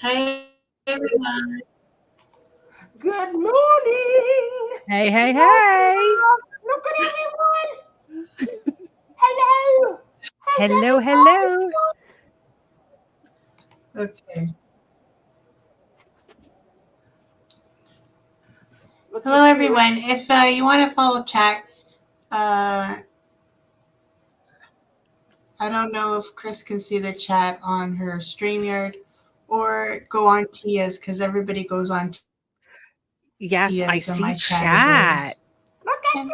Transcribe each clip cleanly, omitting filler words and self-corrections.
Hey everyone. Good morning. Hey, hey, hey. Look at everyone. Hello. How's Hello, everybody hello. Okay. doing? Look Hello at you. everyone. If you want to follow chat, uh, I don't know if Chris can see the chat on her StreamYard or go on Tia's because everybody goes on Yes, I Tia's and see my chat is chat. always Look at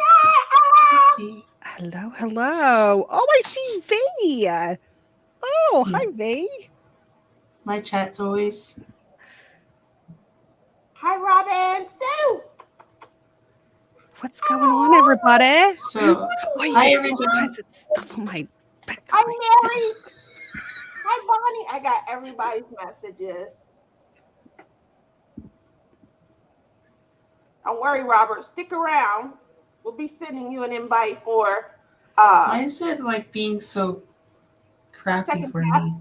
empty. Hello, hello. Oh, I see V. Oh, Yeah, hi, V. my chat's always. Hi, Robin. Sue. What's going on, everybody? So, Oh, I hi have all everybody. kinds of stuff on my back of Hi, my Mary. Hi, Bonnie. I got everybody's messages. Don't worry, Robert. Stick around. We'll be sending you an invite for uh Why is it like being so crappy second for half. me?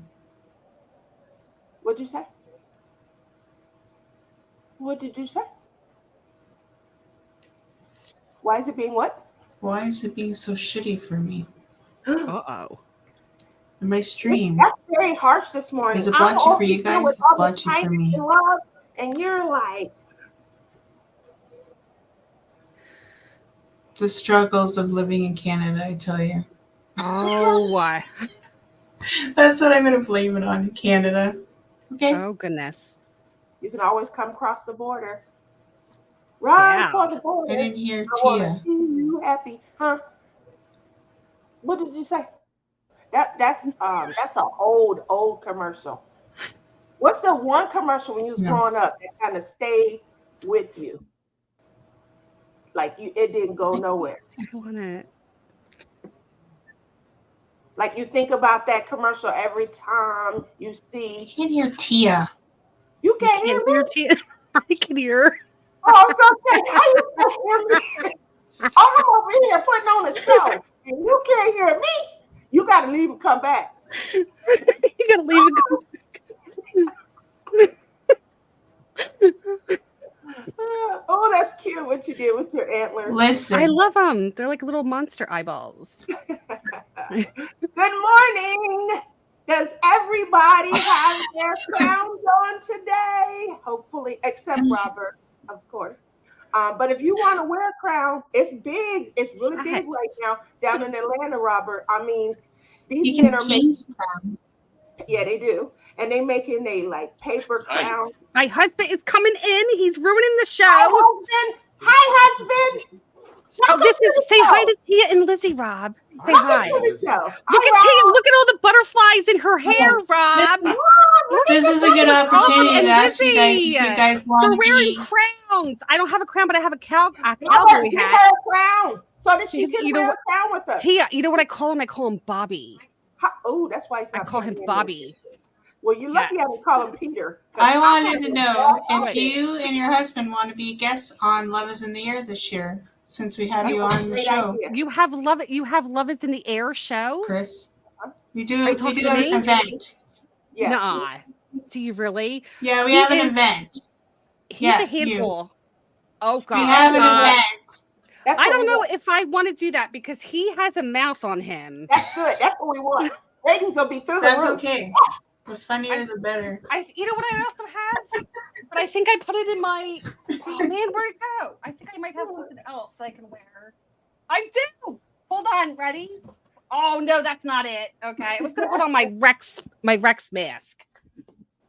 What'd you say? What did you say? Why is it being what? Why is it being so shitty for me? Uh-oh. And my stream. That's very harsh this morning. Is it I'm blotchy for over you here guys? with It's all this blotchy for kindness me. and love, and you're like, The struggles of living in Canada, I tell you. Oh, That's what I'm going to blame it on, Canada. Okay? oh, goodness. you can always come across the border. Run Yeah. for the I border. didn't hear I want to Tia. see you happy, huh? What did you say? That's an old commercial. What's the one commercial when you was No. growing up that kind of stayed with you? Like it didn't go I nowhere. I want to. Like you think about that commercial every time you see. can't hear Tia. You You can't hear can't me. hear Tia. I can hear. Oh, I was gonna say, how you can't hear me? I'm over here putting on a show, and you can't hear me. You got to leave and come back. You got to leave and come. Oh, that's cute what you did with your antlers. I Listen. love them. They're like little monster eyeballs. Good morning. Does everybody have their crowns on today? Hopefully, except Robert, of course. But if you want to wear a crown, it's big. It's really big Yes. right now down in Atlanta, Robert. I mean, these You men can are making, King's Crown. yeah, they do. And they making a like paper crown. My husband is coming in. He's ruining the Hi, show. husband. Hi, husband. Oh, Welcome this to is the say hi show. to Tia and Lizzie, Rob. Say Welcome hi. to the show. Look Hi, at Tia. Rob. Look at all the butterflies in her hair, Oh, this, Rob. Rob, look this at is a good the Rob opportunity to and ask you guys Lizzie. if you guys They're want to wearing be. crowns. I don't have a crown, but I have a Robert, cowboy give hat. her a crown so that she Because can you know wear what, a crown with us. Tia, you know what I call him? I call him Bobby. Oh, that's why he's I not call paying him me any Bobby. attention. Well, you're lucky Yes. I didn't call him Peter. Because I I wanted have to a know bad if What? you and your husband want to be guests on Love is in the Air this year, since we have you That's a on the great show, idea. You have love. You have Love is in the Air show. Chris. We Are you do talking to an me? event. Yes. Nuh-uh. Do you really? Yeah, we He have an is. event. He's a Yeah, you. handful. Oh We gosh. have That's an what we want. event. That's I what we don't know want. if I want to do that because he has a mouth on him. That's good. That's what we want. Ratings will be through the That's roof. okay. The funnier, the better. You know what I also have? But I think I put it in my. Oh man, where'd it go? I think I might have something else that I can wear. I do. Hold on, ready? Oh no, that's not it. Okay, I was gonna put on my Rex mask,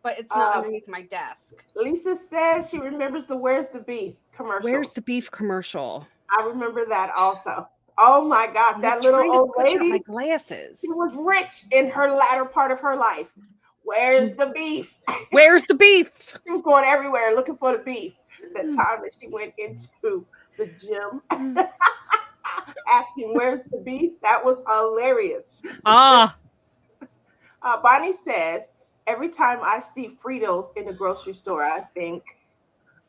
but it's not Uh, underneath my desk. Lisa says she remembers the Where's the Beef Where's commercial. the beef commercial? I remember that also. Oh my gosh, I'm like that little trying to old switch out my lady, glasses. she was rich in her latter part of her life. Where's the beef? Where's the beef? She was going everywhere looking for the beef. The time that she went into the gym asking where's the beef, that was hilarious. Ah, Bonnie says, every time I see Fritos in the grocery store, I think,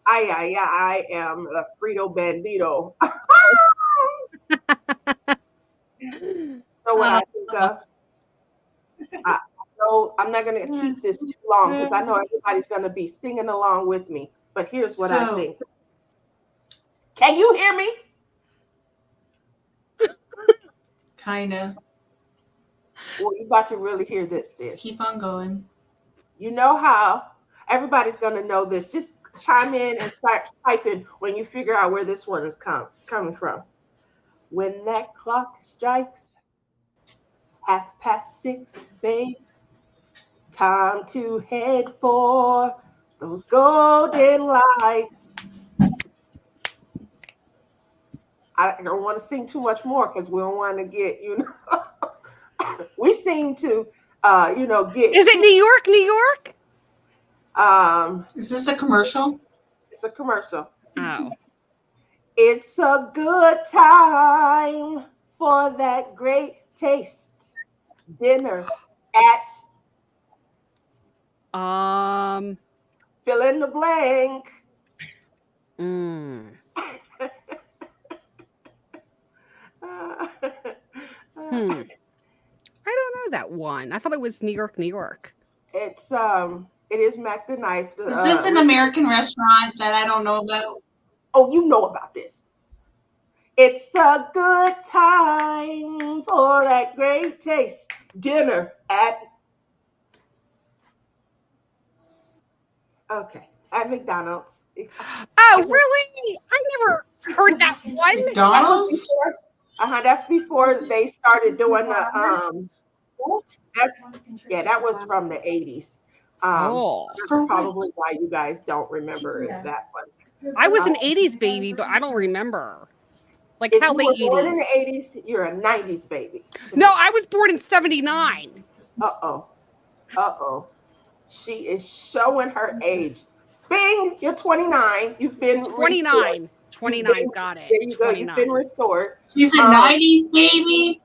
I am a Frito Bandito. So what uh, I think of, I I'm not gonna keep this too long because I know everybody's gonna be singing along with me. But here's what I So, think. Can you hear me? kind of. Well, you about to really hear this. Just keep on going. You know how everybody's gonna know this. Just chime in and start typing when you figure out where this one is coming from. When that clock strikes 6:30, babe, time to head for those golden lights. I don't want to sing too much more because we don't want to get, we seem to, get. Is it New York, New York? Is this a commercial? It's a commercial. Oh. It's a good time for that great taste dinner at fill in the blank. Mm. I don't know that one. I thought it was New York, New York. It is Mac the Knife. Is this an American restaurant that I don't know about? Oh, you know about this. It's a good time for that great taste dinner at McDonald's. Oh, really? I never heard that one. McDonald's? That's before they started doing the that was from the 80s. That's probably why you guys don't remember that one. I was an 80s baby, but I don't remember. Like If how you late were born 80s? in the 80s, you're a 90s baby. No, I was born in 79. Uh-oh. She is showing her age. Bing, you're 29. You've been 29. restored. 29, got it. There you go. 29. You've been restored. She's a 90s baby?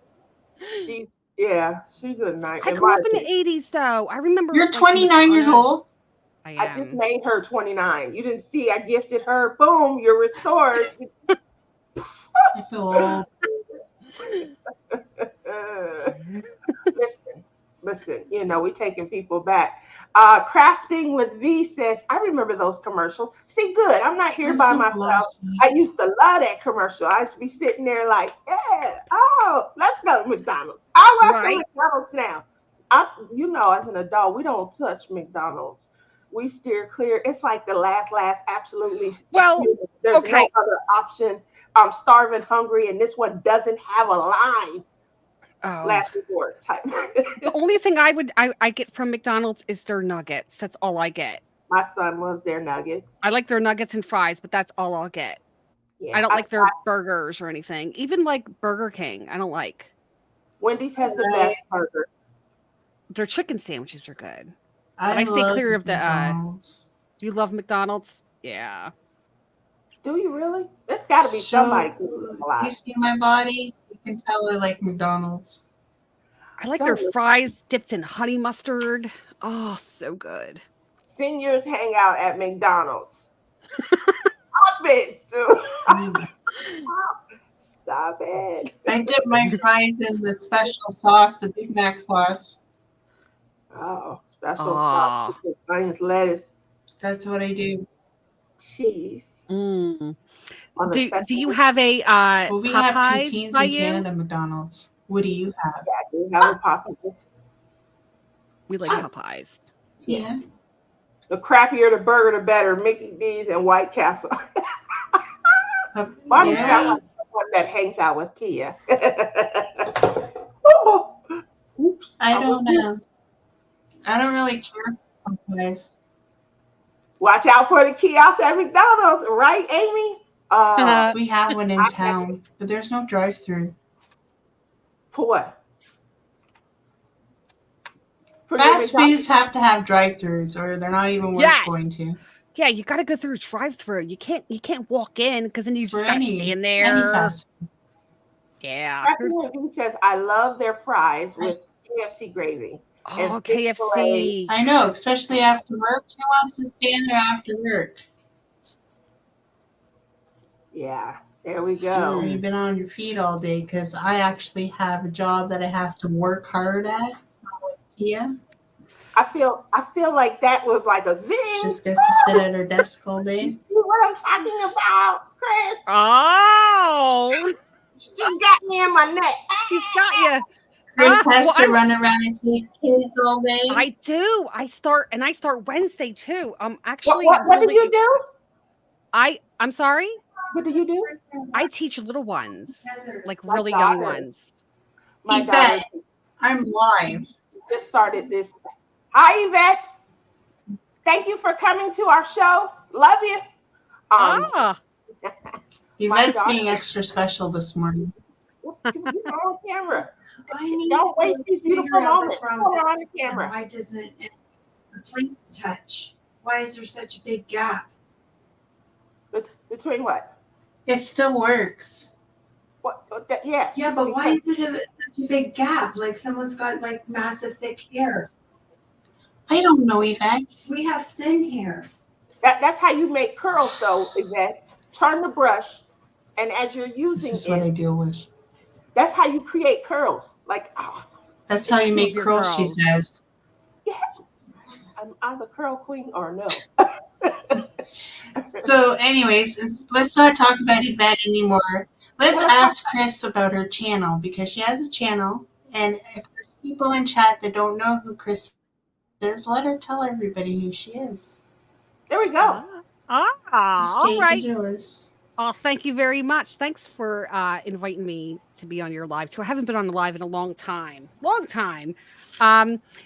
She's a 90s. I grew up in the 80s, though. I remember. You're 29 years old? I just made her 29. You didn't see I gifted her. Boom, you're restored. I feel old. Listen, we're taking people back. Crafting with V says, I remember those commercials. See, good. I'm not here by myself. I used to love that commercial. I used to be sitting there like, yeah, let's go to McDonald's. I work at McDonald's now. As an adult, we don't touch McDonald's. We steer clear. It's like the last, absolutely. Well, there's no other option. I'm starving, hungry, and this one doesn't have a line. Last resort type. The only thing I get from McDonald's is their nuggets. That's all I get. My son loves their nuggets. I like their nuggets and fries, but that's all I'll get. Yeah, I don't like their burgers or anything. Even like Burger King, I don't like. Wendy's has the best burger. Their chicken sandwiches are good. I stay clear of the. McDonald's. Do you love McDonald's? Yeah. Do you really? There's got to be somebody. You see my body? You can tell I like McDonald's. I like their fries dipped in honey mustard. Oh, so good. Seniors hang out at McDonald's. Stop it, Sue. Stop it. I dip my fries in the special sauce, the Big Mac sauce. Oh, special sauce. Onions, lettuce. That's what I do. Cheese. Do you have a well, we Popeyes have poutines in Canada, McDonald's. What do you have? Yeah, I do have a Popeyes. We like Popeyes. Yeah. The crappier the burger, the better. Mickey D's and White Castle. Why do you got someone that hangs out with Tia? Oops. I don't know. I don't really care for Popeyes. Watch out for the kiosk at McDonald's, right, Amy? We have one in town, but there's no drive-through. For what? Fast foods have to have drive-throughs, or they're not even worth going to. Yeah, you got to go through a drive-through. You can't walk in because then you just got to stand there. Any fast food. Yeah. He says, I love their fries with KFC gravy. Oh, KFC. I know, especially after work. Who wants to stand there after work? Yeah, there we go. You've been on your feet all day because I actually have a job that I have to work hard at. Tia. I feel like that was like a zing. Just gets to sit at her desk all You day. see what I'm talking about, Chris? Oh, She just got me in my neck. he's got you. Chris Well, has to run around and chase kids all day. I do. I start Wednesday too. What Actually what what did you really do? I'm sorry. What did you do? I teach little ones, like My really young daughter, ones. my Yvette, daughter I'm live. just started this. Hi, Yvette. Thank you for coming to our show. Love you. Um, Ah, my Yvette's being daughter, extra special this morning. you are on camera. I need Don't waste to these beautiful figure out moments. what's wrong Put with her it. on the And camera. why doesn't it, the plates touch? Why is there such a big gap? Between what? It still works. Yes. Yeah, but why is it such a big gap? Like someone's got like massive thick hair. I don't know, Yvette. We have thin hair. That's how you make curls, though, Yvette. Turn the brush, and as you're This using is what I it, deal with. that's how you create curls. Like, That's how you love make your curls, she girls. says. yeah, I'm a curl queen or no? So, anyways, let's not talk about Yvette anymore. Let's Well, ask Chris about her channel because she has a channel. And if there's people in chat that don't know who Chris is, let her tell everybody who she is. there we go. The All stage right. is yours. Oh, thank you very much. Thanks for inviting me to be on your live too. I haven't been on the live in a long time. Long time.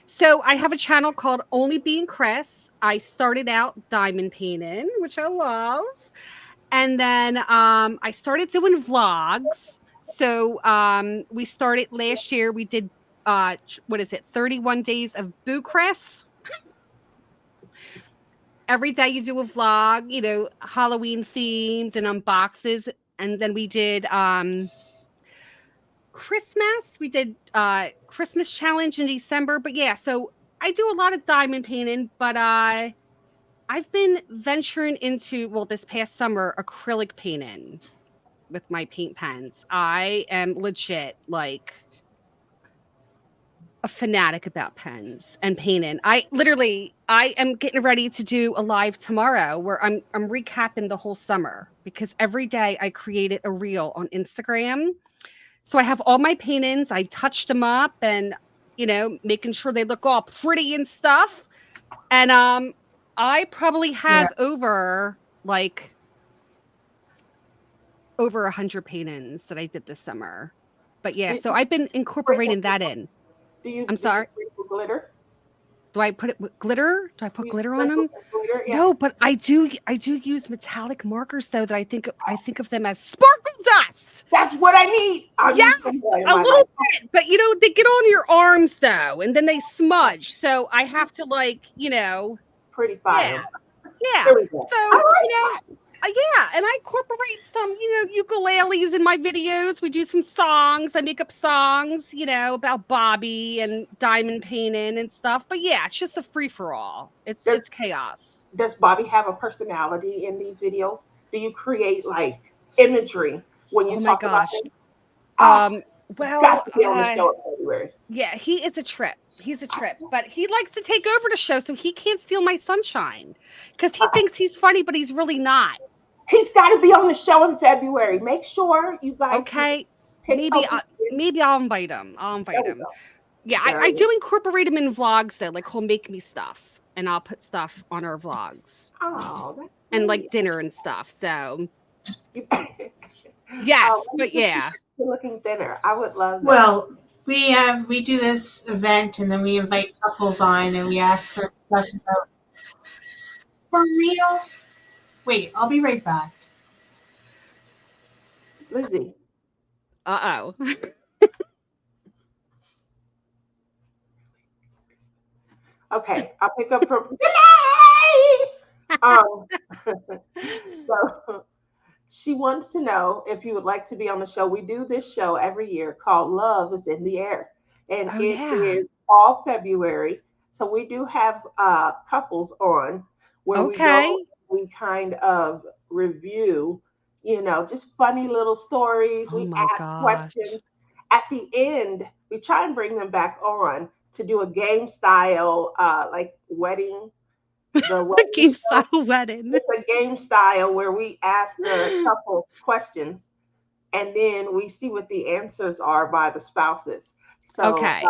So I have a channel called Only Being Chris. I started out diamond painting, which I love. And then I started doing vlogs. So we started last year. We did what is it? 31 days of Boo Chris. Every day you do a vlog, Halloween themed and unboxes. And then we did Christmas. We did Christmas challenge in December. But yeah, so I do a lot of diamond painting, but I've been venturing into, well, this past summer, acrylic painting with my paint pens. I am legit like a fanatic about pens and painting. I am getting ready to do a live tomorrow where I'm recapping the whole summer because every day I created a reel on Instagram. So I have all my paintings, I touched them up and making sure they look all pretty and stuff. And I probably Yeah. have over 100 paintings that I did this summer. But yeah, Did so you I've been sprinkle? incorporating that in. I'm Do you sorry. sprinkle glitter? Do I put it with glitter? Do I Do put you glitter on sprinkle them? some glitter? Yeah. No, but I do use metallic markers though that I think of them as sparkle dust. That's what I need. I Yeah, need some more in a my little life. bit, but they get on your arms though, and then they smudge. So I have to Pretty yeah, fire. yeah. There we go. So I like that. yeah, and I incorporate some ukuleles in my videos. We do some songs. I make up songs, about Bobby and diamond painting and stuff. But yeah, it's just a free for all. It's Does it's chaos. Does Bobby have a personality in these videos? Do you create like imagery when you Oh my talk about gosh. them? Ah, Um. got Well. to be on the show in February. Yeah, he is a trip. He's a trip, but he likes to take over the show, so he can't steal my sunshine because he thinks he's funny, but he's really not. He's got to be on the show in February. Make sure you guys Okay, pick maybe up. I'll invite him. I'll There invite we him. go. Yeah, There I we go. do incorporate him in vlogs though. Like he'll make me stuff, and I'll put stuff on our vlogs Oh, that's and sweet. like dinner and stuff. So You- yes, Oh, but yeah. you're looking thinner. I would love that. Well, we do this event and then we invite couples on and we ask them stuff about for real. Wait, I'll be right back. Lizzie, Uh oh. okay, I'll pick up from today. Um, so she wants to know if you would like to be on the show. We do this show every year called Love is in the Air, and Oh it yeah. is all February. So we do have couples on where we Okay. go, we kind of review, just funny little stories. Oh We my ask gosh. questions. At the end, we try and bring them back on to do a game style, like wedding, the wedding Game show. style wedding. It's a game style where we ask the couple questions and then we see what the answers are by the spouses. So, Okay.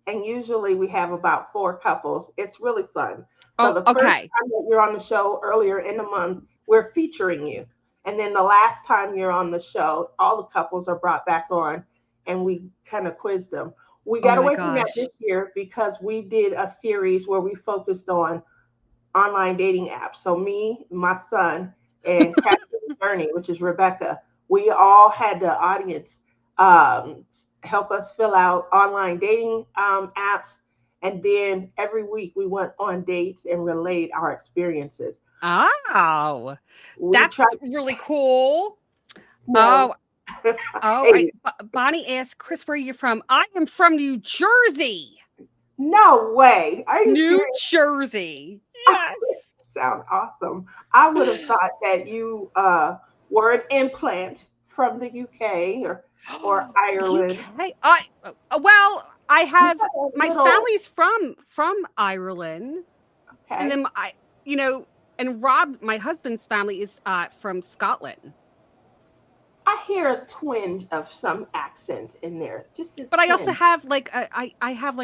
and usually we have about 4 couples. It's really fun. So the first Okay. time that you're on the show earlier in the month, we're featuring you. And then the last time you're on the show, all the couples are brought back on and we kind of quiz them. We Oh got my away from that gosh. this year because we did a series where we focused on online dating apps. So me, my son, and Captain Bernie, which is Rebecca, we all had the audience um, help us fill out online dating apps. And then every week we went on dates and relayed our experiences. Oh, We that's tried really cool. no, Oh, oh, hey, Bonnie asked Chris, where are you from? I am from New Jersey. no way. Are you New serious? Jersey. Oh, Yes. you sound awesome. I would have thought that you were an implant from the UK or Ireland. UK. Well, I You have got a my little family's from Ireland, and okay. then you know, and Rob, my husband's family is from Scotland. I hear a twinge of some accent in there, just a But I also twinge. have like I have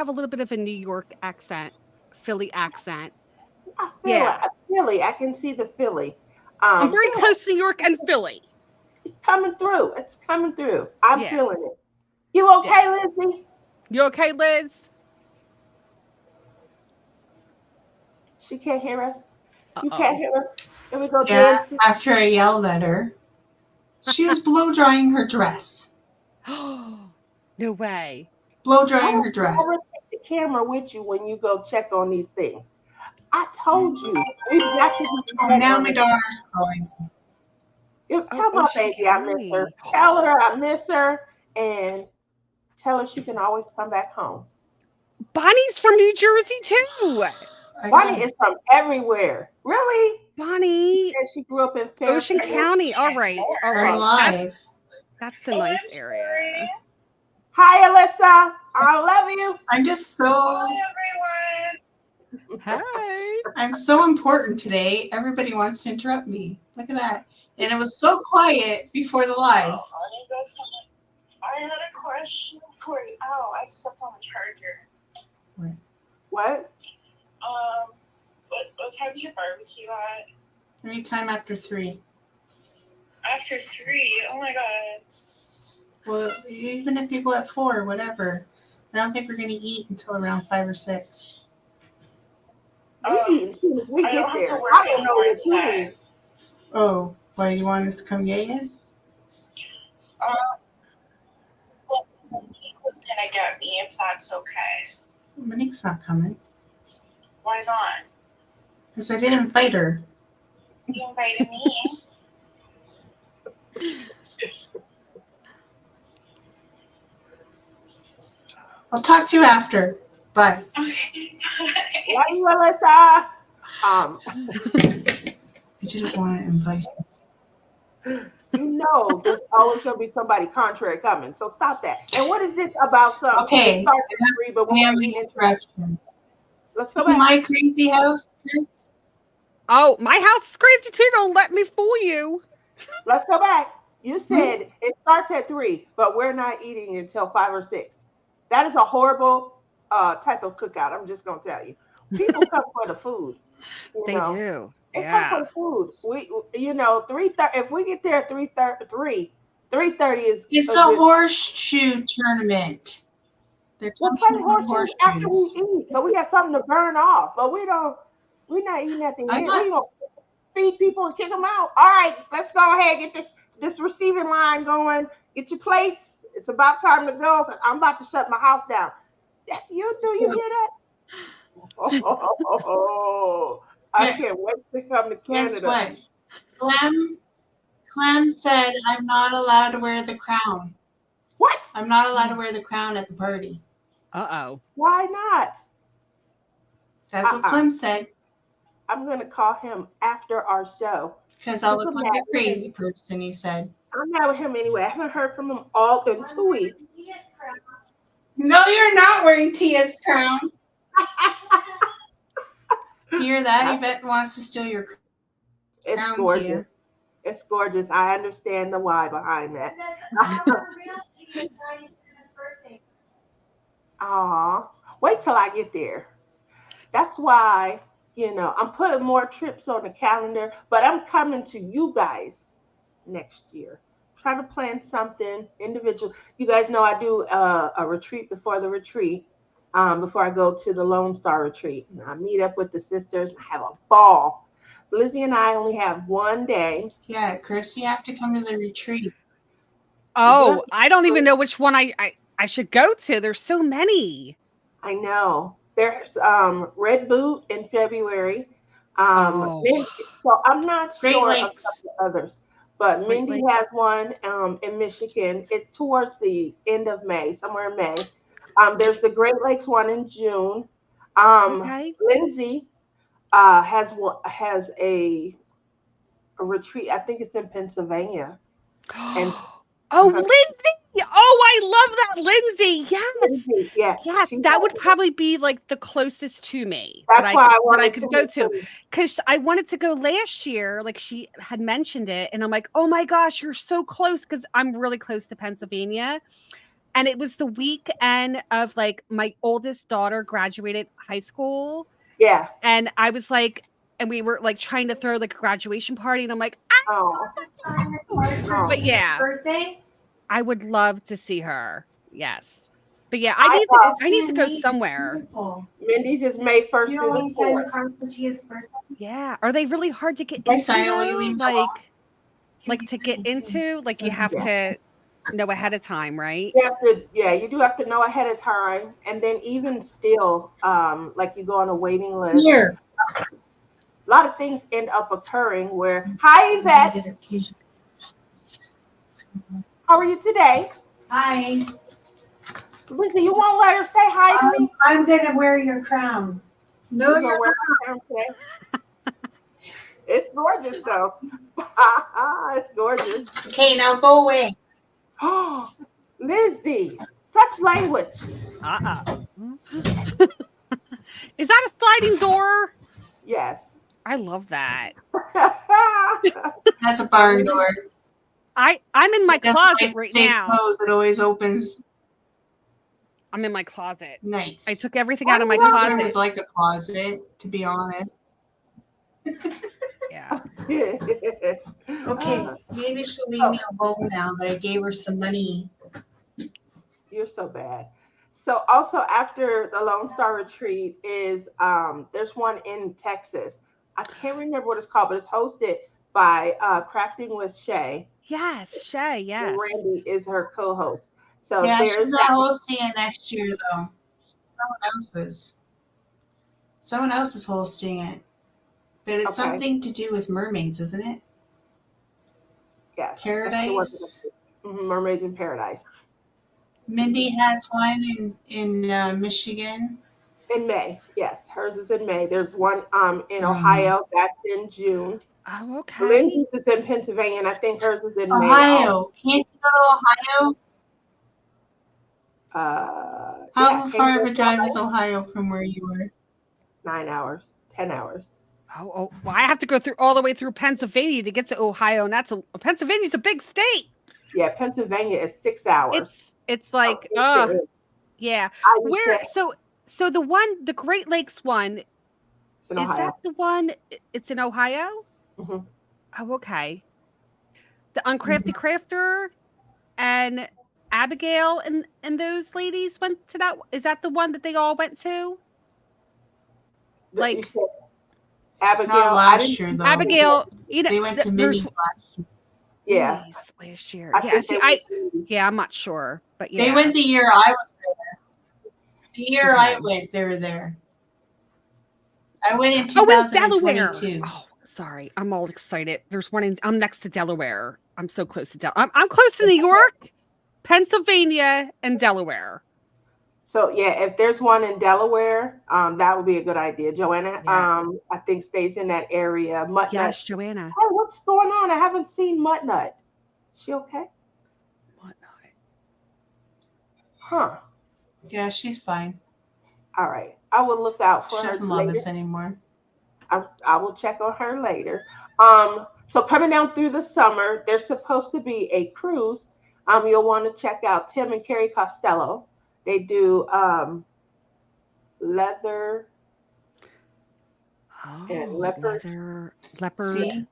a little bit of a New York accent, Philly accent. I feel it. Yeah, Philly. I can see the Philly. I'm very Yeah, close to New York and Philly. it's coming through. It's coming through. I'm Yeah, feeling it. You yeah. okay, Lizzie? You okay, Liz? She can't hear us. Uh You can't oh. hear us. Here we go, Yeah, dancing. after I yelled at her, she was blow drying her dress. No way. Blow Why drying don't her you ever dress. take the camera with you when you go check on these things? I told you we've got to be Oh, checked now on my this. daughter's calling. Oh, Tell my Ocean baby I miss her. County. Tell her I miss her, and tell her she can always come back home. Bonnie's from New Jersey too. I got Bonnie it. is from everywhere. Really? She Bonnie, said she grew up in Ocean Fairfield. County. All right, all I'm right. live. That's a nice area. Hi, Alyssa. I love you. I'm just so Hey. I'm so important today. Everybody wants to interrupt me. Look at that. And it was so quiet before the live. I had a question for you. Oh, I stepped on the charger. What? What time's your barbecue at? Anytime after 3. After 3. Oh my god. Well, even if you go at 4, whatever. I don't think we're going to eat until around 5 or 6. We eat as soon as we I get don't have there. to work I don't know anymore what you today. mean. Oh, why you want us to come get you? Well, Monique was gonna get me if that's okay. Monique's not coming. Why not? Because I didn't invite her. You invited me. I'll talk to you after. Bye. Okay. Love you, Alyssa. I didn't want to invite you. You know there's always going to be somebody contrary coming. So stop that. And what is this about some? Okay. It starts at 3, but We we're have not an eating. interruption. Let's See go back. my crazy house, Chris? Oh, my house is crazy too. Don't let me fool you. Let's go back. You said it starts at 3, but we're not eating until 5 or 6. That is a horrible type of cookout. I'm just going to tell you. People come for the food. You They know. do. They Yeah. come for the food. We, 3:30. If we get there at 3:30 is. It's a good. horseshoe tournament. They're We'll talking play about horseshoes after we horseshoes. eat, so we got something to burn off. But we're not eating at the I end. got- We gonna feed people and kick them out. All right, let's go ahead and get this receiving line going. Get your plates. It's about time to go. 'Cause I'm about to shut my house down. You hear that? Oh, I Yeah. can't wait to come to Guess Canada. what? Clem said I'm not allowed to wear the crown. What? I'm not allowed to wear the crown at the party. Uh-oh. Why not? That's what Clem said. I'm gonna call him after our show. Because I'll look I'm like a mad. crazy person, he said. I'm mad with him anyway. I haven't heard from him all in 2 weeks. No, you're not wearing Tia's crown. Here, that Yvette wants to steal your It's crown, gorgeous. Tia. It's gorgeous. I understand the why behind that. She is 97th birthday. Aw, wait till I get there. That's why, I'm putting more trips on the calendar, but I'm coming to you guys next year. Trying to plan something individual. You guys know I do a retreat before the retreat, before I go to the Lone Star retreat. And I meet up with the sisters. I have a ball. Lizzie and I only have one day. Yeah, Chris, you have to come to the retreat. Oh, I don't even know which one I should go to. There's so many. I know. There's Red Boot in February. Oh. So I'm not Great sure of Lakes. some of the others, but Great Mindy Lakes. has one in Michigan. It's towards the end of May, somewhere in May. There's the Great Lakes one in June. Okay. Lindsay has a retreat. I think it's in Pennsylvania. And Oh, Lindsay! Oh, I love that, Lindsay. Yes. Lindsay, yeah, Yes, she that has would it. probably be like the closest to me That's why I that I wanted could to go to. include. Because I wanted to go last year, like she had mentioned it, and I'm like, oh my gosh, you're so close because I'm really close to Pennsylvania. And it was the weekend of like my oldest daughter graduated high school, Yeah. and I was like, and we were like trying to throw like a graduation party, and I'm like, Oh, but Tia's yeah, birthday. I would love to see her. Yes. But yeah, I I need to go It's somewhere. beautiful. Mindy's is May 1st You through know when the you sign the 4th. card for Tia's birthday? Yeah. Are they really hard to get I into sign it when you though? leave the hall. Like to get into? Like you have Yeah. to know ahead of time, right? You do have to know ahead of time, and then even still, like you go on a waiting list. Here. A lot of things end up occurring where, hi Yvette, how are you today? Hi. Lizzie, you won't let her say hi to me? I'm gonna wear your crown. No, You gonna you're wear my crown today? It's gorgeous though. It's gorgeous. okay. Now go away. Oh, Lizzie, such language. Is that a sliding door? Yes. I love that. That's a barn door. I'm in my It doesn't closet like right stay now. closed. It always opens. I'm in my closet. Nice. I took everything out of my This room closet. is like a closet, to be honest. Yeah. Okay, maybe she'll leave me alone now that I gave her some money. You're so bad. So also after the Lone Star Retreat is there's one in Texas. I can't remember what it's called, but it's hosted by Crafting with Shay. Yes, Shay, yes. And Randy is her co-host. So Yeah, there's she's not hosting it next year though. Someone else is. Someone else is hosting it. But it's Okay. something to do with mermaids, isn't it? yes, Paradise. Mermaids in Paradise. Mindy has one in Michigan. In May, yes. Hers is in May. There's one in Ohio, that's in June. Oh, okay. Lindsay's is in Pennsylvania, and I think hers is in May. Ohio. Can't you go to Ohio? How far of a drive is Ohio from where you were? 9 hours, 10 hours. Oh, well, I have to go through all the way through Pennsylvania to get to Ohio, and Pennsylvania's a big state. Yeah, Pennsylvania is 6 hours. It's like, Oh, yeah. I would Where say so the Great Lakes one, it's in is Ohio. that the one? It's in Ohio. Mhm. Oh, okay. The Uncrafty Crafter and Abigail and those ladies went to that. Is that the one that they all went to? Like You said Abigail. Not last year though. Abigail, you know, They went to there's Minnie's last year. Yeah, Minnie's last year. I Yeah, think see, I'm not sure, but yeah. They went the year I was there. The year I went, they were there. I went in Oh, in Delaware. 2022. Oh, sorry, I'm all excited. There's one I'm next to Delaware. I'm so close to Delaware. I'm close to New York, Pennsylvania, and Delaware. So yeah, if there's one in Delaware, that would be a good idea. Joanna, Yeah. I think stays in that area. Muttnut. Yes, Joanna. Hey, what's going on? I haven't seen Muttnut. She okay? What? Huh. Yeah, she's fine. All right. I will look out She for her doesn't love later. us anymore. I will check on her later. So coming down through the summer, there's supposed to be a cruise. You'll want to check out Tim and Carrie Costello. They do leather and Oh, leopard, leopard. See,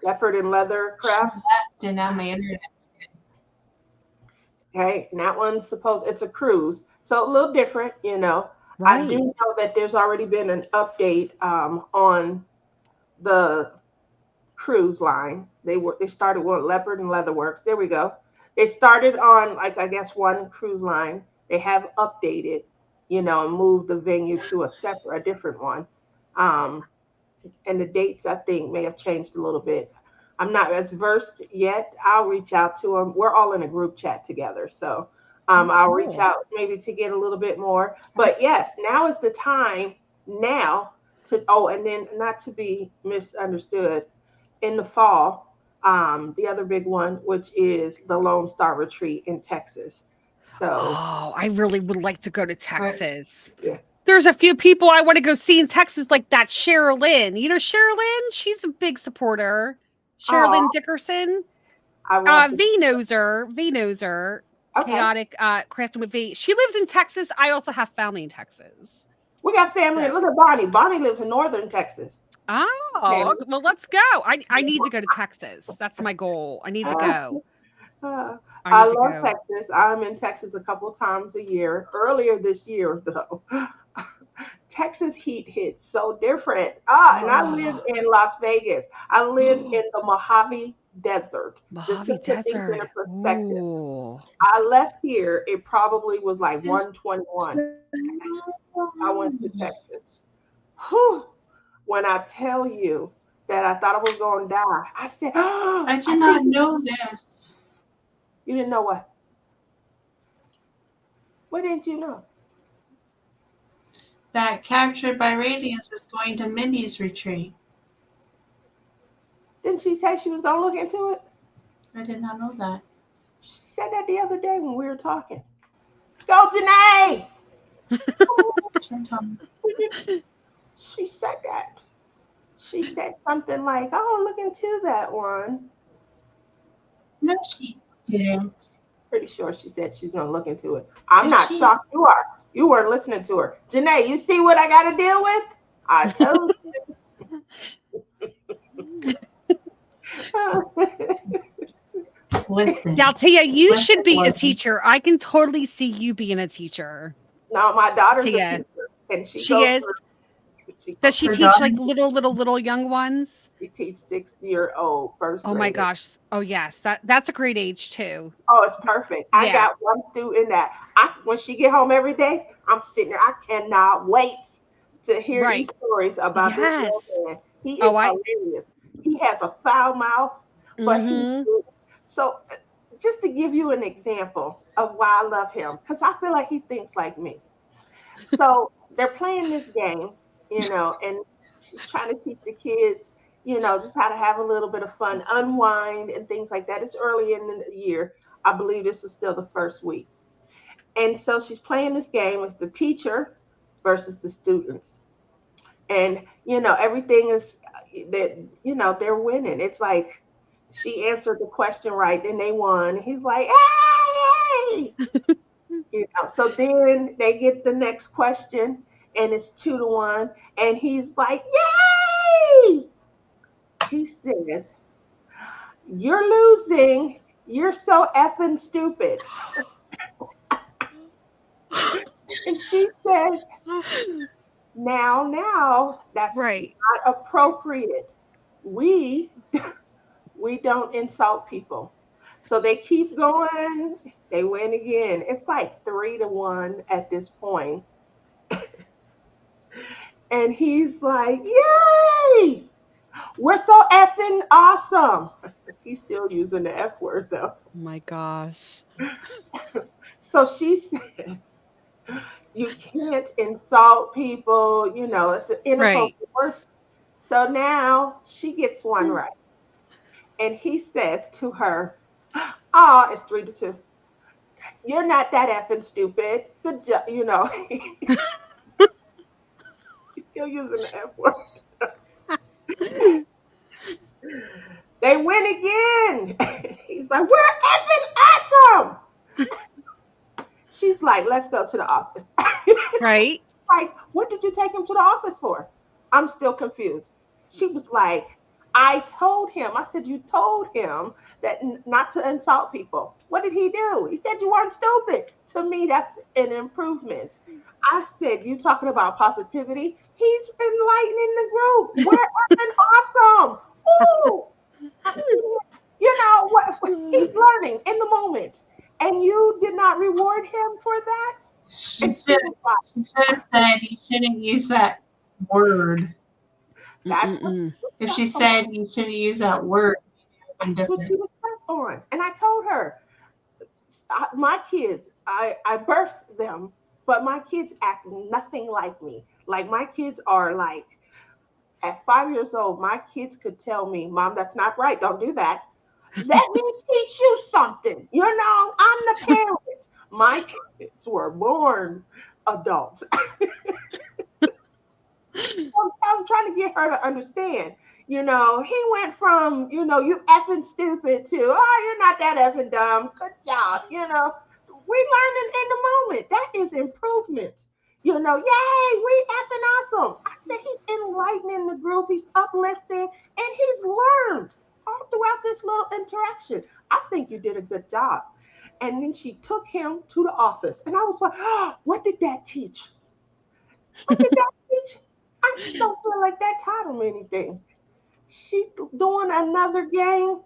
leopard and leather she crafts. left, and now my internet's good. Okay, and that one's supposed it's a cruise, so a little different, you know. I do Right. know that there's already been an update on the cruise line. They started with Leopard and Leatherworks. There we go. They started on like I guess one cruise line. They have updated, you know, and moved the venue to a different one. Um, and the dates I think may have changed a little bit. I'm not as versed yet. I'll reach out to them. We're all in a group chat together, so Oh, I'll reach cool. out maybe to get a little bit more. But yes, now is the time now to. Oh, and then not to be misunderstood, in the fall, the other big one, which is the Lone Star Retreat in Texas. So Oh, I really would like to go to But Texas. yeah. There's a few people I want to go see in Texas, like that Sherilyn. You know Sherilyn? She's a big supporter. Oh, Sherilyn Dickerson. I want to. V knows her. Okay, Chaotic crafting with V. She lives in Texas. I also have family in Texas. we got family. So Look at Bonnie. Bonnie lives in northern Texas. oh, Family. well, let's go. I need to go to Texas. That's my goal. I need to Uh, go. uh, I I need to love go. Texas. I'm in Texas a couple times a year. Earlier this year, though, Texas heat hits so different. And I live Oh, in Las Vegas. I live in the Mojave Desert. Just to Mojave put things in Desert. perspective. Ooh. I left here, it probably was like it's 121. I went to Texas. Whew. When I tell you that I thought I was going to die, I said, oh, I I did think not know this. you didn't know what? What didn't you know? That Captured by Radiance is going to Mindy's retreat. Didn't she say she was going to look into it? I did not know that. She said that the other day when we were talking. Go, Janae! She said that. She said something like, oh, look into that one. No, she didn't. Pretty sure she said she's going to look into it. I'm Did not she? shocked you are. You weren't listening to her. Janae, you see what I got to deal with? I told you. Listen. Yeah, Tia, you Listen, should be a Morgan. teacher. I can totally see you being a teacher. Now, my daughter's a Tia. teacher, and she She goes is. through, she Does goes she Her through, teach daughter. like little young ones? she teach 6-year-old first Oh my graders. gosh. Oh yes. That's a great age too. Oh, it's perfect. I Yeah. got one student that when she get home every day, I'm sitting there. I cannot wait to hear these Right. stories about this young Yes. man. He Oh, is I hilarious. He has a foul mouth, but he's mm-hmm. good. So, just to give you an example of why I love him, because I feel like he thinks like me. So they're playing this game, you know, and she's trying to teach the kids, you know, just how to have a little bit of fun, unwind, and things like that. It's early in the year. I believe this was still the first week. And so she's playing this game. It's the teacher versus the students. And, you know, everything is that, you know, they're winning. It's like she answered the question right, then they won. He's like, hey! You know, so then they get the next question and it's 2-1. And he's like, yay! He says, you're losing. You're so effing stupid. And she says, now, that's Right. not appropriate. We we don't insult people. So they keep going, they win again. It's like 3-1 at this point. And he's like, yay! We're so effing awesome. He's still using the F word though. Oh my gosh. So she says, you can't insult people, you know, it's an Right. inappropriate word. So now she gets one right. And he says to her, oh, it's 3-2. You're not that effing stupid. Good job. You know, he's still using the F word. They win again. He's like, we're effing awesome. She's like, let's go to the office. Right? Like, what did you take him to the office for? I'm still confused. She was like, I told him. I said, you told him that not to insult people. What did he do? He said you weren't stupid. To me, that's an improvement. I said, you talking about positivity? He's enlightening the group. We're effing awesome. Ooh, I'm sitting here. You know what? He's learning in the moment. And you did not reward him for that? She And should have said you shouldn't use that word. That's what Mm-mm-mm. If she said you shouldn't use that word, that's what she was stuck on. And I told her, my kids, I birthed them, but my kids act nothing like me. Like my kids are like, at 5 years old, my kids could tell me, Mom, that's not right. Don't do that. Let me teach you something. You know, I'm the parent. My kids were born adults. I'm trying to get her to understand. You know, he went from, you effing stupid to, oh, you're not that effing dumb. Good job. You know, we learning in the moment. That is improvement. You know, yay, we effing awesome. I said he's enlightening the group, he's uplifting, and he's learned all throughout this little interaction. I think you did a good job. And then she took him to the office. And I was like, oh, what did that teach? What did that teach? I just don't feel like that taught him anything. She's doing another game.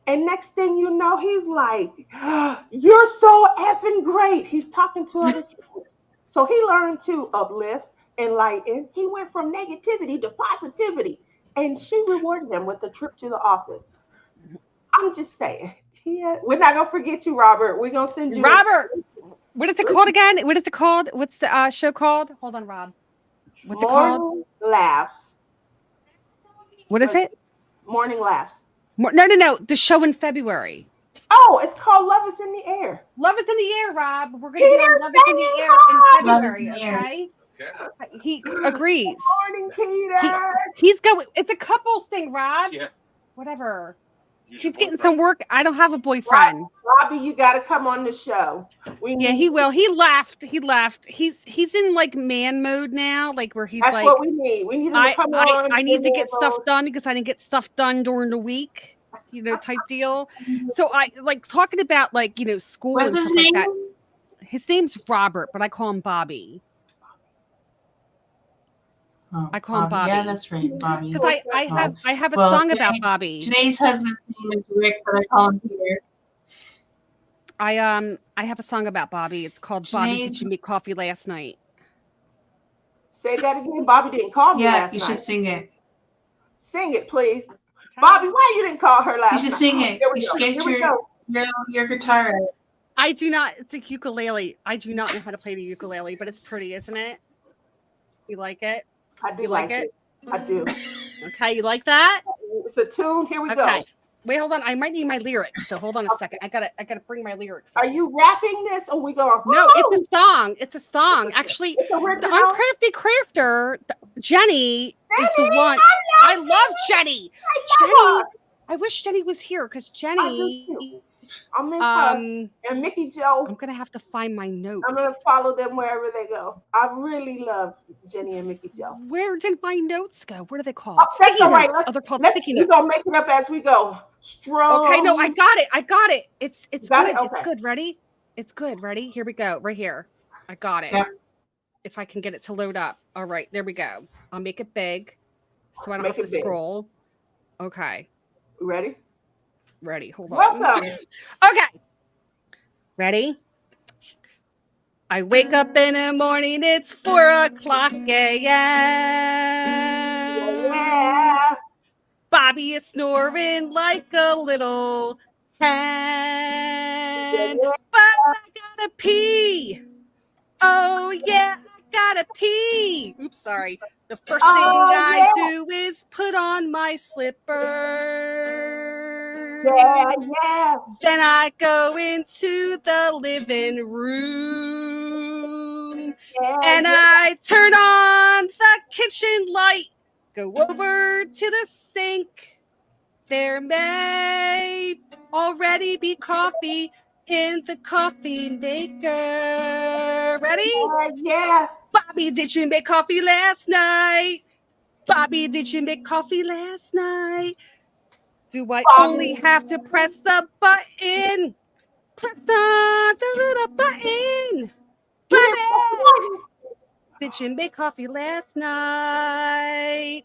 And next thing you know, he's like, you're so effing great. He's talking to other kids. So he learned to uplift, enlighten. He went from negativity to positivity. And she rewarded him with a trip to the office. I'm just saying, Tia, we're not going to forget you, Robert. We're going to send you. Robert, what is it called again? What is it called? What's the show called? Hold on, Rob. What's it called? Morning Laughs. What is it? Morning Laughs. No. The show in February. Oh, it's called Love is in the Air. Love is in the air, Rob. We're going to be Peter's on Love is in the singing air in hard. February, Love is in the okay? He agrees. Good morning, Peter. He's going. It's a couples thing, Rob. Yeah. Whatever. Use He's your getting boyfriend. some work. I don't have a boyfriend. Robbie, you got to come on the show. Yeah, he will. He left. He's in like man mode now, like where he's That's like, what we need. We need him to come on. I need to in get there stuff mode. done because I didn't get stuff done during the week, type deal. So I like talking about like school What's and his stuff name? like that. His name's Robert, but I call him Bobby. Oh, I call him Bobby. Yeah, that's right, Bobby. Because I have a Well, song about Bobby. Janae's husband's name is Rick, but I call him Peter. I have a song about Bobby. It's called Bobby. Janae's- Did you make coffee last night? Say that again. Bobby didn't call me Yeah, last you night. should sing it. Sing it, please. Bobby, why you didn't call her last night? You should sing it. Here we You go. should Here we get go. your guitar out. I do not. It's a ukulele. I do not know how to play the ukulele, but it's pretty, isn't it? You like it? I do You like it? I do. Okay, you like that? It's a tune. Here we Okay. go. Wait, hold on. I might need my lyrics. So hold on a second. I gotta bring my lyrics. Are you rapping this or we going? No, it's a song. It's a song. Actually, It's the original. Uncrafted Crafter, Jenny, is the Jenny, one. I love Jenny. I love her. I wish Jenny was here because I Jenny. do too. I miss her. Um, And Mickey Joe. I'm gonna have to find my note. I'm gonna follow them wherever they go. I really love Jenny and Mickey Joe. Where did my notes go? What are they called? Oh, that's Sticky all right. notes. Oh, they're called Let's sticky we're notes. gonna make it up as we go. Strong. Okay, no, I got it. It's got good. it? It's Okay. good. Ready? It's good. Ready? Here we go. Right here. I got it. Yep. If I can get it to load up. All right, there we go. I'll make it big so I don't Make have it to big. scroll. Okay. You ready? Ready. Hold on. Welcome. Okay. Ready? I wake up in the morning, it's 4:00 a.m. Yeah. Bobby is snoring like a little hen. Yeah. But I gotta pee. Oh, yeah, I gotta pee. Oops, sorry. The first thing I yeah. do is put on my slippers. Yeah, yeah. Then I go into the living room Yeah, and yeah. I turn on the kitchen light. Go over to the sink. There may already be coffee in the coffee maker. Ready? Yeah. Bobby, did you make coffee last night? Bobby, did you make coffee last night? Do I only have to press the button? Press the little button. You didn't Bobby, did you make coffee last night?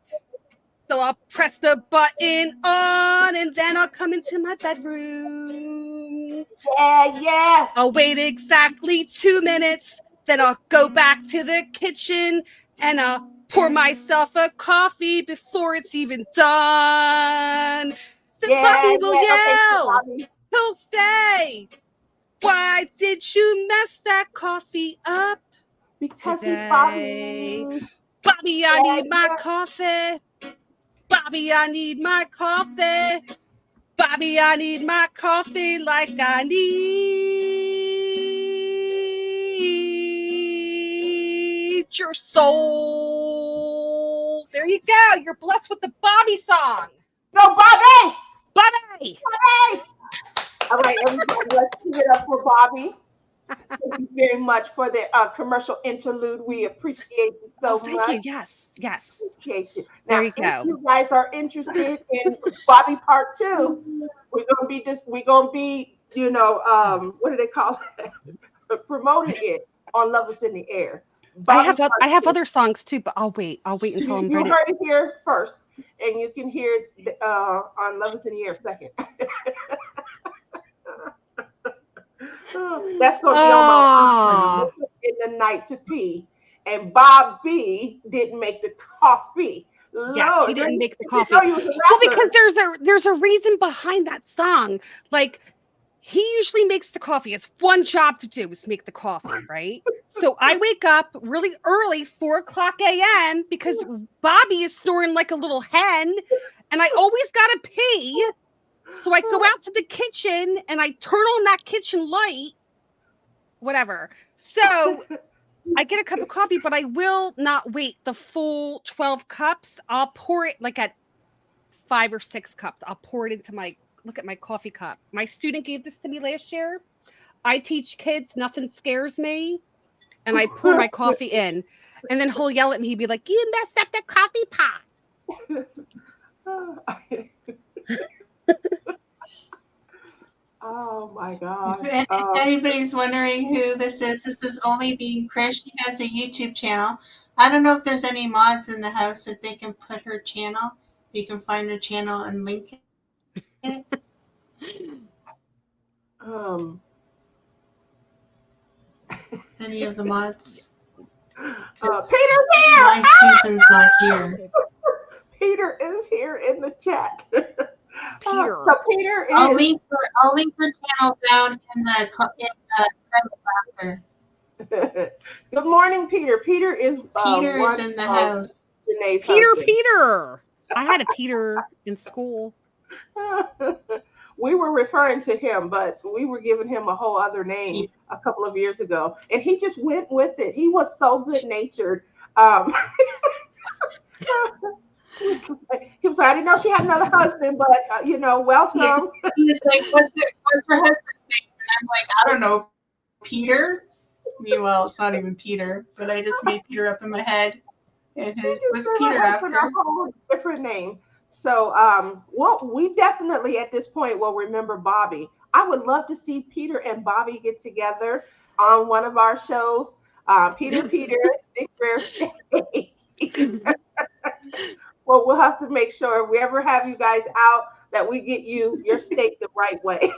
So I'll press the button on and then I'll come into my bedroom. Yeah, yeah. I'll wait exactly 2 minutes. Then I'll go back to the kitchen and I'll pour myself a coffee before it's even done. Then Yeah, Bobby will yeah. Okay, so yell. Bobby. He'll say, why did you mess that coffee up Because he's today? Bobby. Bobby, I Yeah, need my yeah. coffee. Bobby, I need my coffee. Bobby, I need my coffee like I need your soul. There you go. You're blessed with the Bobby song. Go, Bobby! Bobby! Bobby! All right, everybody, let's give it up for Bobby. Thank you very much for the commercial interlude. We appreciate you so Thank much. you. Yes, yes. Appreciate you. There Now, you if go. you guys are interested in Bobby Part 2, we're gonna be, what do they call it? Promoting it on Love Is in the Air. I Bobby Part have 2. other songs too, but I'll wait. I'll wait until I'm You ready. heard it here first, and you can hear it on Love Is in the Air second. That's going to be on my in the night to pee. And Bob B didn't make the coffee. Yes, Lord, he didn't make the you coffee. know you was a Well, rapper. because there's a reason behind that song. Like he usually makes the coffee. His one job to do is to make the coffee, right? So I wake up really early, 4:00 a.m. because Bobby is snoring like a little hen, and I always gotta pee. So I go out to the kitchen and I turn on that kitchen light, whatever. So I get a cup of coffee, but I will not wait the full 12 cups. I'll pour it like at 5 or 6 cups. I'll pour it into look at my coffee cup. My student gave this to me last year. I teach kids, nothing scares me. And I pour my coffee in. And then he'll yell at me. He'd be like, you messed up the coffee pot. Oh my God. If anybody's wondering who this is Only Being Chris. She has a YouTube channel. I don't know if there's any mods in the house if they can put her channel. You can find her channel and link it. Any of the mods? Peter's here. My Susan's not here. Peter is here in the chat. Peter. So Peter is. I'll link her channel down in the credits after. Good morning, Peter. Peter is in the house. Janae's Peter, husband. Peter. I had a Peter in school. We were referring to him, but we were giving him a whole other name a couple of years ago, and he just went with it. He was so good natured. He was like, I didn't know she had another husband, but welcome. He was like, what's her husband's name? And I'm like, I don't know, Peter. Meanwhile, it's not even Peter, but I just made Peter up in my head, and his was Peter after. A whole different name. So, we definitely at this point will remember Bobby. I would love to see Peter and Bobby get together on one of our shows. Peter, Thick Rare Steak. Well, we'll have to make sure if we ever have you guys out that we get you your steak the right way.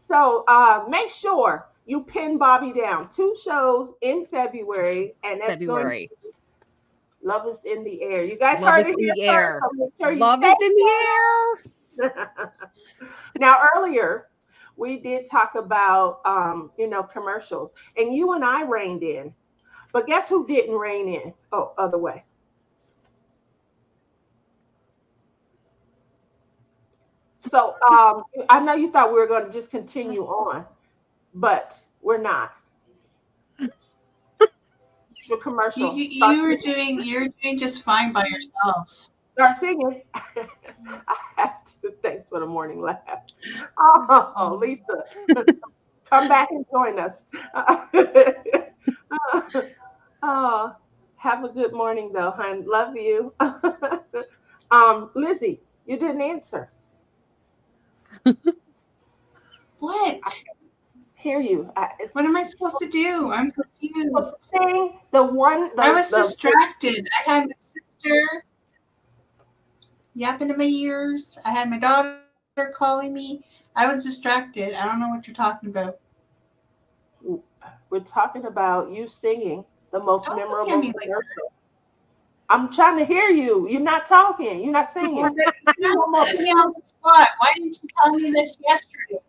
So make sure you pin Bobby down. 2 shows in February, and that's February. Love Is in the Air. You guys heard it here first. So make sure Love Is in the Air. Now, earlier we did talk about commercials, and you and I reined in, but guess who didn't rein in? Oh, other way. So I know you thought we were going to just continue on, but we're not. It's your You commercial. Start you were singing. doing you're doing just fine by yourselves. Start singing. I have to. Thanks for the morning laugh. Oh, Lisa, come back and join us. Oh, have a good morning, though, hon. Love you. Lizzie, you didn't answer. I What? hear you. It's What am I supposed to do? I'm so confused. sing the one I was the distracted. I had my sister yapping in my ears. I had my daughter calling me. I was distracted. I don't know what you're talking about. we're talking about you singing the most Don't look at memorable me like commercial. I'm trying to hear you. You're not talking. You're not that. singing. You're One more. putting me on the spot. Why didn't you tell me this yesterday?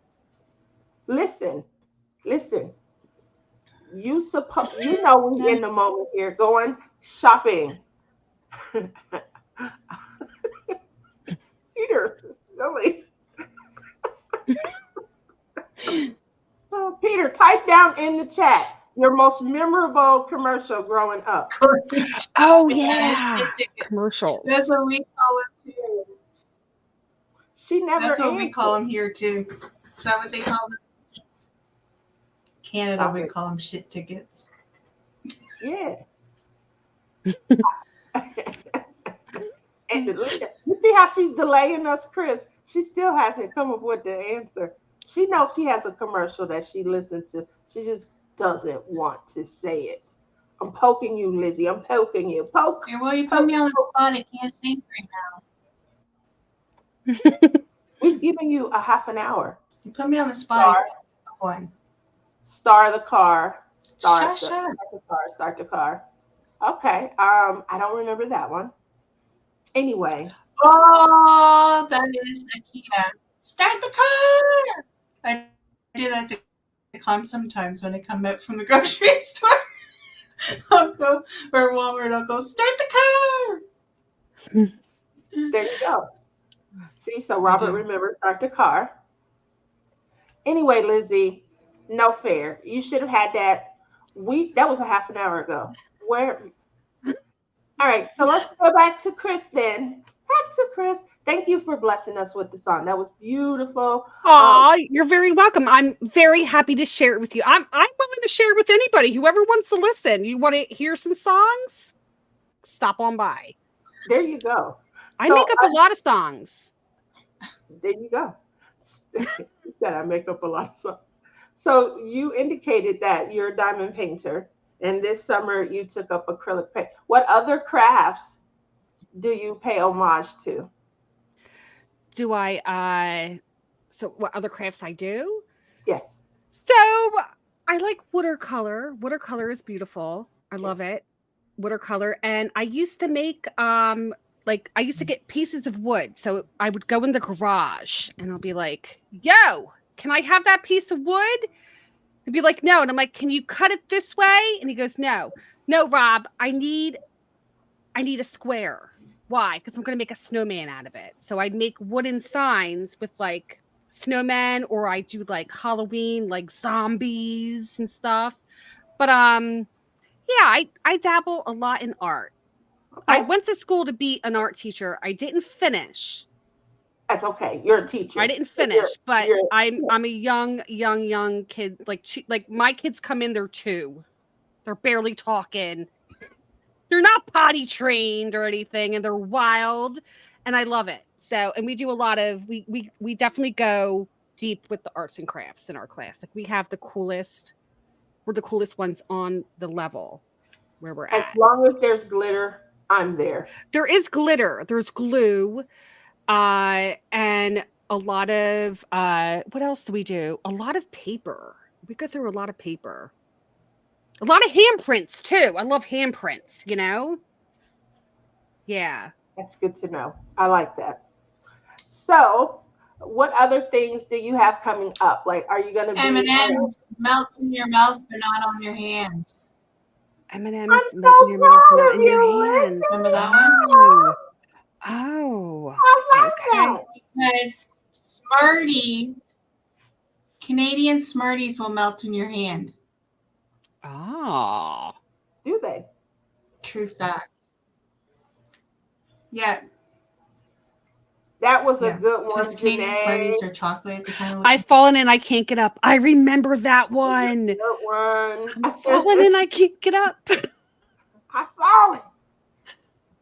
Listen, listen. You know we in the moment here going shopping. Peter, silly. Oh, Peter, type down in the chat your most memorable commercial growing up. Oh And the yeah, shit tickets. commercials. That's what we call it too. She never That's what we call answered. them here too. Is that what they call them? Canada, we Shopping. call them shit tickets. Yeah. And you see how she's delaying us, Chris? She still hasn't come up with the answer. She knows she has a commercial that she listened to. She just doesn't want to say it. I'm poking you, Lizzie. I'm poking you. Poke, Okay, well, you put poke, me on the poke. spot. I can't think right We've given you a half an hour. now. You put me on the spot. I Star, can't think of one. star the car. Shush up. Start the car. Start the car. Okay. I don't remember that one. Anyway, Oh, that is Akita. Start the car. I do that to Clem sometimes when I come out from the grocery store. I'll go, or Walmart, I'll go, start the car. there you go. See, so I Robert do. remembers start the car. Anyway, Lizzie, no fair. You should have had that week. That was a half an hour ago. Where? All right. So let's go back to Chris then. Back to Chris. Thank you for blessing us with the song. That was beautiful. Aw, you're very welcome. I'm very happy to share it with you. I'm willing to share it with anybody, whoever wants to listen. You want to hear some songs? Stop on by. There you go. I So make up a lot of songs. there you go. You said I make up a lot of songs. So you indicated that you're a diamond painter, and this summer you took up acrylic paint. What other crafts do you pay homage to? Do I so what other crafts I do? Yes. So I like watercolor. Watercolor is beautiful. I Yes. love it. Watercolor. And I used to make like I used to get pieces of wood. So I would go in the garage and I'll be like, yo, can I have that piece of wood? He'd be like, no. And I'm like, can you cut it this way? And he goes, no. No, Rob, I need a square. Why? Because I'm going to make a snowman out of it. So I'd make wooden signs with like snowmen, or I do like Halloween, like zombies and stuff. But yeah, I dabble a lot in art. I Okay. went to school to be an art teacher. I didn't finish. That's okay. You're a I teacher. didn't So finish, but you're I'm a young kid. Like my kids come in, they're 2. They're barely talking. They're not potty trained or anything, and they're wild, and I love it. So, and we do a lot of we definitely go deep with the arts and crafts in our class. Like we have we're the coolest ones on the level where we're as at. long as there's glitter, I'm there. There is glitter, there's glue, and a lot of what else do we do? A lot of paper. We go through a lot of paper. A lot of handprints too. I love handprints, you know? Yeah. That's good to know. I like that. So, what other things do you have coming up? Like, are you going to be? M&M's melt in your mouth but not on your hands. M&M's I'm melt in so your mouth, proud not of in your you. hand. Remember Listen. that one? Oh. Oh. I love Okay. that. Because Smarties, Canadian Smarties will melt in your hand. Oh. Do they? True fact. Yeah, That was a yeah. good Because one, Canadian Janae. Smarties are chocolate. They kind of look I've fallen and I can't get up. I remember that one. Good one. I'm falling and I can't get up. I fallen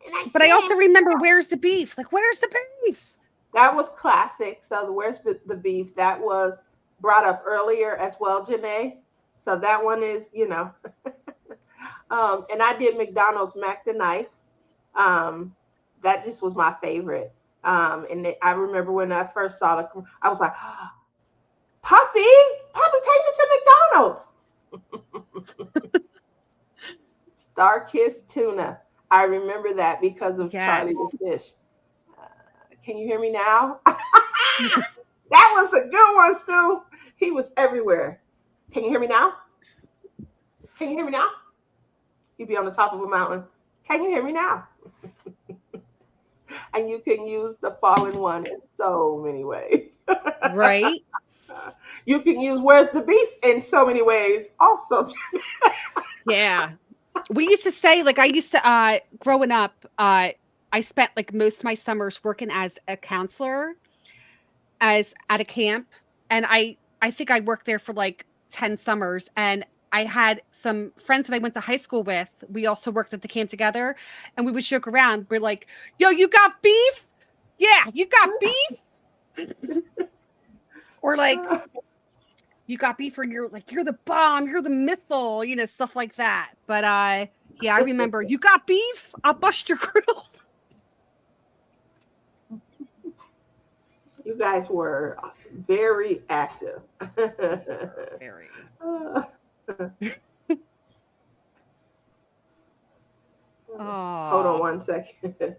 and I But I also can't. remember where's the beef? Like, where's the beef? That was classic. So the Where's the Beef? That was brought up earlier as well, Janae. So that one is, and I did McDonald's Mac the Knife. Um, that just was my favorite. I remember when I first saw I was like, Puppy, Puppy, take me to McDonald's. Star Kiss Tuna. I remember that because of Charlie the Yes. Fish. Can you hear me now? That was a good one, Sue. He was everywhere. Can you hear me now? Can you hear me now? You'd be on the top of a mountain. Can you hear me now? And you can use the fallen one in so many ways. Right? You can use Where's the Beef in so many ways also. Yeah. We used to say, like, I used to, growing up, I spent like most of my summers working as a counselor as at a camp. And I think I worked there for like 10 summers. And I had some friends that I went to high school with. We also worked at the camp together and we would joke around. We're like, yo, you got beef? Yeah, you got beef? Or like, you got beef or you're the bomb, you're the missile, stuff like that. But yeah, I remember you got beef? I'll bust your grill. You guys were very active. Very. Hold on Oh. 1 second.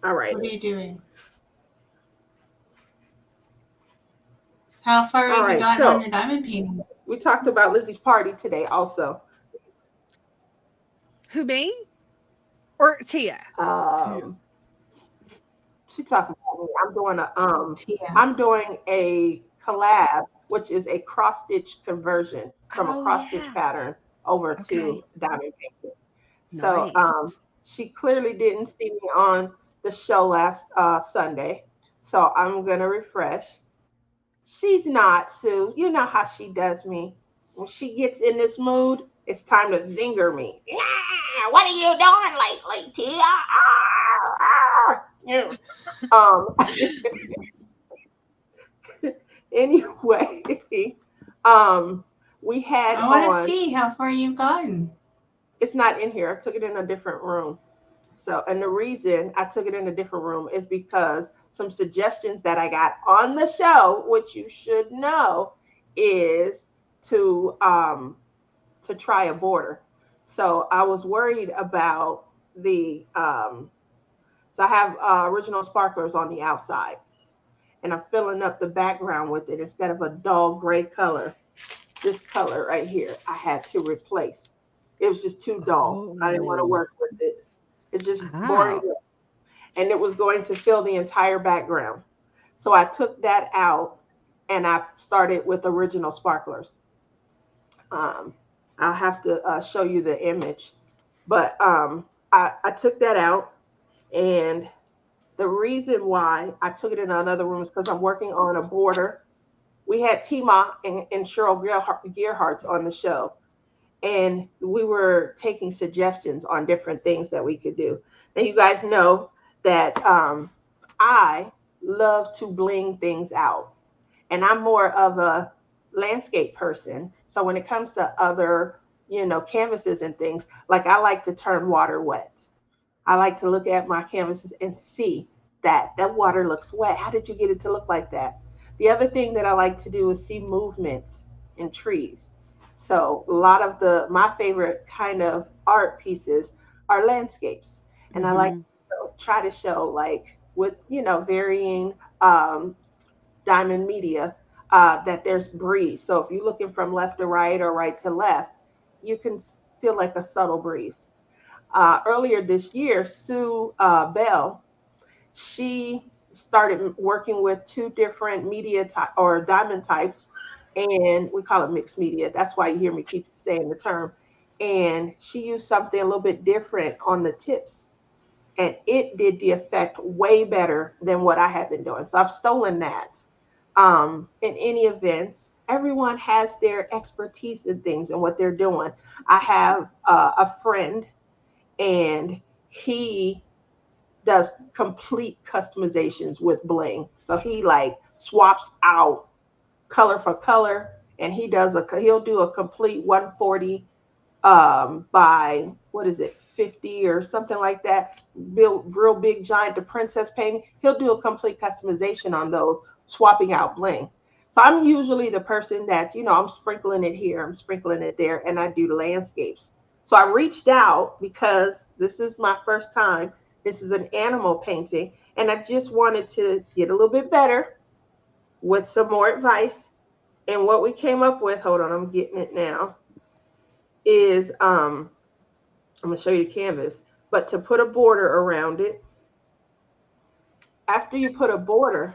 All right. What are you doing? How far All have you right. gotten on So your diamond painting? we talked about Lizzie's party today also. Who, me? Or Tia? Um, she talking about me. Tia. I'm doing a collab, which is a cross stitch conversion from a Oh cross stitch yeah. pattern over Okay. to diamond painting. So Nice. she clearly didn't see me on the show last Sunday. So I'm gonna refresh. She's not, Sue. You know how she does me. When she gets in this mood, it's time to zinger me. Yeah, what are you doing lately, Tia? Yeah. Anyway, we had I want to on. see how far you've gotten. It's not in here. I took it in a different room. So, and the reason I took it in a different room is because some suggestions that I got on the show, which you should know, is to try a border. So I was worried about so I have original sparklers on the outside, and I'm filling up the background with it instead of a dull gray color. This color right here, I had to replace. It was just too dull. I didn't want to Oh. work with it. It's just boring, Wow. and it was going to fill the entire background. So I took that out and I started with original sparklers. Um, I'll have to show you the image, but I took that out, and the reason why I took it in another room is because I'm working on a border. We had Tima and Cheryl Gearhartz on the show, and we were taking suggestions on different things that we could do. And you guys know that I love to bling things out, and I'm more of a landscape person. So when it comes to other, canvases and things, like I like to turn water wet. I like to look at my canvases and see that water looks wet. How did you get it to look like that? The other thing that I like to do is see movement in trees. So a lot of my favorite kind of art pieces are landscapes, and I like Hmm. to try to show like with varying um, diamond media that there's breeze. So if you're looking from left to right or right to left, you can feel like a subtle breeze. earlier this year, Sue Bell, she started working with two different media type or diamond types, and we call it mixed media. That's why you hear me keep saying the term. And she used something a little bit different on the tips, and it did the effect way better than what I had been doing. So I've stolen that. In any events, everyone has their expertise in things and what they're doing. I have a friend, and he does complete customizations with bling. So he like swaps out color for color, and he'll do a complete 140 by what is it, 50 or something like that. Build real big giant, the princess painting. He'll do a complete customization on those, swapping out bling. So I'm usually the person that, I'm sprinkling it here, I'm sprinkling it there, and I do the landscapes. So I reached out because this is my first time. This is an animal painting, and I just wanted to get a little bit better with some more advice. And what we came up with, hold on, I'm getting it now, is I'm gonna show you the canvas, but to put a border around it, after you put a border,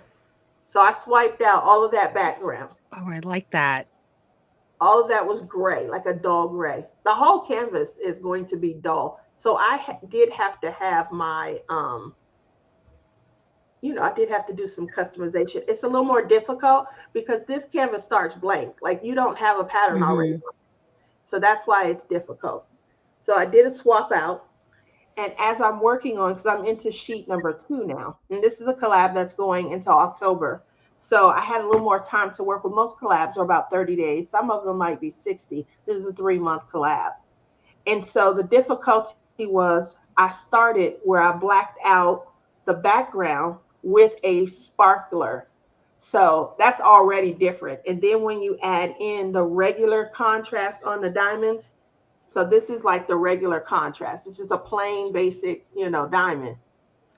so I swiped out all of that background. Oh, I like that. All of that was gray, like a dull gray. The whole canvas is going to be dull. So did have to have my, I did have to do some customization. It's a little more difficult because this canvas starts blank. Like you don't have a pattern already. Mm-hmm. So that's why it's difficult. So I did a swap out. And as I'm working on, because I'm into sheet number 2 now, and this is a collab that's going until October. So I had a little more time to work with. Most collabs are about 30 days. Some of them might be 60. This is a 3-month collab. And so the difficulty was I started where I blacked out the background with a sparkler. So that's already different. And then when you add in the regular contrast on the diamonds, so this is like the regular contrast. It's just a plain basic, diamond.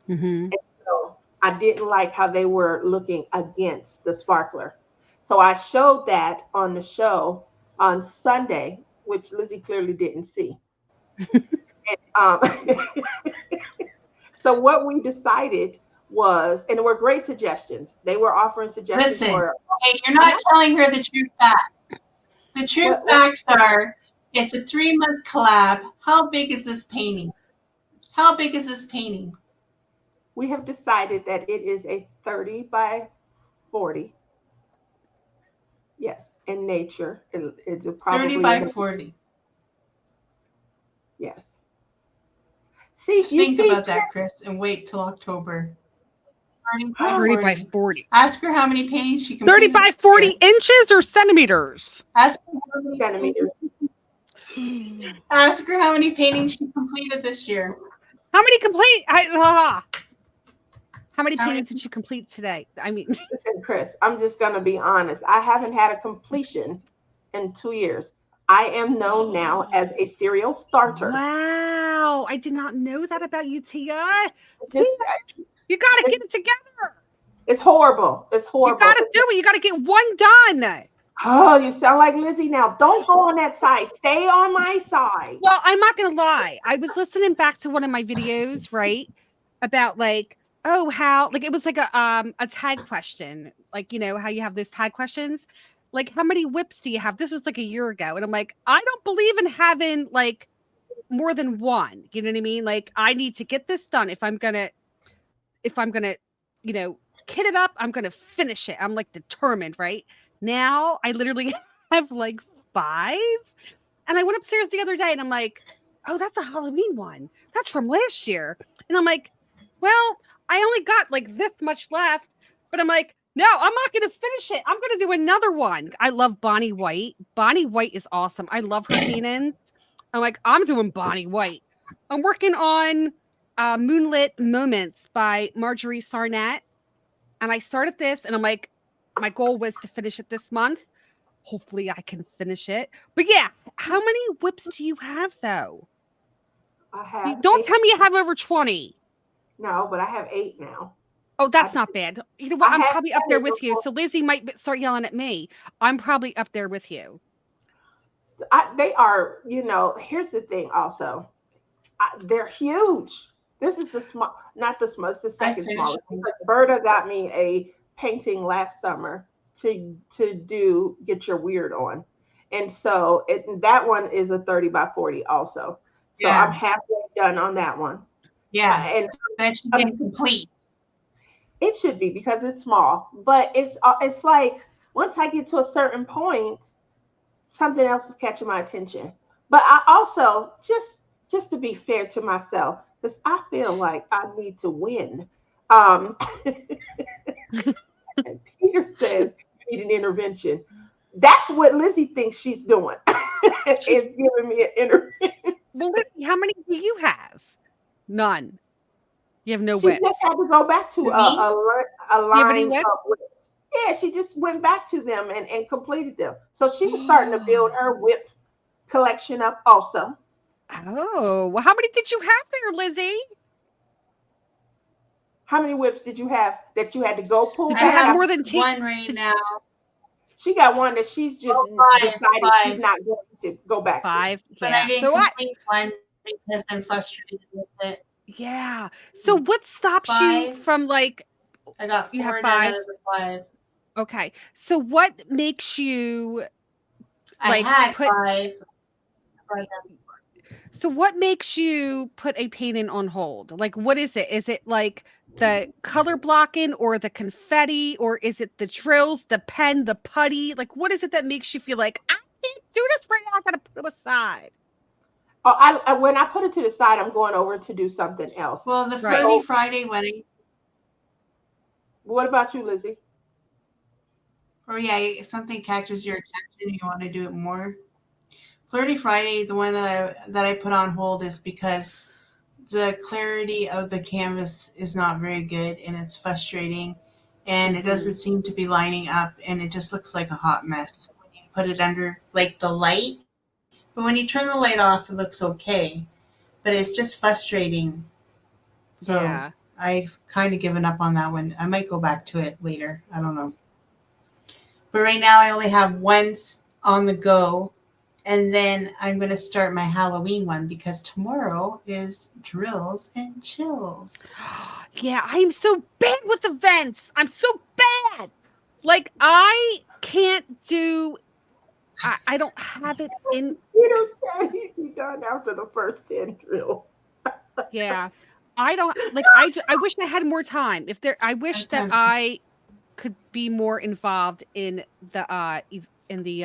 Mm-hmm. And so I didn't like how they were looking against the sparkler. So I showed that on the show on Sunday, which Lizzie clearly didn't see. And, so what we decided was, and there were great suggestions. They were offering suggestions Listen, for. hey, you're not telling her the true facts. The true What? facts are it's a 3-month collab. How big is this painting? How big is this painting? We have decided that it is a 30 by 40. Yes, in nature, it's probably 30 by 40. Yes. See, Think about that, Chris, and wait till October. 30 by 30 by 40. 40. Ask her how many paintings she 30 completed by this 40 year. inches or centimeters? Ask her how many centimeters. Ask her how many paintings she completed this year. How many How many paintings did you complete today? I mean, Listen, Chris, I'm just going to be honest. I haven't had a completion in 2 years. I am known now as a serial starter. wow. I did not know that about you, Tia. Just, You got to get it together. it's horrible. It's horrible. You got to do it. You got to get one done. Oh, you sound like Lizzie now. Don't go on that side. Stay on my side. Well, I'm not going to lie. I was listening back to one of my videos, right? About like, oh, how, like, it was like a tag question. Like, how you have those tag questions. Like, how many whips do you have? This was like a year ago. And I'm like, I don't believe in having like more than one. You know what I mean? Like, I need to get this done. If I'm going to, kit it up, I'm going to finish it. I'm like determined, right? Now I literally have like 5. And I went upstairs the other day and I'm like, oh, that's a Halloween one. That's from last year. And I'm like, well, I only got like this much left. But I'm like, no, I'm not going to finish it. I'm going to do another one. I love Bonnie White. Bonnie White is awesome. I love her paintings. I'm like, I'm doing Bonnie White. I'm working on Moonlit Moments by Marjorie Sarnett. And I started this and I'm like, my goal was to finish it this month. Hopefully I can finish it. But yeah, how many whips do you have though? I have. Don't 8. tell me you have over 20. No, but I have 8 now. Oh, that's not bad. You know what? I'm probably up there with you. So Lizzie might start yelling at me. I'm probably up there with you. They are, here's the thing also. They're huge. This is the small, not the small. It's the I second finished smallest mine. because Berta got me a painting last summer to do get your weird on, and so that one is a 30 by 40 also. So Yeah, I'm halfway done on that one, yeah. and That should be um, complete. it should be because it's small. But it's like once I get to a certain point, something else is catching my attention. But I also just to be fair to myself, because I feel like I need to win. Um, and Peter says you need an intervention. That's what Lizzie thinks she's doing. She's Is giving me an intervention. well, Lizzie, how many do you have? None. You have no She just whips. had to go back to Who, me? a Do you have any line whips? of whips. Yeah, she just went back to them and completed them. So she was starting to build her whip collection up also. Oh, well, how many did you have there, Lizzie? How many whips did you have that you had to go pull Did I you back? have have more than one right did now. She got one that she's just Oh, five, decided she's five. not going to go back to. 5? But I Yeah. didn't So what? complete one because I'm frustrated with it. Yeah. So what stops you Five. from like I got you have four done out 5? of the five. Okay. So what makes you I like had put five. But so what makes you put a painting on hold? Like what is it? Is it like the color blocking or the confetti or is it the drills, the pen, the putty? Like what is it that makes you feel like I can't do this right now? I gotta put them aside. Oh, when I put it to the side, I'm going over to do something else. well, the Right. Flirty So, Friday wedding. what about you, Lizzie? Or yeah, something catches your attention. You want to do it more. Flirty Friday, the one that I put on hold is because the clarity of the canvas is not very good and it's frustrating and it Hmm. doesn't seem to be lining up and it just looks like a hot mess when you put it under like the light. But when you turn the light off, it looks okay. But it's just frustrating. So Yeah. I've kind of given up on that one. I might go back to it later. I don't know. But right now, I only have one on the go. And then I'm going to start my Halloween one because tomorrow is drills and chills. Yeah, I'm so bad with events. I'm so bad. Like I can't do I don't have it in Peter said he'd be done after the first 10 drills. yeah. I don't like I wish I had more time. If there I wish I've that done. I could be more involved in in the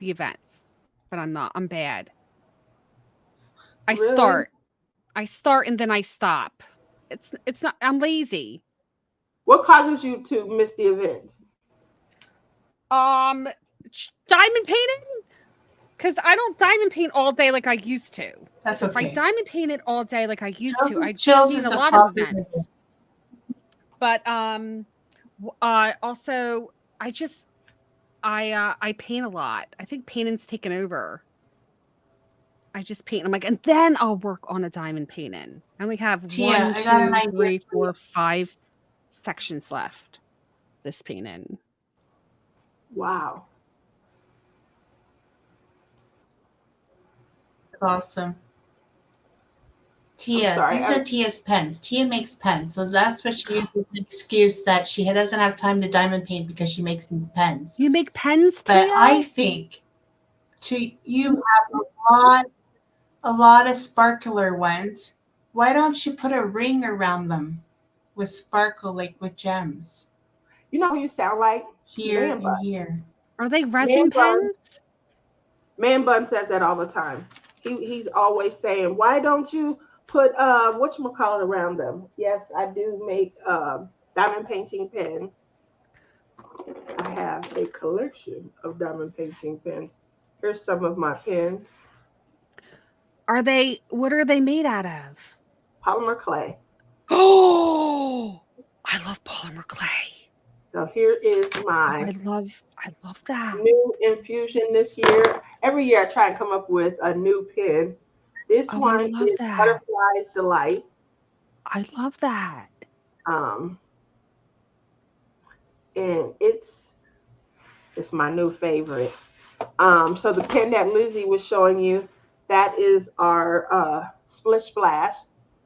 events. But I'm not. I'm bad. I Really? start. I start and then I stop. It's not I'm lazy. What causes you to miss the event? Um diamond painting cuz I don't diamond paint all day like I used to. That's If I okay. diamond painted all day like I used to, I'd Chills be in a is a lot of popular. events. But also I just I paint a lot. I think painting's taken over. I just paint. I'm like, and then I'll work on a diamond painting. I only have Tia, one, I got an two, idea three, for you. four, 5 sections left. This painting. Wow. That's awesome. I'm Tia, sorry. these are Tia's pens. Tia makes pens, so that's what she uses the excuse that she doesn't have time to diamond paint because she makes these pens. You make pens, But Tia? I think you have a lot of sparkler ones. Why don't you put a ring around them with sparkle, like with gems You know who you sound like? here Man Bun. and here? Are they Man resin Bun. pens? Man Bun says that all the time. He's always saying, "Why don't you put whatchamacallit around them?" Yes, I do make diamond painting pens. I have a collection of diamond painting pens. Here's some of my pens. What are they made out of? Polymer clay. Oh, I love polymer clay. So here is Oh, my I love that. new infusion this year. Every year I try and come up with a new pen. This Oh, I one love is that. Butterfly's Delight. I love that. Um, and it's my new favorite. So the pen that Lizzie was showing you, That is our Splish Splash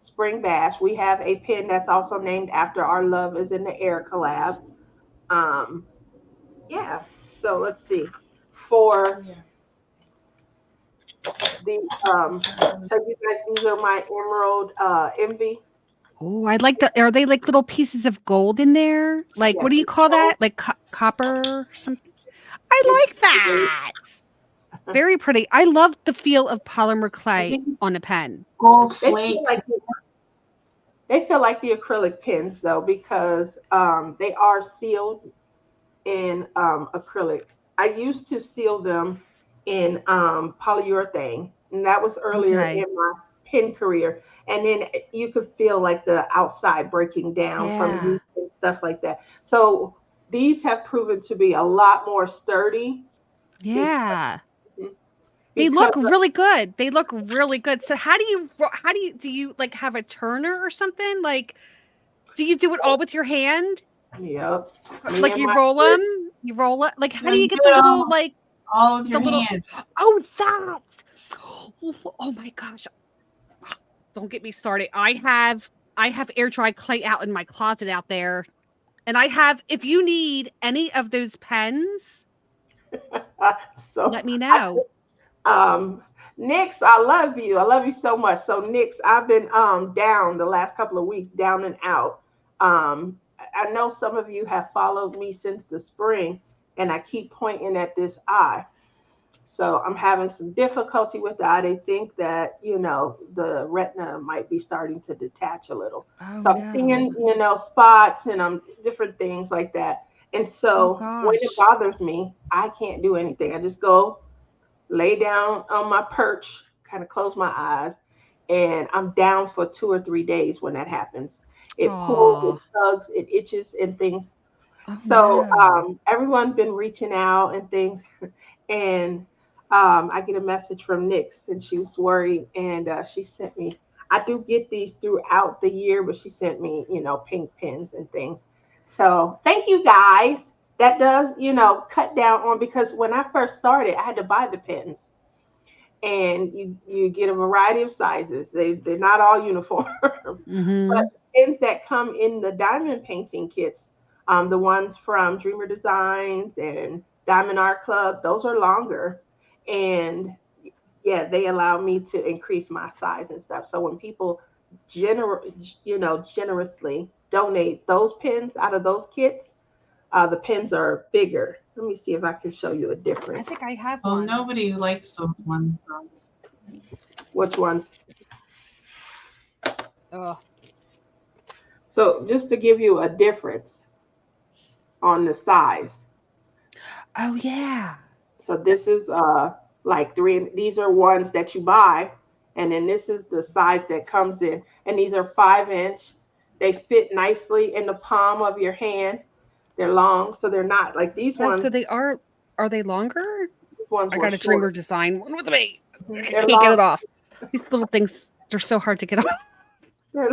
Spring Bash. We have a pin that's also named after our Love is in the Air collab. Um, yeah. So let's see. For Yeah. the so you guys, these are my Emerald Envy. Oh, I like the. Are they like little pieces of gold in there? Like, what Yes, do you it's call gold. that? Like copper or something? I It's like that. Very pretty. I love the feel of polymer I clay think it's on a pen. gold they feel flakes. like they feel like the acrylic pens though because they are sealed in acrylic. I used to seal them in polyurethane, and that was earlier Okay. in my pen career. And then you could feel like the outside breaking down from Yeah. use and stuff like that. So these have proven to be a lot more sturdy because, Yeah. They because look really good. They look really good. So do you like have a turner or something? Like, do you do it all with your hand? yep, me Like and you my roll Swiss, them? You roll it? Like how No, do you you do get the it little like all with the your little hands. Oh, that. Oh my gosh. Don't get me started. I have air dry clay out in my closet out there. And I have if you need any of those pens, so let me I know. Um, Nix, I love you. I love you so much. So Nix, I've been down the last couple of weeks, down and out. I know some of you have followed me since the spring, and I keep pointing at this eye. So I'm having some difficulty with the eye. They think that, the retina might be starting to detach a little. Oh So I'm no. seeing, spots and different things like that. And Oh so when it gosh. bothers me, I can't do anything. I just go lay down on my perch, kind of close my eyes, and I'm down for 2 or 3 days when that happens. It pulls, it Oh. tugs, it itches, and things. Oh So no. everyone's been reaching out and things, and I get a message from Nix, and she was worried, and she sent me. I do get these throughout the year, but she sent me, pink pins and things. So thank you guys. That does, cut down on because when I first started, I had to buy the pins, and you get a variety of sizes. They're not all uniform, but Mhm. pins that come in the diamond painting kits, the ones from Dreamer Designs and Diamond Art Club, those are longer, and yeah, they allow me to increase my size and stuff. So when people generously donate those pins out of those kits, the pins are bigger. Let me see if I can show you a I difference. think I have Well, one. nobody likes those ones. So. Which ones? Oh. So just to give you a difference on the size. Oh yeah. So this is like three. These are ones that you buy, and then this is the size that comes in. And these are 5 inch. They fit nicely in the palm of your hand. They're long, so they're not like these Oh, so ones. they are they longer? These ones I were got a Dreamer short. design one with me. I They're can't get long. it off. These little things, they're so hard to get off. They're,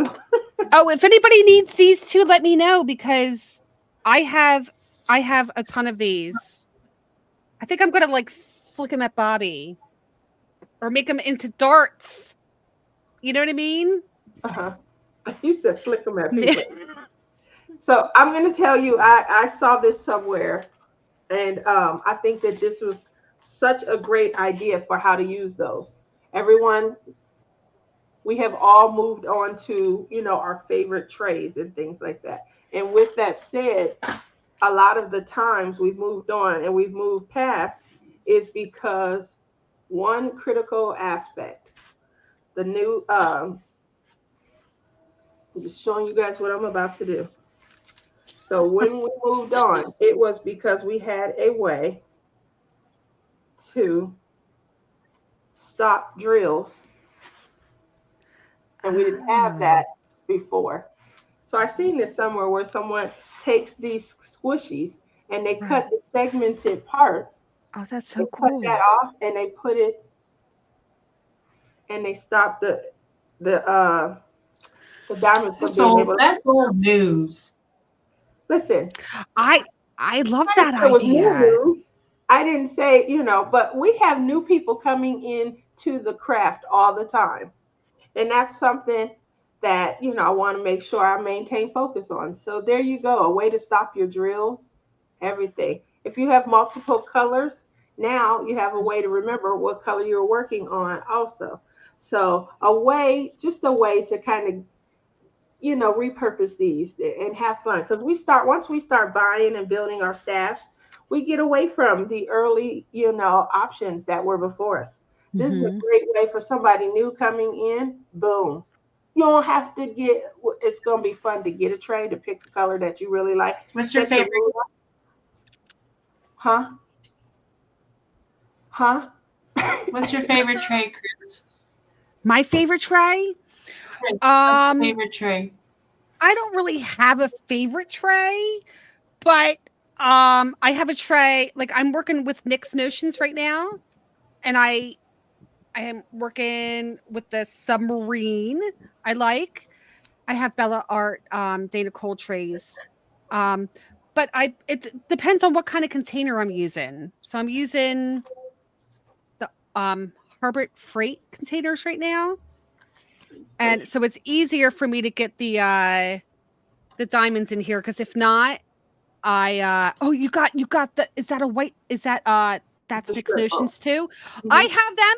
Oh, if anybody needs these too, let me know because I have I have a ton of these. I think I'm gonna like flick them at Bobby or make them into darts. You know what I mean? uh-huh. You said flick them at people. So I'm going to tell you, I saw this somewhere, and I think that this was such a great idea for how to use those. Everyone, we have all moved on to, our favorite trays and things like that. And with that said, a lot of the times we've moved on and we've moved past is because one critical aspect, the new, I'm just showing you guys what I'm about to do. So when we moved on, it was because we had a way to stop drills, and we didn't have Oh, that before. So I seen this somewhere where someone takes these squishies and they right. cut the segmented part, Oh, that's they so cut that cool. off, and they put it and they stop the diamonds from being able to. That's old news. Listen, I I love I didn't that say it was new idea. news. I didn't say, but we have new people coming in to the craft all the time. And that's something that, I want to make sure I maintain focus on. So there you go, a way to stop your drills, everything. If you have multiple colors, now you have a way to remember what color you're working on also. So just a way to kind of, repurpose these and have fun. Because once we start buying and building our stash, we get away from the early, options that were before us. This is a Mhm. great way for somebody new coming in. Boom. You don't have to it's going to be fun to get a tray to pick the color that you really like. What's your Set your favorite? mood up. Huh? Huh? What's your favorite tray, Chris? My favorite tray? Chris, what's your Um, favorite tray? I don't really have a favorite tray, but I have a tray. Like I'm working with Nick's Notions right now, and I am working with the submarine. I like. I have Bella Art, Dana Cole trays. Um, but it depends on what kind of container I'm using. So I'm using the Harbor Freight containers right now, and so it's easier for me to get the diamonds in here because if not, oh you got the is that a white is that that's The Nick's strip. Notions too? I Mhm. have them.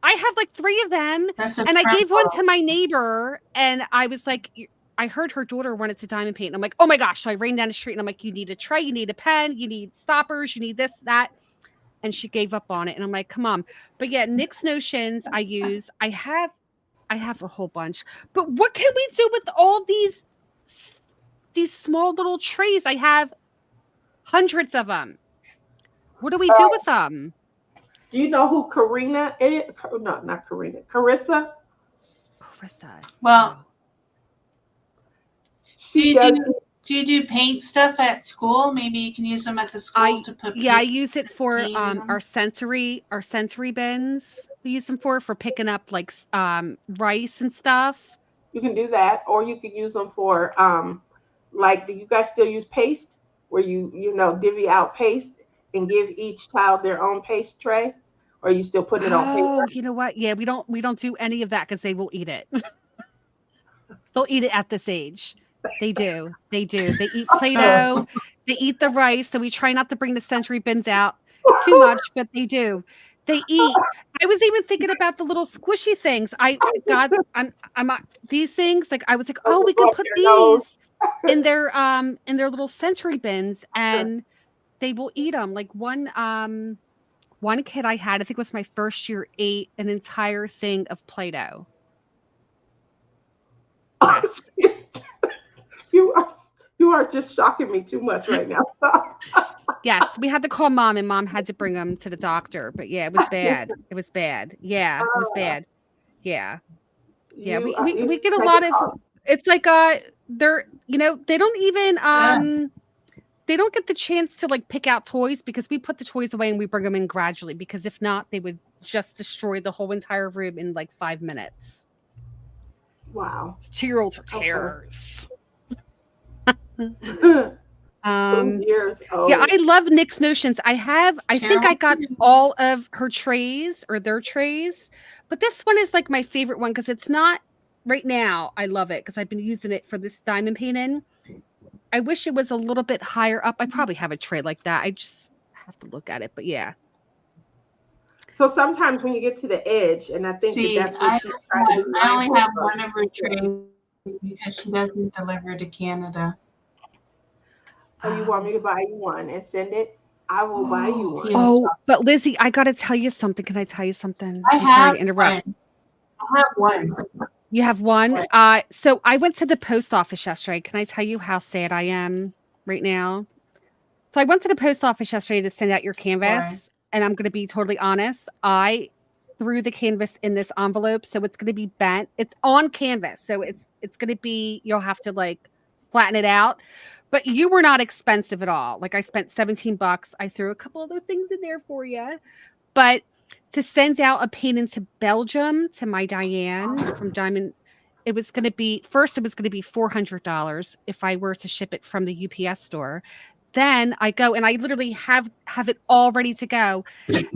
I have like 3 of them, That's a and I gave one to triple. my neighbor, and I was like, I heard her daughter wanted to diamond paint. And I'm like, oh my gosh! So I ran down the street, and I'm like, you need a tray, you need a pen, you need stoppers, you need this, that, and she gave up on it. And I'm like, come on. But yeah, Nick's Notions I use. I have a whole bunch. But what can we do with all these small little trays? I have hundreds of them. What do we do with them? Do you know who Karina is? No, not Karina. Carissa. Carissa. Well, No. do She you does. do paint stuff at school? Maybe you can use them at the school to put I paint use it for in them. our sensory bins. We use them for picking up like rice and stuff. You can do that, or you could use them for like. Do you guys still use paste, where divvy out paste and give each child their own paste tray, or you still putting it on Oh, paper? you know what? Yeah, we don't do any of that because they will eat it. They'll eat it at this age. They do. They do. They eat Play-Doh. They eat the rice. So we try not to bring the sensory bins out too much, but they do. They eat. I was even thinking about the little squishy things. I'm these things like I was like, oh, we Go could up put their nose. these in their little sensory bins and they will eat them. Like one kid I had, I think it was my first year, ate an entire thing of Play-Doh. Yes. you are you are just shocking me too much right now. Yes, we had to call mom, and mom had to bring him to the doctor, but yeah, it was bad. It was bad. Yeah, it was bad. Yeah. Yeah, we you get a take lot it of off. it's like, they're they don't even, Yeah. they don't get the chance to, like, pick out toys because we put the toys away and we bring them in gradually because if not, they would just destroy the whole entire room in, like, 5 minutes. Wow. 2-year-olds are Okay. terrors. Who's Um years Yeah, old? I love Nick's Notions. I think I Terrible got news. all of her trays or their trays, but this one is like my favorite one because it's not right now. I love it because I've been using it for this diamond painting. I wish it was a little bit higher up. I probably have a tray like that. I just have to look at it, but yeah. So sometimes when you get to the edge, and I think that See, that's what she's trying to be I only mindful have of. one of her trays because she doesn't deliver to Canada. Oh, you want me to buy you one and send it? I will buy you She one. has. Oh, but Lizzie, I got to tell you something. Can I tell you something? I I'm sorry have to interrupt. one. I have one. You have one? What? So I went to the post office yesterday. Can I tell you how sad I am right now? So I went to the post office yesterday to send out your Why? canvas, and I'm going to be totally honest. I threw the canvas in this envelope, so it's going to be bent. It's on canvas, so it's going to be. You'll have to like flatten it out. But you were not expensive at all. Like I spent $17. I threw a couple other things in there for you, but to send out a painting to Belgium to my Diane from Diamond, it was going to be first. It was going to be $400 if I were to ship it from the UPS store. Then I go and I literally have it all ready to go,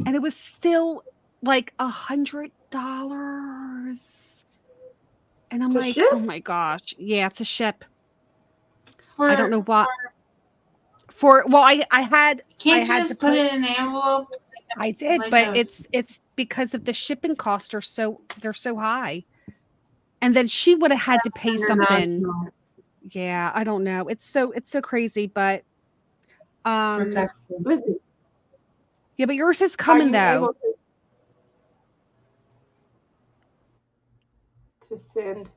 and it was still like $100. And I'm To like, ship? oh my gosh. Yeah, it's a ship. I don't For know what for well, I can't you had to just put put it in an envelope I did, like but a it's because of the shipping costs are they're so high. And then she would have had to pay something. international Yeah, I don't know. It's so crazy, but for um custom? Listen, yeah, but yours is are coming you though. able to send?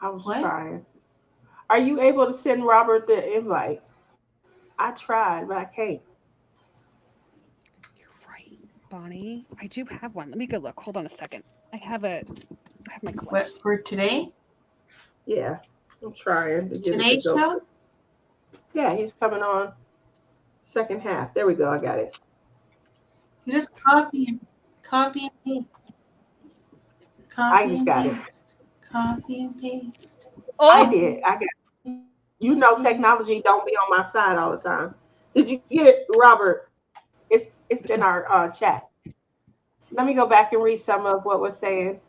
I was What? trying. Are you able to send Robert the invite? I tried, but I can't. You're right, Bonnie. I do have one. Let me go look. Hold on a second. I have my What collection. for today? Yeah, I'm trying to get it to Today's go. show? Yeah, he's coming on second half. There we go. I got it. You just copy and paste. I Copy just and got it. paste. Copy and paste. I Oh, did. I got it. You And know paste. technology don't be on my side all the time. Did you get it, Robert? It's in so, our chat. Let me go back and read some of what was saying.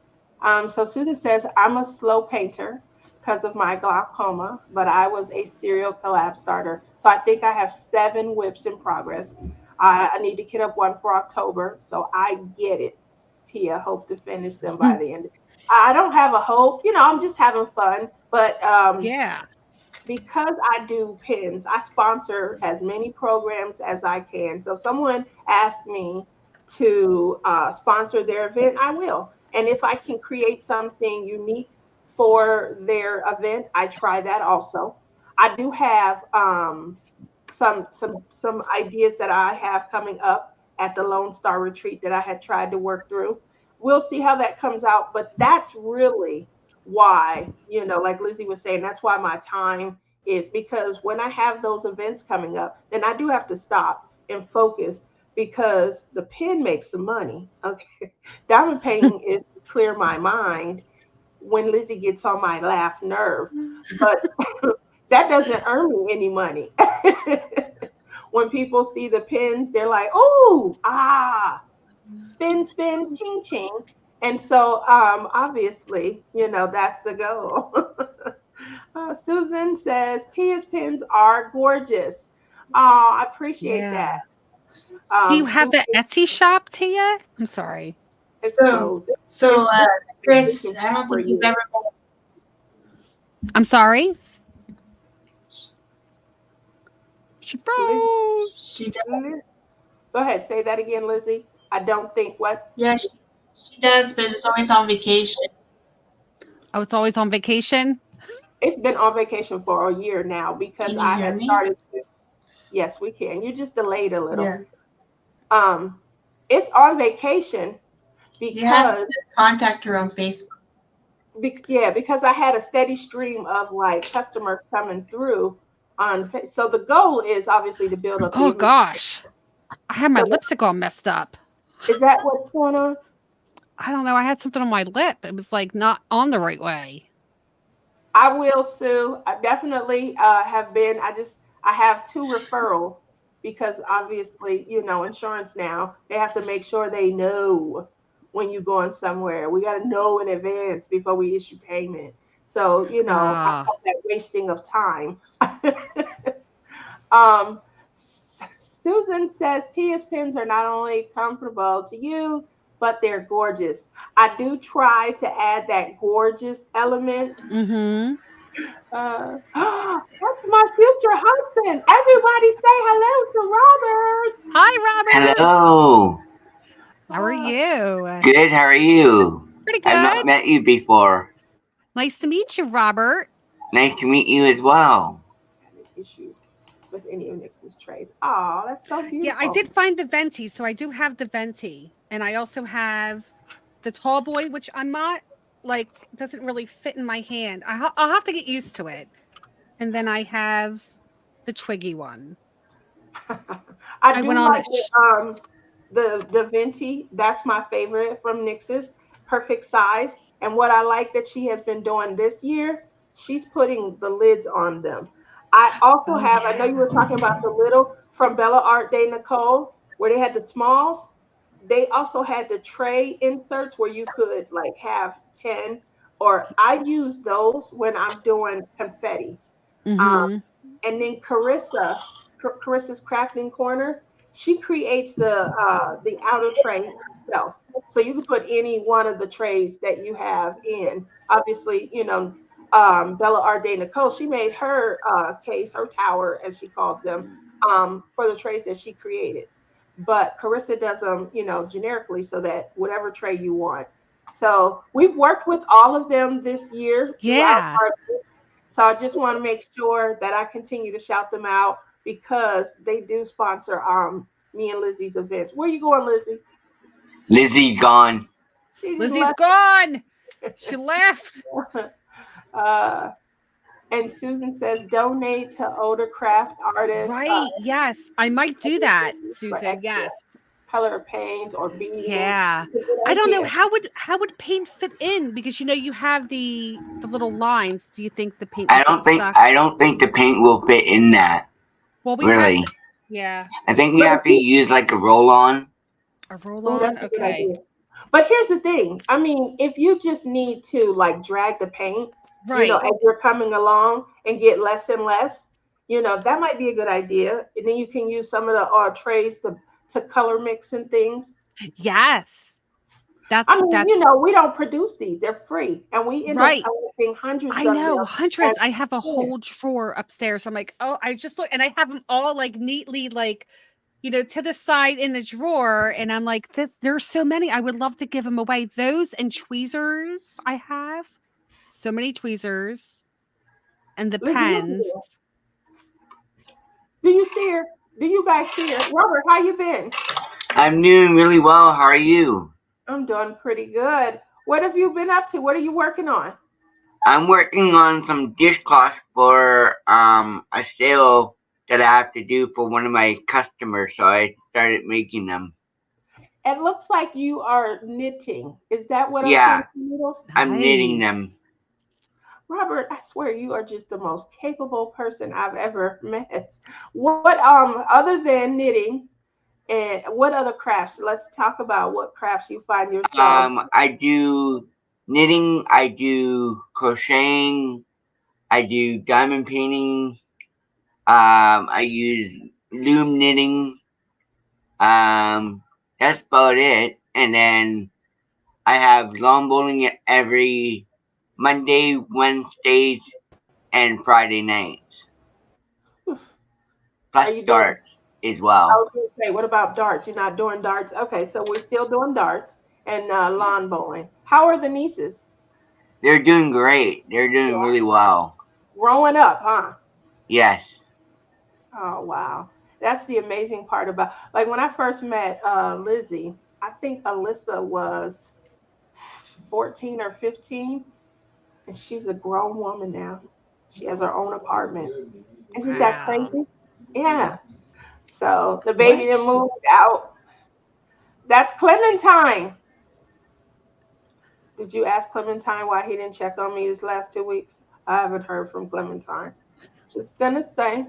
So Susan says, I'm a slow painter because of my glaucoma, but I was a serial collab starter. So I think I have 7 whips in progress. I need to get up one for October. So I get it, Tia. Hope to finish them by the end. I don't have a hope. I'm just having fun. But yeah. because I do pins, I sponsor as many programs as I can. So if someone asks me to sponsor their event, I will. And if I can create something unique for their event, I try that also. I do have some ideas that I have coming up at the Lone Star Retreat that I had tried to work through. We'll see how that comes out, but that's really why, like Lizzie was saying, that's why my time is, because when I have those events coming up, then I do have to stop and focus because the pen makes some money. Okay. Diamond painting is to clear my mind when Lizzie gets on my last nerve. But that doesn't earn me any money. When people see the pins, they're like, oh, spin, spin, ching, ching. And so, obviously, that's the goal. Susan says, Tia's pins are gorgeous. I appreciate that. Yeah. Do you have the Susan Etsy shop, Tia? I'm sorry. is So closed. so We Chris, can I chat don't for think you've you. ever I'm sorry. She Lizzie, froze. she does Liz, go ahead. Say that again, Lizzie. I don't think what? yeah, she does, but it's always on vacation. Oh, it's always on vacation? It's been on vacation for a year now because Can you I hear had me? started. Yes, we can. You just delayed a little. Yeah. Um, it's on vacation You have to because just contact her on Facebook. yeah, because I had a steady stream of like customers coming through on. So the goal is obviously to build up the Oh inventory. gosh. I had my So lipstick all messed up. is that what's going on? I don't know. I had something on my lip. It was like not on the right way. I will, Sue. I definitely have been. I have 2 referrals because obviously, insurance now, they have to make sure they know when you're going somewhere. We got to know in advance before we issue payment. So, I Ah, call that wasting of time. um, Susan says Tia's pins are not only comfortable to use, but they're gorgeous. I do try to add that gorgeous element. mm-hmm. That's my future husband. Everybody say hello to Hi, Robert. Hello. How are Robert. you? Good. How are you? Pretty I've not good. met you before. Nice to meet you, Robert. Nice to meet you as well. An issue with any of Nix's trays. Oh, that's so Yeah, I beautiful. did find the venti, so I do have the venti, and I also have the tall boy, which I'm not like doesn't really fit in my hand. I'll have to get used to it. And then I have the twiggy one. I I went do on like a sh- the venti. That's my favorite from Nix's. Perfect size. And what I like that she has been doing this year, she's putting the lids on them. I also Oh have. I know yeah. you were talking about the little from Bella Art de Nicole, where they had the smalls. They also had the tray inserts where you could like have 10, or I use those when I'm doing confetti. Um, Mm-hmm. and then Carissa's crafting corner, she creates the outer tray herself. So you can put any one of the trays that you have in. Obviously, Bella Arde Nicole, she made her case, her tower, as she calls them, for the trays that she created. But Carissa does them, generically so that whatever tray you want. So we've worked with all of them this year throughout Yeah. our, so I just want to make sure that I continue to shout them out because they do sponsor me and Lizzie's events. Where you going, Lizzie? Lizzie's gone. She didn't Lizzie's left. gone. She left. uh, and Susan says donate to older craft artists Right. Yes. I might do that, for Susan. extra Yes. color paint or beading. Yeah. It's a good I don't know idea. how would paint fit in because you have the little lines. Do you think the paint I would get don't think stuck? I don't think the paint will fit in that. Well, we have Really. yeah, I think you But if have to you, use like a roll on. a roll ooh, on. that's a good Okay. idea. But here's the thing. I mean, if you just need to like drag the paint, Right. as you're coming along and get less and less, that might be a good idea. And then you can use some of the trays to color mix and things. Yes. That's I mean, that's we don't produce these; they're free, and we end up right. collecting hundreds I of them. know And hundreds. I have a yeah, whole drawer upstairs. I'm like, oh, I just look and I have them all like neatly like to the side in the drawer, and I'm like, there's so many. I would love to give them away. Those and tweezers I have. So many tweezers and the Lizzie, look at pens. her. Do you see her? Do you guys see her? Robert, how you been? I'm doing really well. How are you? I'm doing pretty good. What have you been up to? What are you working on? I'm working on some dishcloths for a sale that I have to do for one of my customers, so I started making them. It looks like you are knitting. Is that what I'm seeing? Yeah, Needles? I'm knitting Nice. them. Robert, I swear you are just the most capable person I've ever met. What other than knitting and what other crafts? Let's talk about what crafts you find yourself. I do knitting, I do crocheting, I do diamond painting, I use loom knitting, that's about it. And then I have lawn bowling every Monday, Wednesdays, and Friday nights, Are plus you doing? darts as I well. was going to say, what about darts? You're not doing darts. Okay, so we're still doing darts and lawn bowling. How are the nieces? They're doing great. They're doing Yeah, really well. growing up, huh? Yes. Oh wow, that's the amazing part about like when I first met Lizzie. I think Alyssa was 14 or 15, and she's a grown woman now. She has her own apartment. Isn't that Wow. crazy? Yeah. So the baby that What? moved out. That's Clementine. Did you ask Clementine why he didn't check on me these last 2 weeks? I haven't heard from Clementine. Just gonna say.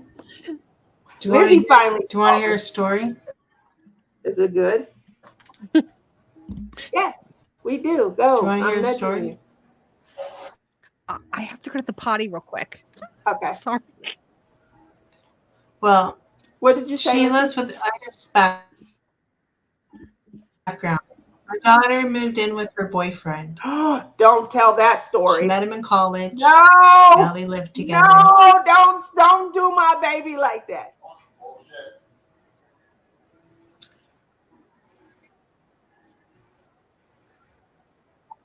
Do you want to Lizzie hear? finally Do you want to called hear me. a story? Is it good? Yes, we do. Do you Go. want to hear I'm a nudging story? you. I have to go to the potty real quick. Okay. Sorry. Well, What did you say, she Lizzie? lives with Ida's background. Her daughter moved in with her boyfriend. Don't tell that She story. met him in college. Now No, they live together. no, don't do my baby like that.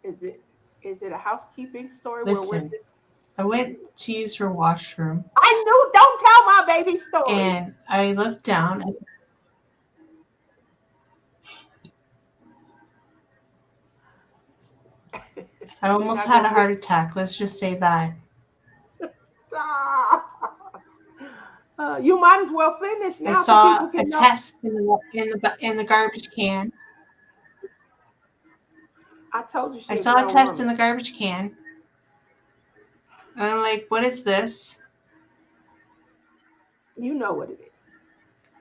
Is it a housekeeping story where we're Listen, I went to use her washroom I knew don't tell my baby story. and I looked down. I You're almost not had a gonna get heart attack. Let's just say that. ah. You might as well finish I now so people saw a can know. test in the garbage can. I told you I she a saw a grown test in woman. the garbage can, and I'm like, "What is this?" You know what it is.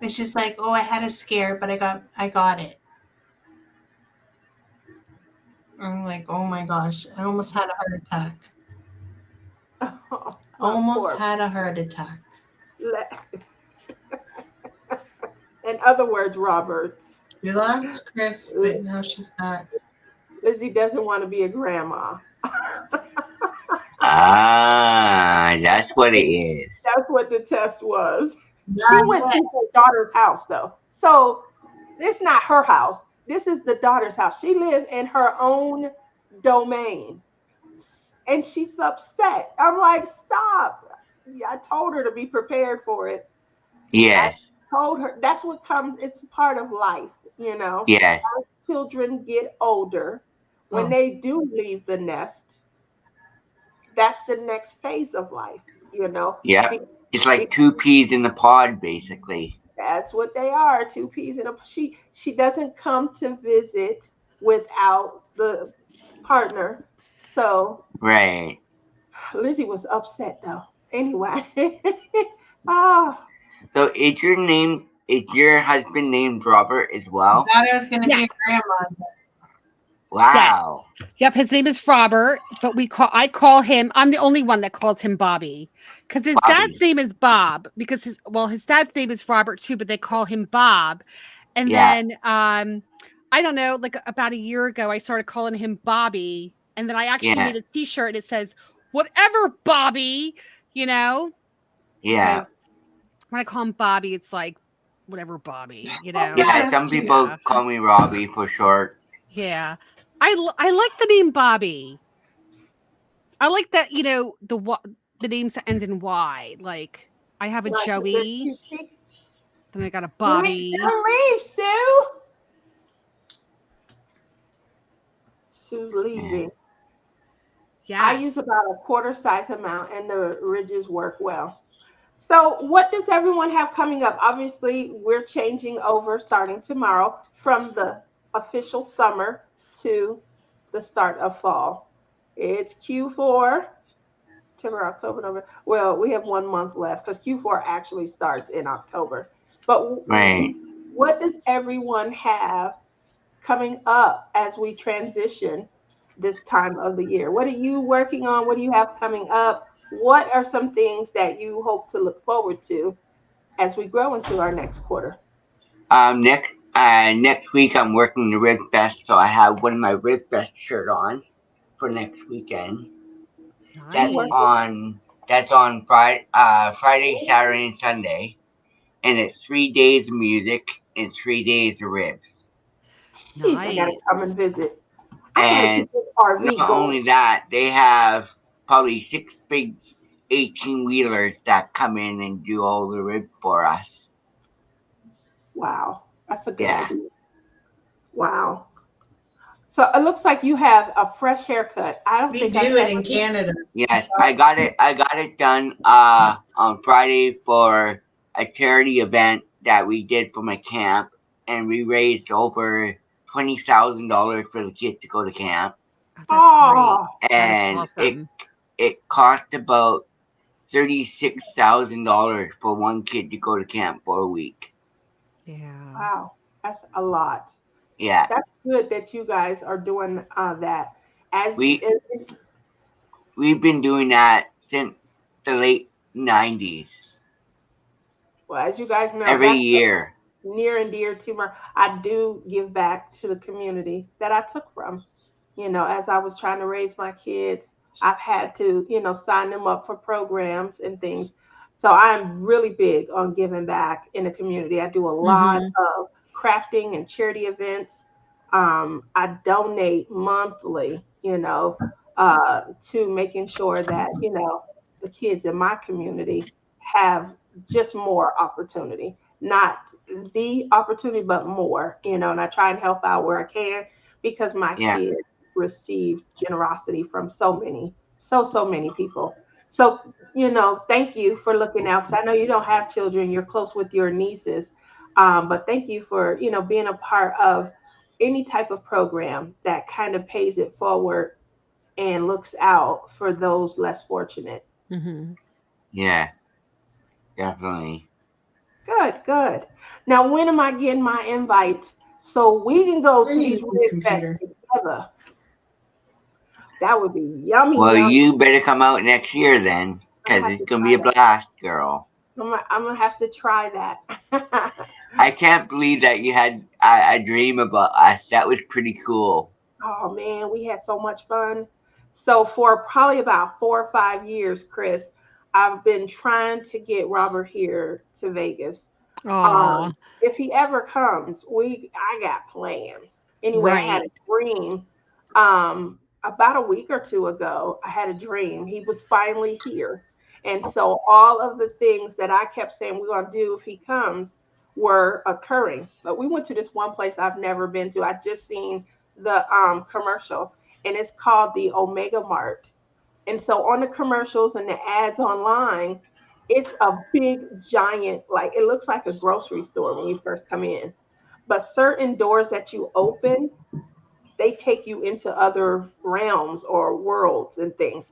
And she's like, "Oh, I had a scare, but I got it." I'm like, oh my gosh, I almost had a heart attack. My Almost poor. had a heart attack. In other words, Roberts, We lost Chris, but now she's back. Lizzie doesn't want to be a grandma. Ah, that's what it is. That's what the test was. She Not went yet. to her daughter's house though. So this not her house. This is the daughter's house. She lived in her own domain. And she's upset. I'm like, stop. Yeah, I told her to be prepared for it. I Yes, told her that's what comes, it's part of life, you know. yes, As children get older, when Oh, they do leave the nest, that's the next phase of life, you know. yep. Be- It's like be- two peas in the pod, basically. that's what they are, two peas in a. She doesn't come to visit without the partner. So Right. Lizzie was upset though. Anyway, ah, So is your husband named Robert as I well? thought I was gonna Yeah. be a grandma. Yeah. Wow. Yep, his name is Robert, but I call him I'm the only one that calls him Bobby. Because his dad's Bobby. name is Bob, because his dad's name is Robert too, but they call him Bob. And Yeah, then I don't know, like about a year ago, I started calling him Bobby. And then I actually yeah, made a t-shirt and it says, whatever, Bobby, you know, yeah. because when I call him Bobby, it's like whatever Bobby, you Oh, know. Yeah, that's some cute. people Yeah. call me Robbie for short. Yeah. I like the name Bobby. I like that, the names that end in Y. Like I have a like they're Joey, cutesy. then I got a Wait, Bobby. don't leave, Sue. Sue's Yeah. leaving. I use Yes. about a quarter size amount, and the ridges work well. So, what does everyone have coming up? Obviously, we're changing over starting tomorrow from the official summer to the start of fall. It's Q4, September, October, November. Well, we have 1 month left because Q4 actually starts in October. But Right. what does everyone have coming up as we transition this time of the year? What are you working on? What do you have coming up? What are some things that you hope to look forward to as we grow into our next quarter? Next week I'm working the Rib Fest, so I have one of my Rib Fest shirt on for next weekend. You That's working? Nice. on that's on Friday, Saturday, and Sunday, and it's 3 days of music and 3 days of ribs. Jeez, I gotta come and Nice. visit. I gotta And get this RV not going. only that, they have probably six big 18-wheelers that come in and do all the ribs for us. Wow, that's a good Yeah. idea. Wow. So it looks like you have a fresh haircut. I don't We think I've do it ever. in Canada. Yes, I got it done on Friday for a charity event that we did for my camp, and we raised over $20,000 for the kids to go to camp, Oh, that's great. Oh, That is and awesome. it cost about $36,000 for one kid to go to camp for a week. Yeah. wow, that's a lot. Yeah, That's good that you guys are doing that. As we we've been doing that since the late '90s. well, as you guys know, Every that's year. near and dear to my. I do give back to the community that I took from. You know, as I was trying to raise my kids, I've had to, sign them up for programs and things. So I'm really big on giving back in the community. I do a lot Mhm. of crafting and charity events. I donate monthly, to making sure that, the kids in my community have just more opportunity, not the opportunity, but more, and I try and help out where I can because my Yeah, kids receive generosity from so many people. So, thank you for looking out. 'Cause I know you don't have children, you're close with your nieces. But thank you for, being a part of any type of program that kind of pays it forward and looks out for those less fortunate. Mhm. yeah, definitely. Good, good. Now, when am I getting my invite so we can go Where to is these the Red Fest computer? together? That would be yummy, Well, yummy. you better come out next year then, I'm gonna because have to it's gonna try be a that. blast, girl. I'm gonna have to try that. I can't believe that you had a dream about us. That was pretty cool. Oh man, we had so much fun. So for probably about 4 or 5 years, Chris, I've been trying to get Robert here to Vegas. Aw, If he ever comes, I got plans. Anyway, I had right. a dream about a week or two ago. I had a dream. He was finally here. And so all of the things that I kept saying we're gonna do if he comes were occurring. But we went to this one place I've never been to. I just seen the commercial, and it's called the Omega Mart. And so on the commercials and the ads online, it's a big giant, like it looks like a grocery store when you first come in. But certain doors that you open, they take you into other realms or worlds and things.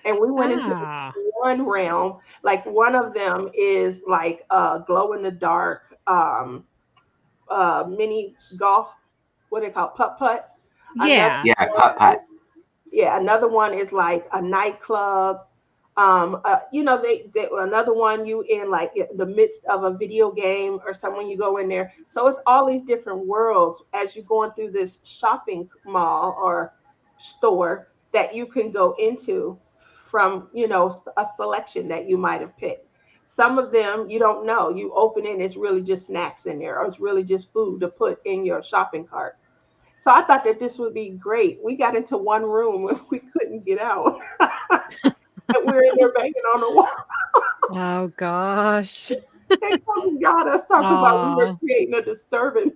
And we went into this Ah, one realm, like one of them is like a glow in the dark mini golf, what do they call it? Putt putt. Another yeah. Yeah, one, putt putt. yeah, another one is like a nightclub. They another one you in like the midst of a video game or something you go in there. So it's all these different worlds as you're going through this shopping mall or store that you can go into from a selection that you might have picked. Some of them you don't know. You open it, and it's really just snacks in there, or it's really just food to put in your shopping cart. So I thought that this would be great. We got into one room and we couldn't get out. And we were in there banging on the wall. Oh gosh. They come and got us talking about we were Aw. creating a disturbance.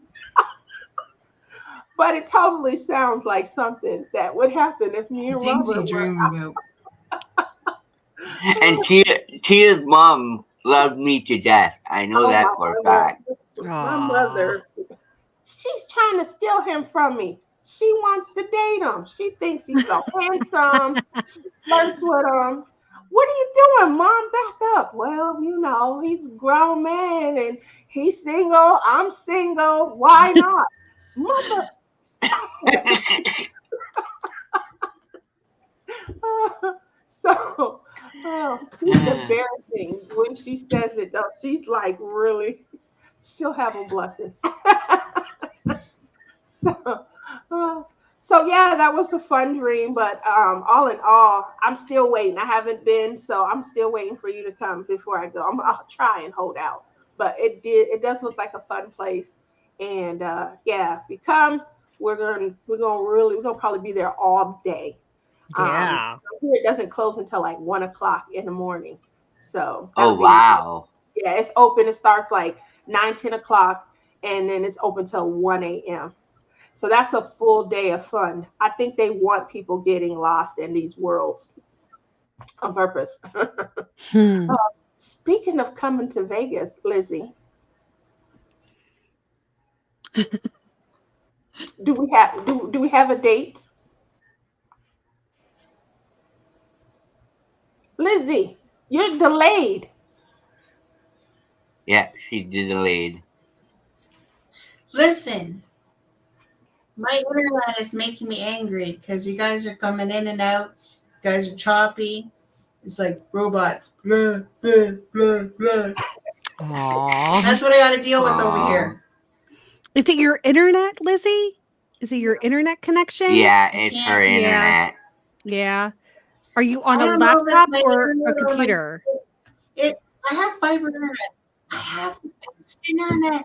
But it totally sounds like something that would happen if me The and things you Robert were. dream about. And Tia's mom loved me to death. I know Oh that my for a mother. fact. My Aw. mother, she's trying to steal him from me. She wants to date him. She thinks he's so handsome. She flirts with him. What are you doing, Mom? Back up. Well, he's a grown man and he's single. I'm single. Why not? Mother, stop it. So, she's embarrassing when she says it, though. She's like, really, she'll have them blushing. so, uh, so yeah, that was a fun dream. But all in all, I'm still waiting. I haven't been, so I'm still waiting for you to come before I go. I'll try and hold out. But it does look like a fun place. And yeah, if you come, we're gonna probably be there all day. Yeah. Here it doesn't close until like 1 o'clock in the morning. So Oh that'll be, wow. yeah, it's open. It starts like 9, 10 o'clock, and then it's open till 1 a.m. So that's a full day of fun. I think they want people getting lost in these worlds on purpose. Hmm. Speaking of coming to Vegas, Lizzie, do we have a date? Lizzie, you're delayed. Yeah, she did delayed. Listen, my internet is making me angry because you guys are coming in and out. You guys are choppy. It's like robots. Blah, blah, blah, blah. Aw. That's what I got to deal with over Aw. here. Is it your internet, Lizzie? Is it your internet connection? Yeah, I it's her can't. Yeah. internet. Yeah. Are you on I a don't know if it's laptop my or a internet or my computer? it. I have fiber internet. I have the best internet.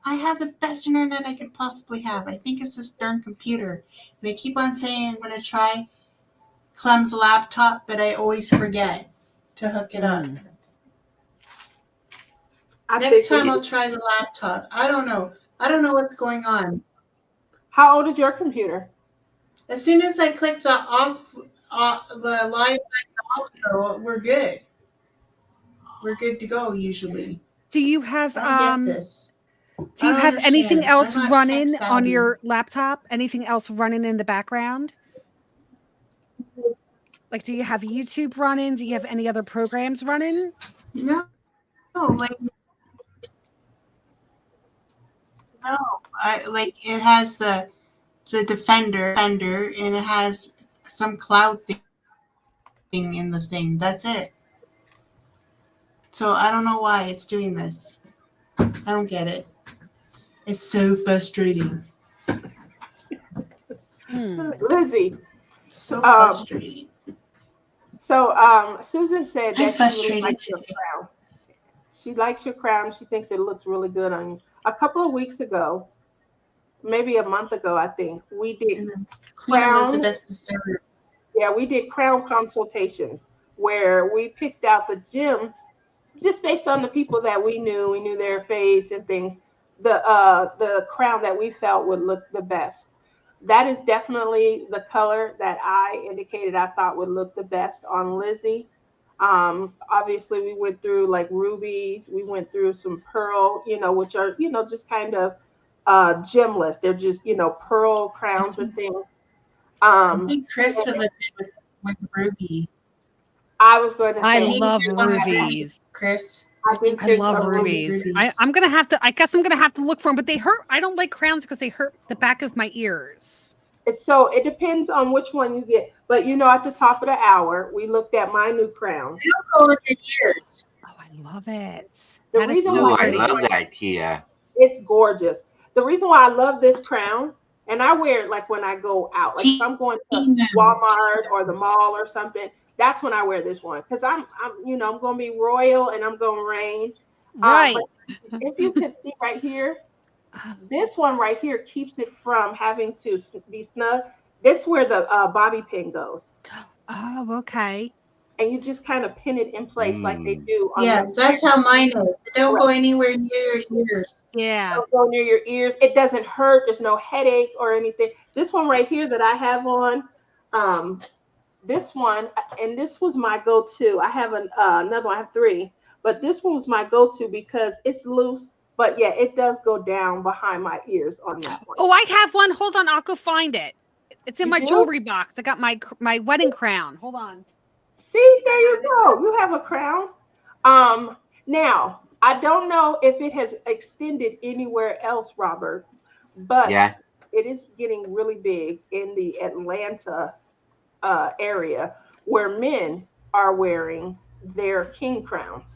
I have the best internet I could possibly have. I think it's this darn computer. And I keep on saying I'm going to try Clem's laptop, but I always forget to hook it up. Mm. I Next think we time need. I'll try the laptop. I don't know. I don't know what's going on. How old is your computer? As soon as I click the live off, though, we're good. We're good to go usually. Do you have I don't get this. I don't anything understand. I'm else not tech running on savvy. your laptop? Anything else running in the background? Like, do you have YouTube running? Do you have any other programs running? No, like no. I like it has the defender and it has some cloud thing in the thing. That's it. So I don't know why it's doing this. I don't get it. It's so frustrating. Lizzie. So Um, frustrating. so Susan said I'm that she really frustrated likes your today. crown. She likes your crown. She thinks it looks really good on you. A couple of weeks ago, maybe a month ago, I think we did And then Queen crown. Elizabeth III. Yeah, we did crown consultations where we picked out the gems just based on the people that we knew their face and things, the crown that we felt would look the best. That is definitely the color that I indicated I thought would look the best on Lizzie. Obviously we went through like rubies, we went through some pearl, which are, just kind of gemless. They're just, pearl I crowns and think things. I Um think Chris would look good with Ruby. I was going to I I say, think love you want rubies, rubies. Chris. I I think think I Chris love would look with rubies. rubies. I'm gonna have to. I guess I'm gonna have to look for them, but they hurt. I don't like crowns because they hurt the back of my ears. so it depends on which one you get. But at the top of the hour, we looked at my new crown. They don't go in your ears. Oh, I love it. The That is reason so Ooh, why I this pretty. love crown, that, Tia. it's gorgeous. The reason why I love this crown, and I wear it like when I go out, like if I'm going to Tino. Walmart or the mall or something, that's when I wear this one because I'm going to be royal and I'm going to reign. But Right. if you could see right here, this one right here keeps it from having to be snug. This where the bobby pin goes, Oh, okay. and you just kind of pin it in place like they Mm. do on Yeah, the that's how mine is. They don't go correct. anywhere near your ears. Yeah. Don't go near your ears. It doesn't hurt. There's no headache or anything. This one right here that I have on, um, this one, and this was my go-to. I have another one. I have three, but this one was my go-to because it's loose. But yeah, it does go down behind my ears on that one. Oh, I have one. Hold on. I'll go find it. It's in You my do? jewelry box. I got my wedding crown. Hold on. See, there you go. You have a crown. Now I don't know if it has extended anywhere else, Robert, but Yeah. it is getting really big in the Atlanta area where men are wearing their king crowns.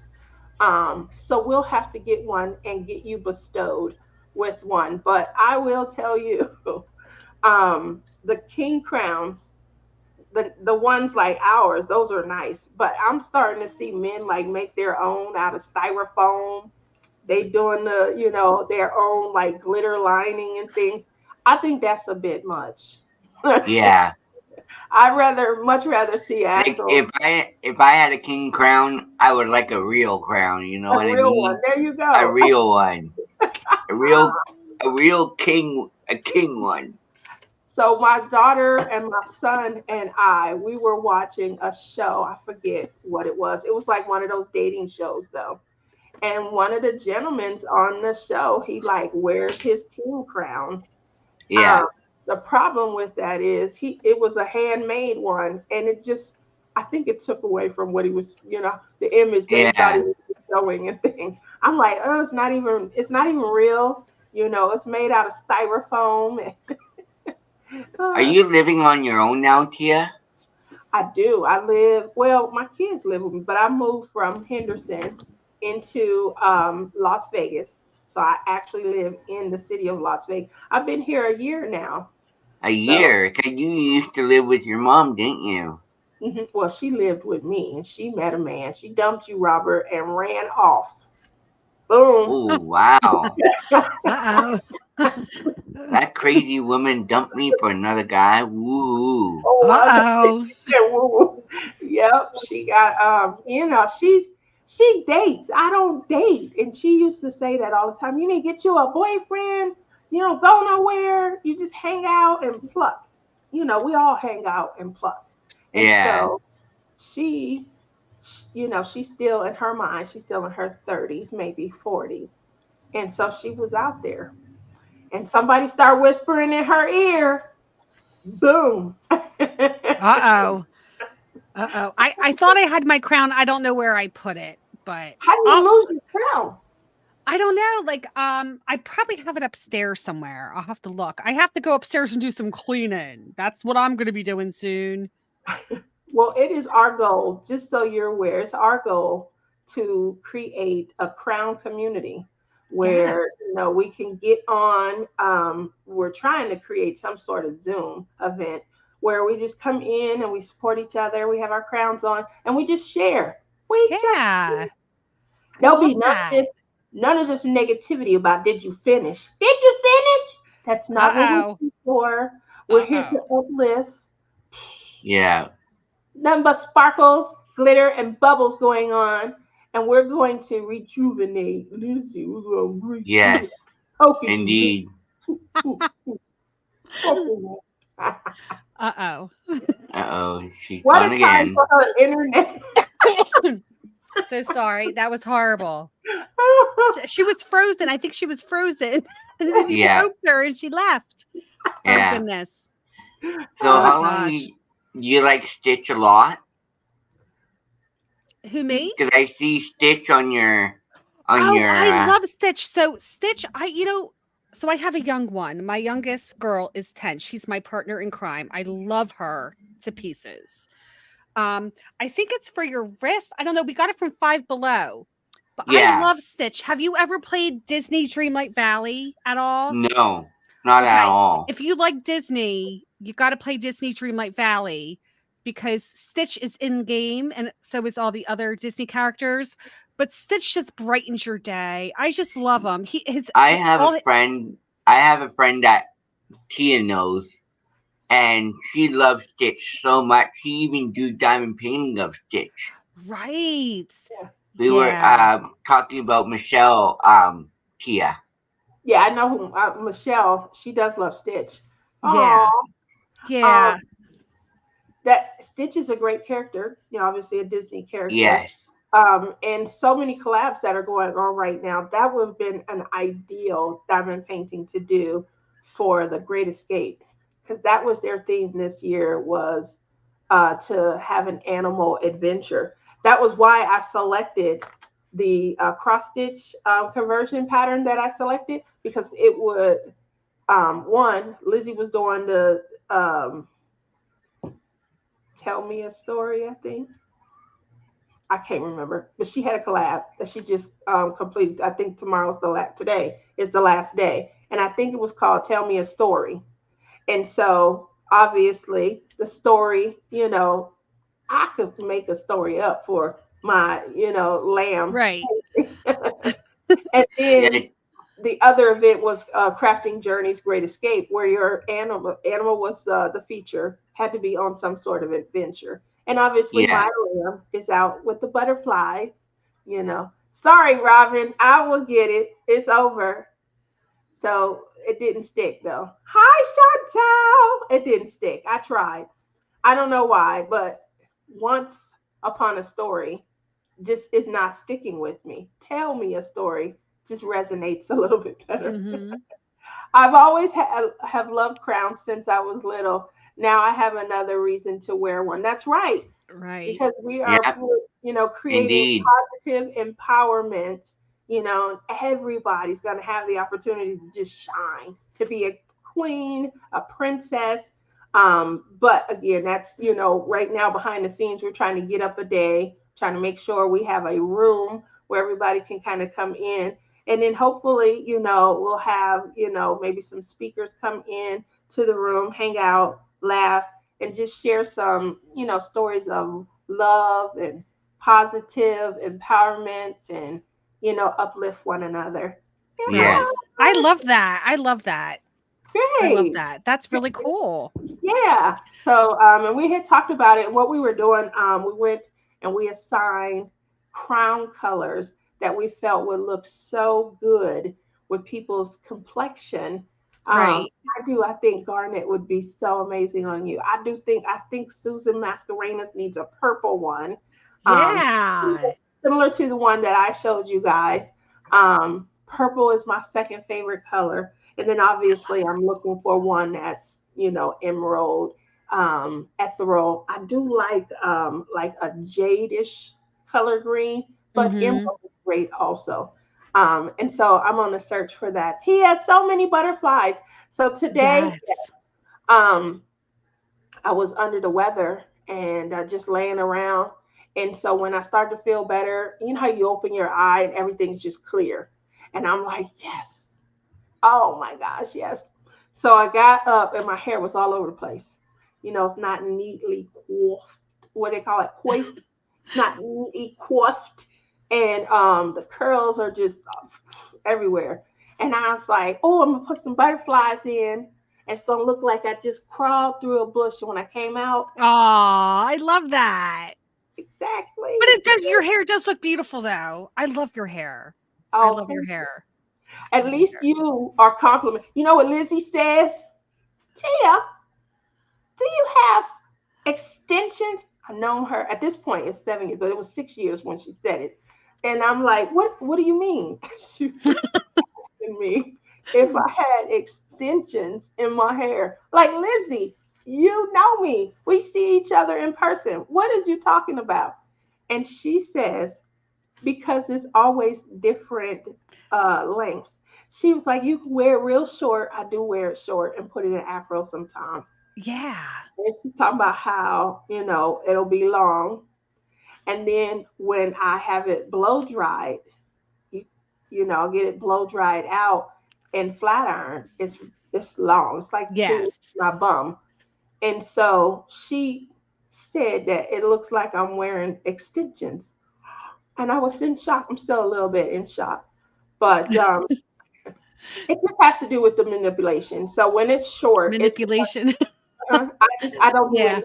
So we'll have to get one and get you bestowed with one. But I will tell you, the king crowns, the ones like ours, those are nice. But I'm starting to see men like make their own out of styrofoam. They doing their own like glitter lining and things. I think that's a bit much. Yeah. Much rather see Like actual if I had a king crown, I would like a real crown. You know a what I real one. mean? There you A go. real one. A real a king one. So my daughter and my son and I, we were watching a show. I forget what it was. It was like one of those dating shows though. And one of the gentlemen's on the show, he like wears his king crown. Yeah. Um, the problem with that is it was a handmade one, and it just I think it took away from what he was, the image that he thought he Yeah. was showing and things. I'm like, oh, it's not even real. It's made out of styrofoam. Are Uh, you living on your own now, Tia? I do. I live, well, my kids live with me, but I moved from Henderson into Las Vegas. So I actually live in the city of Las Vegas. I've been here a year now. A So, year? 'Cause you used to live with your mom, didn't you? well, she lived with me and she met a man. She dumped you, Robert, and ran off. Boom. Oh wow. Uh oh. That crazy woman dumped me for another guy. Woo. Oh, Uh I was oh. woo. Yep, she got she dates. I don't date. And she used to say that all the time. You need to get you a boyfriend. You don't go nowhere. You just hang out and pluck. We all hang out and pluck. And Yeah. so she, she's still in her mind, she's still in her 30s, maybe 40s. And so she was out there. And somebody started whispering in her ear, boom. Uh oh. Uh oh. I thought I had my crown. I don't know where I put it, but How do you oh, lose your crown? I don't know. Like, I probably have it upstairs somewhere. I'll have to look. I have to go upstairs and do some cleaning. That's what I'm going to be doing soon. Well, it is our goal, just so you're aware, it's our goal to create a crown community Yes. where we can get on. We're trying to create some sort of Zoom event where we just come in and we support each other. We have our crowns on and we just share. We just Yeah. I There'll love be that. none of this negativity about did you finish? Did you finish? That's Uh not what we're oh. here for. We're Uh here to oh. uplift. Yeah. Nothing but sparkles, glitter, and bubbles going on. And we're going to rejuvenate. Lucy, we're going to Yes. rejuvenate. Okay, Indeed. okay. Uh oh. Uh-oh. She's What gone a time again. for her internet. So sorry. That was horrible. She was frozen. I think she was frozen. And then you Yeah. poked her and she left. Oh Yeah. goodness. So Oh how long gosh. you like Stitch a lot? Who, me? Cause I see Stitch on your Oh, I uh love Stitch. So Stitch, so I have a young one. My youngest girl is 10. She's my partner in crime. I love her to pieces. Um, I think it's for your wrist. I don't know. We got it from Five Below. But I yeah. love Stitch. Have you ever played Disney Dreamlight Valley at all? No, not at Okay. all. If you like Disney, you got to play Disney Dreamlight Valley because Stitch is in game and so is all the other Disney characters. But Stitch just brightens your day. I just love him. He his I have a all friend I have a friend that Tia knows, and she loves Stitch so much. She even do diamond painting of Stitch. right. Yeah. We were Yeah. talking about Michelle Tia. Yeah, I know who Michelle. She does love Stitch. Yeah. Oh, um, Yeah. that Stitch is a great character. Obviously a Disney character. Yes. And so many collabs that are going on right now. That would have been an ideal diamond painting to do for the Great Escape, because that was their theme this year was to have an animal adventure. That was why I selected the cross stitch conversion pattern that I selected, because it would one, Lizzie was doing the tell me a story, I think. I can't remember, but she had a collab that she just completed. I think today is the last day, and I think it was called "Tell Me a Story." And so, obviously, the story, I could make a story up for my, lamb. Right. And then Yeah. the other event was Crafting Journey's Great Escape, where your animal was the feature, had to be on some sort of adventure. And obviously, Yeah. my lamb is out with the butterflies. Sorry, Robin, I will get it. It's over. So it didn't stick though. Hi, Chantal. It didn't stick. I tried. I don't know why, but once upon a story just is not sticking with me. Tell me a story just resonates a little bit better. Mhm. I've always have loved crowns since I was little. Now I have another reason to wear one. That's right, Right. because we are, Yep. creating Indeed. positive empowerment. Everybody's going to have the opportunity to just shine, to be a queen, a princess. But again, that's, right now behind the scenes, we're trying to get up a day, trying to make sure we have a room where everybody can kind of come in. And then hopefully, we'll have, maybe some speakers come in to the room, hang out, laugh, and just share some, stories of love and positive empowerment and, uplift one another. Yes. Right. I love that. I love that. I love Great. that. That's really cool. Yeah. So, and we had talked about it. What we were doing, we went and we assigned crown colors that we felt would look so good with people's complexion. Right. I think garnet would be so amazing on you. I think Susan Mascarenas needs a purple one. Um, Yeah. Similar to the one that I showed you guys. Purple is my second favorite color. And then obviously I'm looking for one that's, emerald, ethereal. I do like a jadish color green, but Mhm. emerald is great also. And so I'm on the search for that. Tia, so many butterflies. So today, Yes. um, I was under the weather and just laying around. And so when I start to feel better, you know how you open your eye and everything's just clear. And I'm like, yes. Oh my gosh, yes. So I got up and my hair was all over the place. You know, it's not neatly coiffed. What they call it, coiffed. It's not neatly coiffed, and the curls are just everywhere. And I was like, oh, I'm gonna put some butterflies in, and it's gonna look like I just crawled through a bush. And when I came out, Oh, I love that. But exactly. it does. Your hair does look beautiful, though. I love your hair. I Oh, love your hair. I at love your least hair. you are compliment. You know what Lizzie says? Tia, do you have extensions? I've known her at this point. It's 7 years, but it was 6 years when she said it. And I'm like, what do you mean? She was asking me if I had extensions in my hair. Like, Lizzie, you know me. We see each other in person. What is you talking about? And she says, because it's always different lengths. She was like, you can wear it real short. I do wear it short and put it in afro sometimes. Yeah. And she's talking about how, it'll be long. And then when I have it blow dried, you, get it blow dried out and flat iron, it's long. It's like to Yes. my bum. And so she said that it looks like I'm wearing extensions. And I was in shock. I'm still a little bit in shock. But it just has to do with the manipulation. So when it's short, it's Manipulation. I don't do Yeah. anything.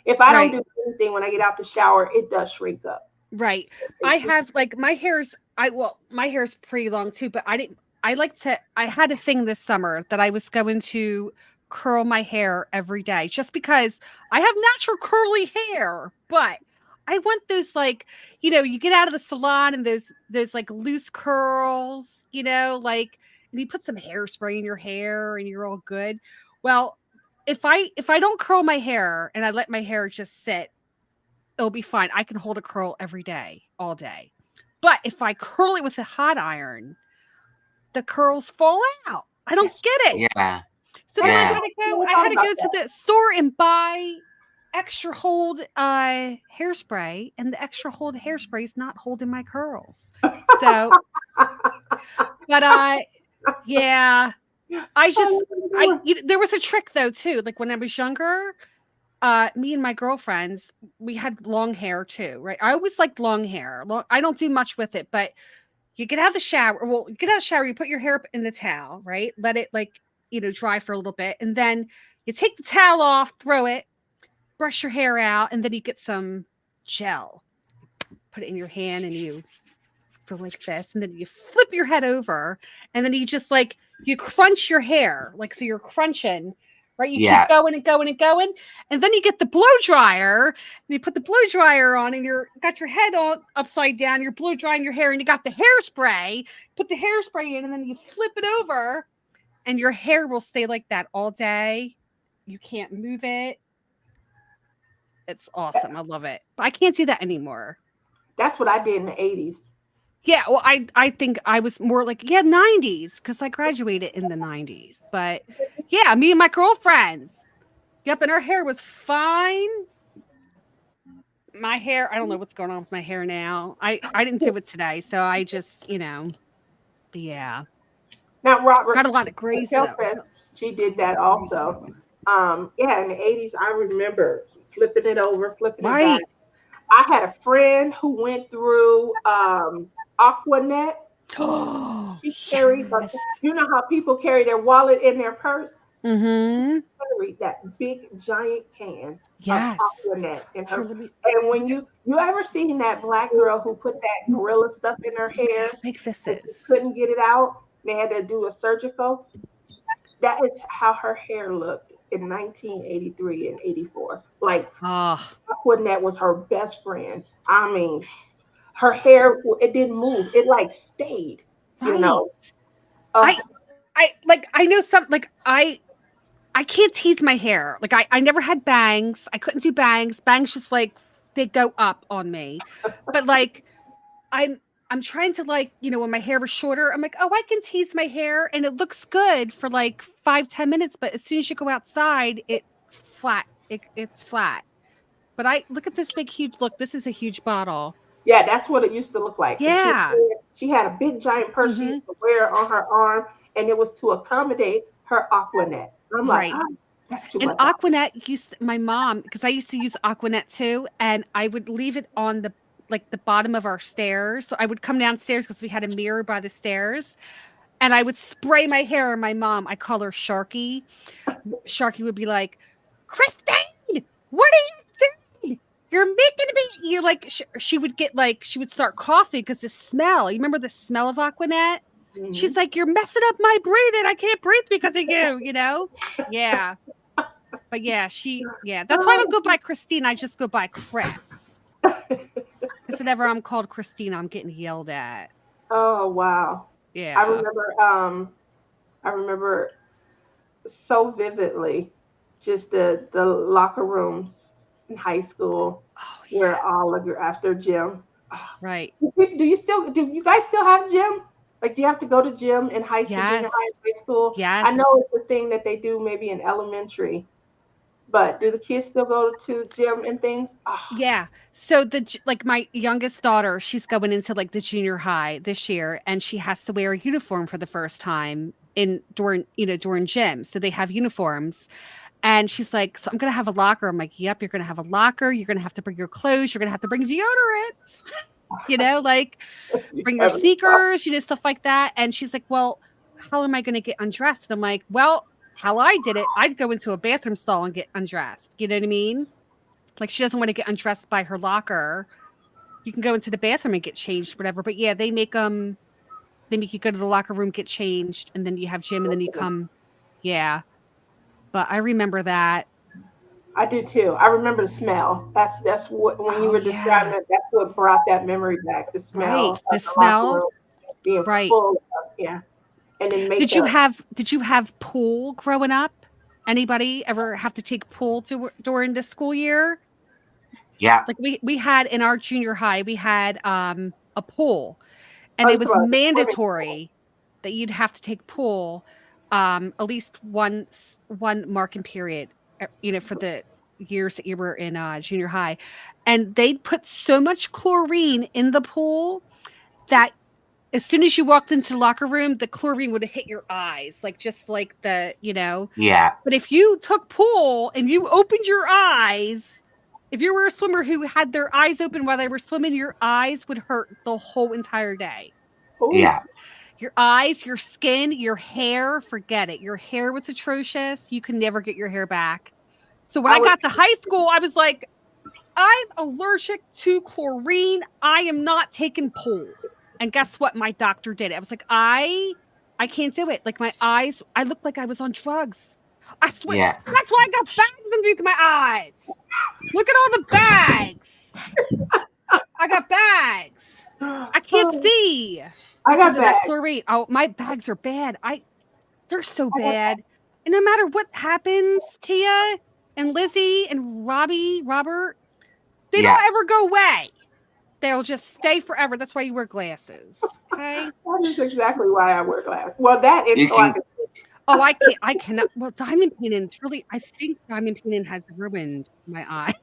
If I don't Right. do anything when I get out the shower, it does shrink up. Right. I It's just have like my hair's pretty long too, but I had a thing this summer that I was going to curl my hair every day just because I have natural curly hair, but I want those like, you get out of the salon and those like loose curls, like and you put some hairspray in your hair and you're all good. Well, if I don't curl my hair and I let my hair just sit, it'll be fine. I can hold a curl every day, all day. But if I curl it with a hot iron, the curls fall out. I don't that's get it. Yeah. So then I Yeah. had to go never I thought had to about go to that. the store and buy extra hold hairspray, and the extra hold hairspray is not holding my curls. So, but yeah, I I just never knew it. there was a trick though too. Like when I was younger, me and my girlfriends, we had long hair too, right? I always liked long hair. I don't do much with it, but you get out of the shower. Well, you get out of the shower, you put your hair up in the towel, right? Let it like, dry for a little bit. And then you take the towel off, throw it, brush your hair out, and then you get some gel. Put it in your hand and you go like this. And then you flip your head over. And then you just like, you crunch your hair. Like, so you're crunching, right? You keep Yeah. going and going and going. And then you get the blow dryer and you put the blow dryer on and you're got your head on upside down. You're blow drying your hair and you got the hairspray. Put the hairspray in and then you flip it over and your hair will stay like that all day. You can't move it. It's awesome. I love it. But I can't do that anymore. That's what I did in the 80s. Yeah, well, I think I was more like, yeah, 90s because I graduated in the 90s. But yeah, me and my girlfriends. Yep, and her hair was fine. My hair, I don't know what's going on with my hair now. I didn't do it today, so I just, yeah. Now, Got Robert, a lot of grays Raquel though. said she did that Grays also. going. Yeah, in the 80s, I remember flipping it over, flipping it back. Right. I had a friend who went through Aquanet. Oh, She carried, yes. you know how people carry their wallet in their purse? Mm-hmm. Carried that big giant can of Yes. Aquanet in Here, her. let me And when you ever seen that black girl who put that gorilla stuff in her look at hair how big this and she is. couldn't get it out? They had to do a surgical. That is how her hair looked in 1983 and 84. Like Oh, Aquanet was her best friend. I mean, her hair it didn't move. It like stayed. You right. know. Uh, I know some like I can't tease my hair. Like I never had bangs. I couldn't do bangs. Bangs just like they go up on me. But like I'm I'm trying to like, when my hair was shorter, I'm like, oh, I can tease my hair and it looks good for like 5-10 minutes. But as soon as you go outside, flat. It's flat. But I look at this big, huge look. This is a huge bottle. Yeah, that's what it used to look like. And Yeah. she had a big giant purse she Hmm. used to wear on her arm, and it was to accommodate her Aquanet. I'm like, Right. that's too And much. Aquanet my mom, because I used to use Aquanet too, and I would leave it on the bottom of our stairs. So I would come downstairs because we had a mirror by the stairs, and I would spray my hair. And my mom, I call her Sharky. Sharky would be like, Christine, what are you doing? You're making me. You're like, she would get like, she would start coughing because the smell. You remember the smell of Aquanet? Mhm. She's like, you're messing up my breathing. I can't breathe because of you. Yeah. But yeah, that's why I don't go by Christine. I just go by Chris. Because whenever I'm called Christine, I'm getting yelled at. Oh wow. I Yeah. remember I remember so vividly just the locker rooms in high school Oh where yeah. all of your after gym. Right. Do you guys still have gym? Like, do you have to go to gym in high school, junior Yes. high, high school? I know Yes. it's a thing that they do maybe in elementary, but do the kids still go to gym and things? Oh, Yeah. So like my youngest daughter, she's going into like the junior high this year, and she has to wear a uniform for the first time during gym. So they have uniforms. And she's like, so I'm gonna have a locker. I'm like, yep, you're gonna have a locker. You're gonna have to bring your clothes. You're gonna have to bring deodorant. Like you bring your having fun. sneakers, stuff like that. And she's like, well, how am I going to get undressed? And I'm like, well, how I did it, I'd go into a bathroom stall and get undressed. You know what I mean? Like she doesn't want to get undressed by her locker. You can go into the bathroom and get changed, whatever. But yeah, they make you go to the locker room, get changed, and then you have gym, and then you come. Yeah. But I remember that. I do too. I remember the smell. That's what when you Oh were describing yeah. it, that's what brought that memory back. The smell Right. of The the locker smell. room being Right. full of, yeah, and then makeup. Did you have pool growing up? Anybody ever have to take pool during the school year? Yeah. Like we had in our junior high, we had a pool, and Oh, it you was talking about the swimming pool. mandatory that you'd have to take pool at least one marking period, for the years that you were in junior high. And they'd put so much chlorine in the pool that as soon as you walked into the locker room, the chlorine would have hit your eyes, like just like Yeah. but if you took pool and you opened your eyes, if you were a swimmer who had their eyes open while they were swimming, your eyes would hurt the whole entire day. Ooh, Yeah. Your eyes, your skin, your hair, forget it. Your hair was atrocious. You could never get your hair back. So when I I would. got to high school, I was like, I'm allergic to chlorine. I am not taking pool. And guess what? My doctor did it. I was like, I can't do it. Like my eyes, I looked like I was on drugs. I swear. Yeah. That's why I got bags underneath my eyes. Look at all the bags. I got bags. I can't Oh, see I because got of that bags. chlorine. Oh, my bags are bad. They're so I got bad. And no matter what happens, Tia and Lizzie and Robert, they Yeah. don't ever go away. They'll just stay forever. That's why you wear glasses. Okay. That is exactly why I wear glasses. Well, that is You so I can. can. Oh, I cannot. Well, diamond painting, I think diamond painting has ruined my eye.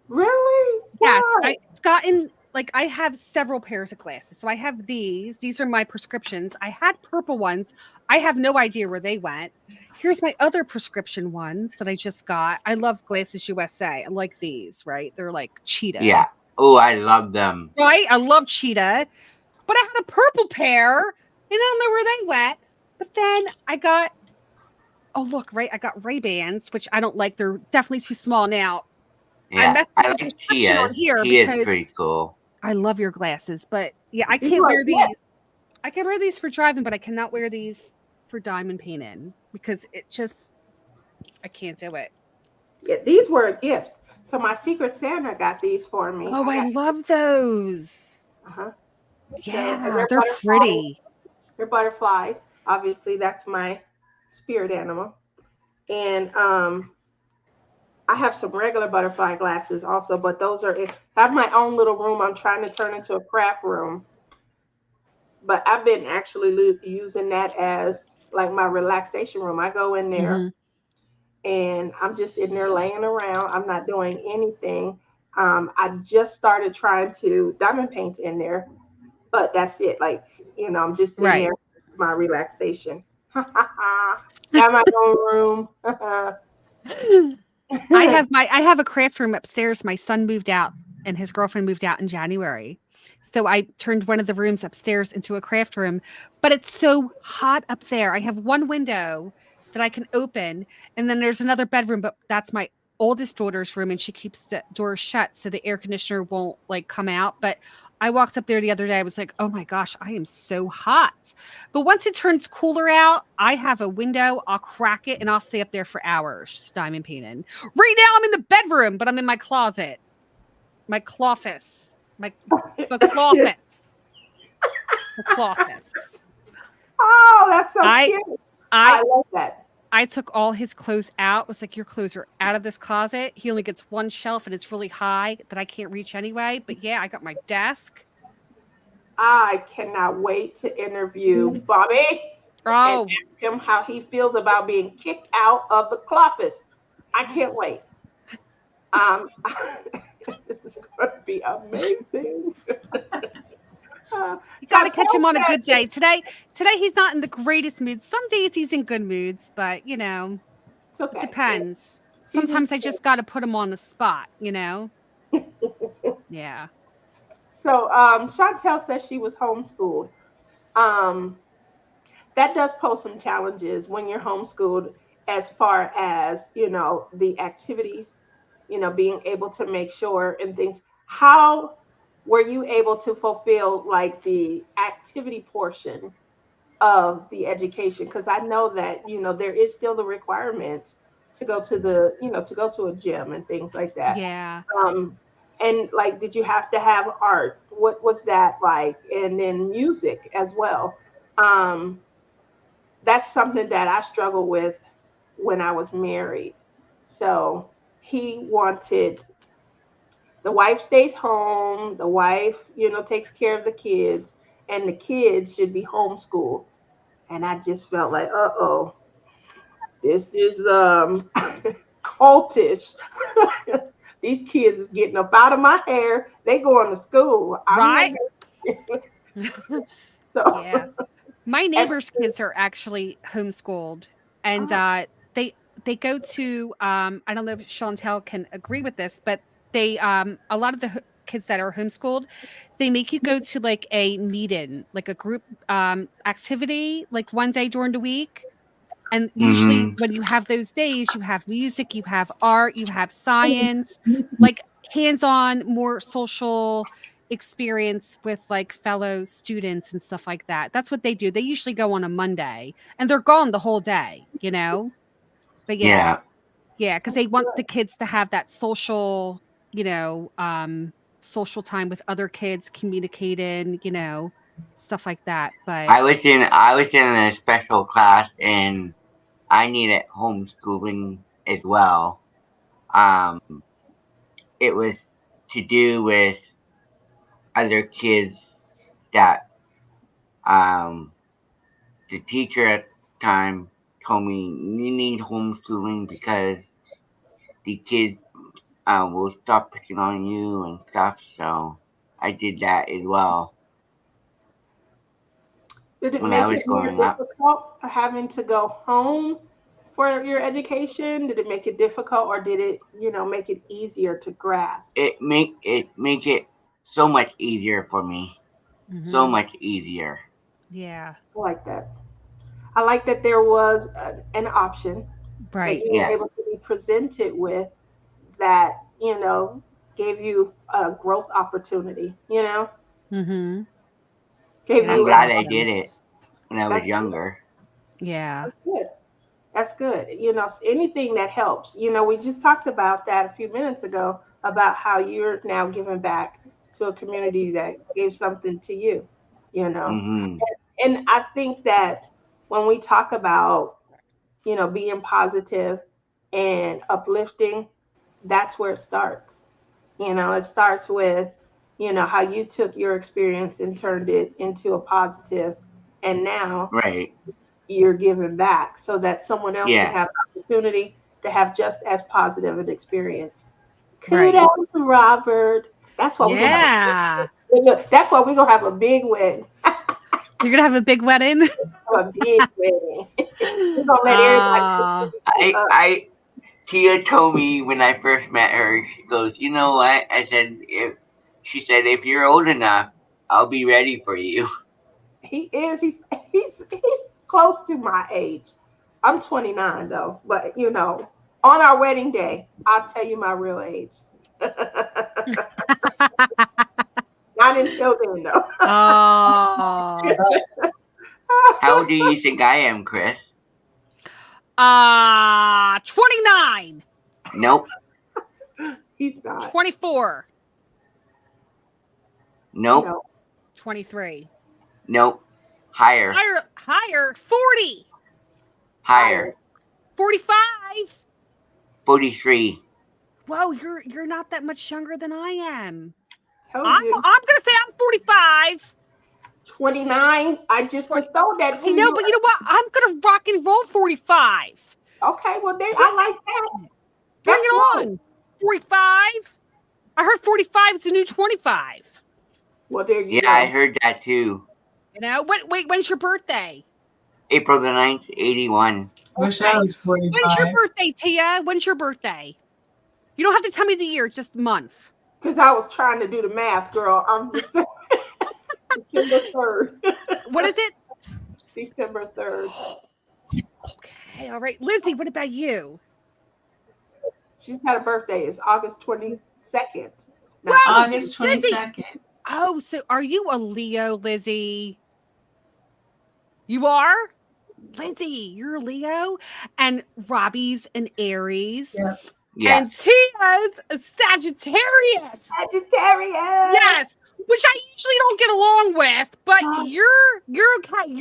Really? Yes. Why? It's gotten like I have several pairs of glasses. So I have these. These are my prescriptions. I had purple ones. I have no idea where they went. Here's my other prescription ones that I just got. I love Glasses USA. I like these, right? They're like cheetah. Yeah. Oh, I love them. Right? I love cheetah. But I had a purple pair and I don't know where they went. But then I got, oh, look, right. I got Ray-Bans, which I don't like. They're definitely too small now. I Yeah. messed up I the like prescription on Tia's. here Tia's because pretty cool. I love your glasses. But yeah, I These can't are a wear gift. these. I can wear these for driving, but I cannot wear these for diamond painting because I can't do it. Yeah, these were a gift. So my Secret Santa got these for me. Oh, I I got. love those. Uh-huh. So and Yeah, they're pretty. they're butterflies. Obviously, that's my spirit animal. And I have some regular butterfly glasses also, but those are. I have my own little room. I'm trying to turn into a craft room. but I've been actually using that as like my relaxation room. I go in there Hmm. and I'm just in there laying around. I'm not doing anything. I just started trying to diamond paint in there, but that's it. Like, I'm just in Right. there. It's my relaxation. Got my own room. I have a craft room upstairs. My son moved out and his girlfriend moved out in January. So I turned one of the rooms upstairs into a craft room, but it's so hot up there. I have one window that I can open and then there's another bedroom, but that's my oldest daughter's room and she keeps the door shut so the air conditioner won't like come out. But I walked up there the other day. I was like, "Oh my gosh, I am so hot." But once it turns cooler out, I have a window, I'll crack it and I'll stay up there for hours just diamond painting. Right now, I'm in the bedroom, but I'm in my closet, my cloffice, my the cloffice, the cloffice. Oh, that's so I cute. I I love that. I took all his clothes out. Was like, your clothes are out of this closet. He only gets one shelf, and it's really high that I can't reach anyway. But yeah, I got my desk. I cannot wait to interview Bobby and Oh, ask him how he feels about being kicked out of the cloffice. I yes. can't wait. Um, this is going to be amazing. You got to catch Chantel him on a good said, day. Today he's not in the greatest mood. Some days he's in good moods, but it's it okay. depends. He's his Sometimes I just got to put him on the spot. Yeah. So Chantel says she was homeschooled. Um, that does pose some challenges when you're homeschooled as far as, the activities, being able to make sure and things. How were you able to fulfill like the activity portion of the education? Because I know that, there is still the requirement to go to to go to a gym and things like that. Yeah. um and like, did you have to have art? What was that like? And then music as well. um that's something that I struggled with when I was married. So he wanted, the wife stays home, the wife, takes care of the kids, and the kids should be homeschooled. And I just felt like, uh-oh, this is cultish. These kids is getting up out of my hair. They going to school. I'm not Right? going. So Yeah. My and neighbors' kids are actually homeschooled, and oh, they they go to I don't know if Chantel can agree with this, but they a lot of the kids that are homeschooled, they make you go to like a meet-in, like a group activity, like one day during the week. And usually Mm-hmm. when you have those days, you have music, you have art, you have science, like hands-on, more social experience with like fellow students and stuff like that. That's what they do. They usually go on a Monday and they're gone the whole day. But yeah, Yeah. yeah, because they want the kids to have that you know, um, social time with other kids, communicating, stuff like that. But I was in a special class and I needed homeschooling as well. Um, it was to do with other kids that um the teacher at the time told me you need homeschooling because the kids will stop picking on you and stuff. So I did that as well did it when I make was it more growing up. difficult having to go home for your education? Did it make it difficult, or did it, make it easier to grasp? It make it so much easier for me. So mhm, much easier. yeah, I like that. I like that there was an option that right. you were Yeah. able to be presented with that, gave you a growth opportunity, Mhm. gave Yeah, I'm you that's a, glad I awesome. did it when I was that's younger. Yeah. good. That's good. Anything that helps. We just talked about that a few minutes ago about how you're now giving back to a community that gave something to you, you know. Mm-hmm. And I think that when we talk about, being positive and uplifting, that's where it starts. It starts with how you took your experience and turned it into a positive, and now Right. you're giving back so that someone else can Yeah. have the opportunity to have just as positive an experience. Right. Kudos, Robert. That's why we're gonna have Yeah. that's why we're gonna have a big wedding. You're gonna have a big wedding. A big wedding. We're gonna let everybody Oh. I Tia told me when I first met her, she goes, you know what? I said, if she said, if you're old enough, I'll be ready for you. he is he's close to my age. I'm 29 though, but on our wedding day, I'll tell you my real age. Not until then though. Oh. How old do you think I am, Chris? 29, Nope. He's not. 24, Nope. No. 23. Nope. Higher. Higher, 40, Higher. 45. 43. Whoa, you're not that much younger than I am. Told I'm you. gonna say I'm 45. 29. I just bestowed that to I know, you. but you know what? I'm gonna rock and roll 45. Okay, well then I like that. Bring Guess it what? on. 45. I heard 45 is the new 25. Well, there you Yeah, go. I heard that too. Wait, when's your birthday? April the 9th, 81. Wish I was When's your 45. birthday, Tia? When's your birthday? You don't have to tell me the year, just the month. Because I was trying to do the math, girl. I'm just December 3rd. What is it? December 3rd. Okay, all right. Lizzie, what about you? She's had a birthday. It's August 22nd. Wow, August Lizzie. 22nd. Oh, so are you a Leo, Lizzie? You are? Lindsay, you're a Leo? And Robbie's an Aries. Yeah. Yeah. And Tia's a Sagittarius. Sagittarius. Yes, which I usually don't get along with, but you're okay.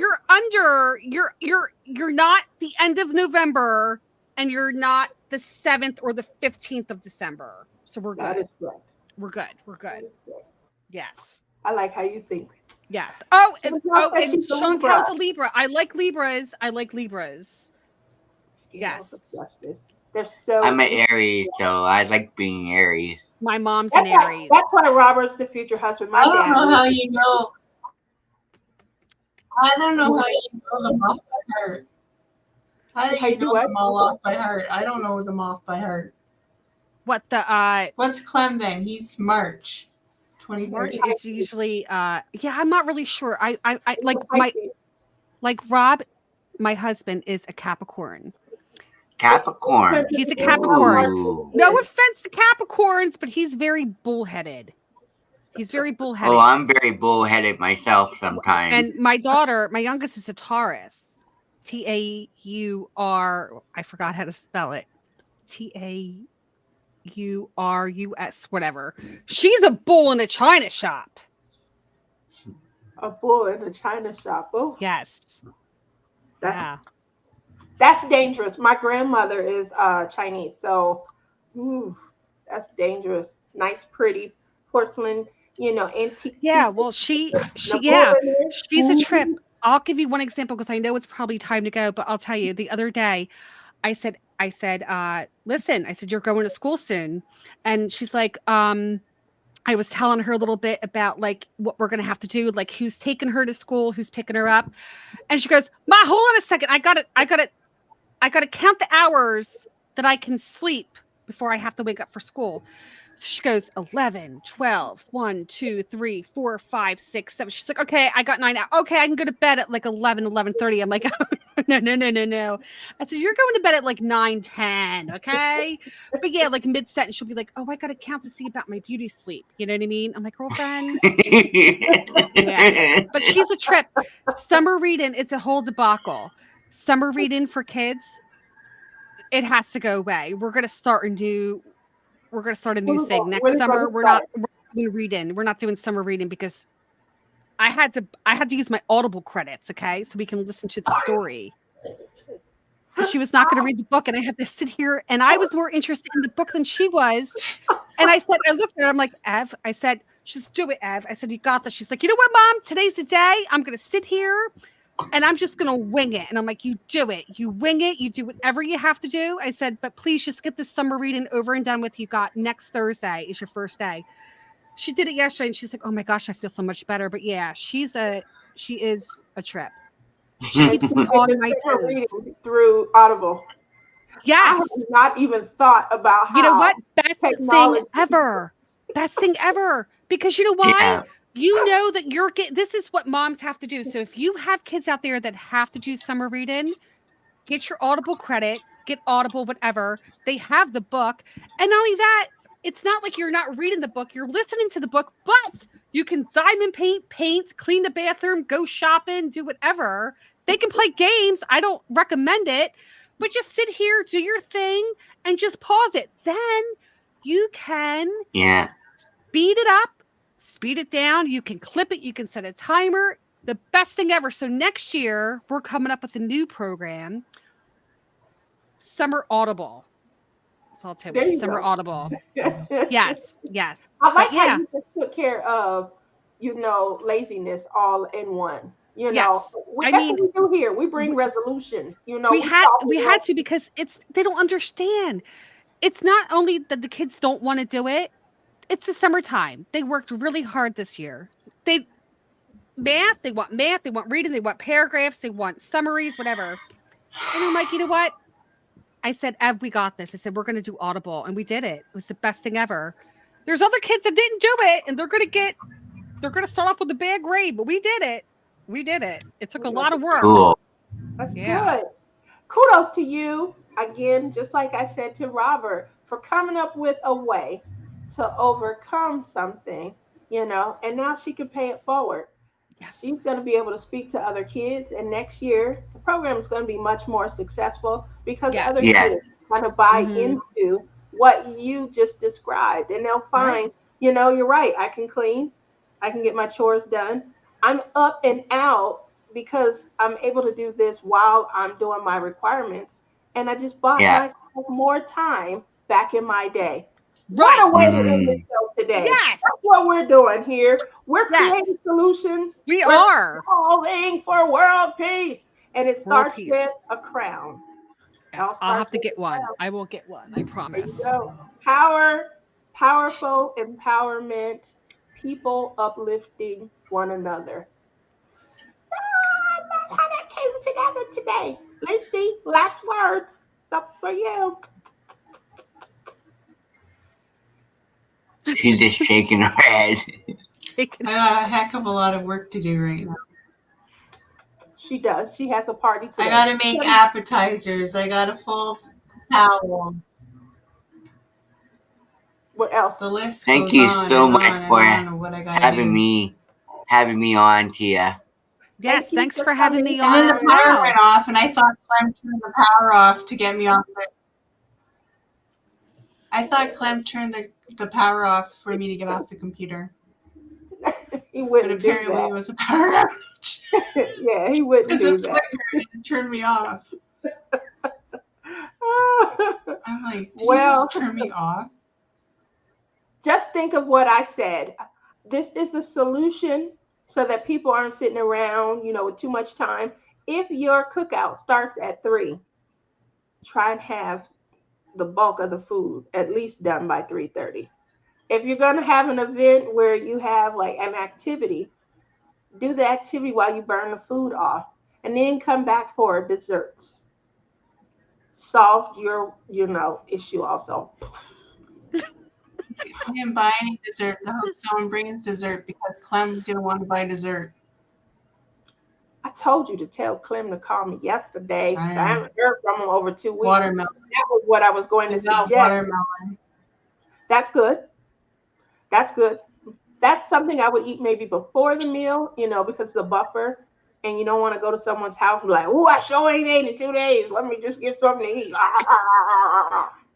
You're not the end of November, and you're not the 7th or the 15th of December. So we're That good. is correct. We're good. We're That good. is correct. Yes. I like how you think. Yes. Oh, and Chantel says she's a Chantel's Libra. a Libra. I like Libras. Scales of Yes. justice. They're so. I'm an Aries, so I like being Aries. My mom's an Aries. That's why Robert's the future husband. My I don't dad. know how you know. I don't know how you know them off by heart. How do How you you do know what? them all off by heart? I don't know them off by heart. What the What's Clem then? He's March 23rd. March is usually yeah, I'm not really sure. I like Pisces. like Rob, my husband is a Capricorn. Capricorn. He's a Capricorn. Ooh. No offense to Capricorns, but he's very bullheaded. He's very bullheaded. Oh, I'm very bullheaded myself sometimes. And my daughter, my youngest, is a Taurus. Taur. I forgot how to spell it. Taurus, whatever. She's a bull in a china shop. A bull in a china shop. Oh, Yes. that's dangerous. My grandmother is Chinese, so that's dangerous. Nice, pretty porcelain, antique. Yeah. pieces. Well, she's Napoleon. a trip. I'll give you one example because I know it's probably time to go, but I'll tell you the other day, I said, listen, I said, you're going to school soon. And she's like, I was telling her a little bit about like what we're going to have to do, like who's taking her to school, who's picking her up. And she goes, Ma, hold on a second. I got to count the hours that I can sleep before I have to wake up for school. So she goes 11, 12, 1, 2, 3, 4, 5, 6, 7. She's like, okay, I got 9 hours. Okay, I can go to bed at like 11, 11:30. I'm like, oh, no. I said, you're going to bed at like 9, 10. Okay. But yeah, like mid sentence, she'll be like, oh, I got to count to see about my beauty sleep. You know what I mean? I'm like, girlfriend. Yeah. But she's a trip. Summer reading, it's a whole debacle. Summer reading for kids, it has to go away. We're going to start a new thing next summer. We're not doing reading. We're not doing summer reading because I had to use my Audible credits, okay, so we can listen to the story. She was not going to read the book, and I had to sit here, and I was more interested in the book than she was. And I looked at her, I'm like, Ev, I said, Just do it, Ev. I said, you got this. She's like, you know what, Mom? Today's the day. I'm going to sit here and I'm just going to wing it. And I'm like, you do it. You wing it. You do whatever you have to do. I said, but please just get this summer reading over and done with. You got next Thursday is your first day. She did it yesterday and she's like, oh my gosh, I feel so much better. But yeah, she is a trip. She And keeps she me did on the my summer toes. reading through Audible. I Yes. have not even thought about You know how what? Best thing technology. ever. Best thing ever. Because you know why? Yeah. You know that this is what moms have to do. So if you have kids out there that have to do summer reading, get your Audible credit, get Audible, whatever. They have the book. And not only that, it's not like you're not reading the book, you're listening to the book, but you can diamond paint, clean the bathroom, go shopping, do whatever. They can play games. I don't recommend it, but just sit here, do your thing, and just pause it. Then you can Yeah. speed it up, speed it down. You can clip it. You can set a timer. The best thing ever. So next year, we're coming up with a new program, Summer Audible. So I'll tell There you, you Summer go. Audible. Yes. I like But how yeah, you just took care of, laziness all in one. yes. I That's mean, what we do here. We bring resolutions. we We had solve we real. had to because they don't understand. It's not only that the kids don't want to do it, it's the summertime. They worked really hard this year. They math, they want reading, they want paragraphs, they want summaries, whatever. And I'm like, you know what? I said, Ev, we got this. I said, we're going to do Audible. And we did it. It was the best thing ever. There's other kids that didn't do it and they're going to start off with a bad grade, but we did it. We did it. It took a lot of work. Cool. That's Yeah. good. Kudos to you again, just like I said to Robert, for coming up with a way to overcome something, and now she can pay it forward. She's Yes. going to be able to speak to other kids, and next year the program is going to be much more successful because Yes. other Yeah. kids kind of buy Mm-hmm. into what you just described, and they'll Right. find, you're right. I can clean, I can get my chores done. I'm up and out because I'm able to do this while I'm doing my requirements, and I just bought Yeah. myself more time back in my day. What Right. a way to end the Mm. show today. Yes. That's what we're doing here. We're Yes. creating solutions. We We're are. calling for world peace. And it World starts peace. with a crown. It Yes. all I'll starts have to with get a one. crown. I will get one. I There you promise. go. Powerful empowerment, people uplifting one another. I love how that came together today. Lindsay, last words. Something for you. She's just shaking her head. I got a heck of a lot of work to do right now. She does. She has a party today. I gotta make appetizers. I gotta fold towels. What else? The list Thank goes you on so and much on and for on of what I gotta having do. me on, Tia. Yes. Thank you Thanks for for having coming me And on then as the power well. went off, and I thought Clem turned the power off to get me off it. I thought Clem turned the power off for me to get off the computer. He But wouldn't do apparently that. it was a power outage. Yeah, he wouldn't Because do it that. flickered and turned me off. I'm like, did you Well, just turn me off? just think of what I said. This is a solution so that people aren't sitting around, with too much time. If your cookout starts at 3, try and have the bulk of the food at least done by 3:30. If you're going to have an event where you have like an activity, do the activity while you burn the food off and then come back for desserts. Solved your, issue also. I didn't buy any desserts. I hope someone brings dessert because Clem didn't want to buy dessert. I told you to tell Clem to call me yesterday. I I haven't heard from him over 2 weeks. Watermelon. That was what I was going to It's not suggest. watermelon. That's good. That's good. That's something I would eat maybe before the meal, because it's a buffer. And you don't want to go to someone's house and be like, oh, I sure ain't ate in 2 days. Let me just get something to eat.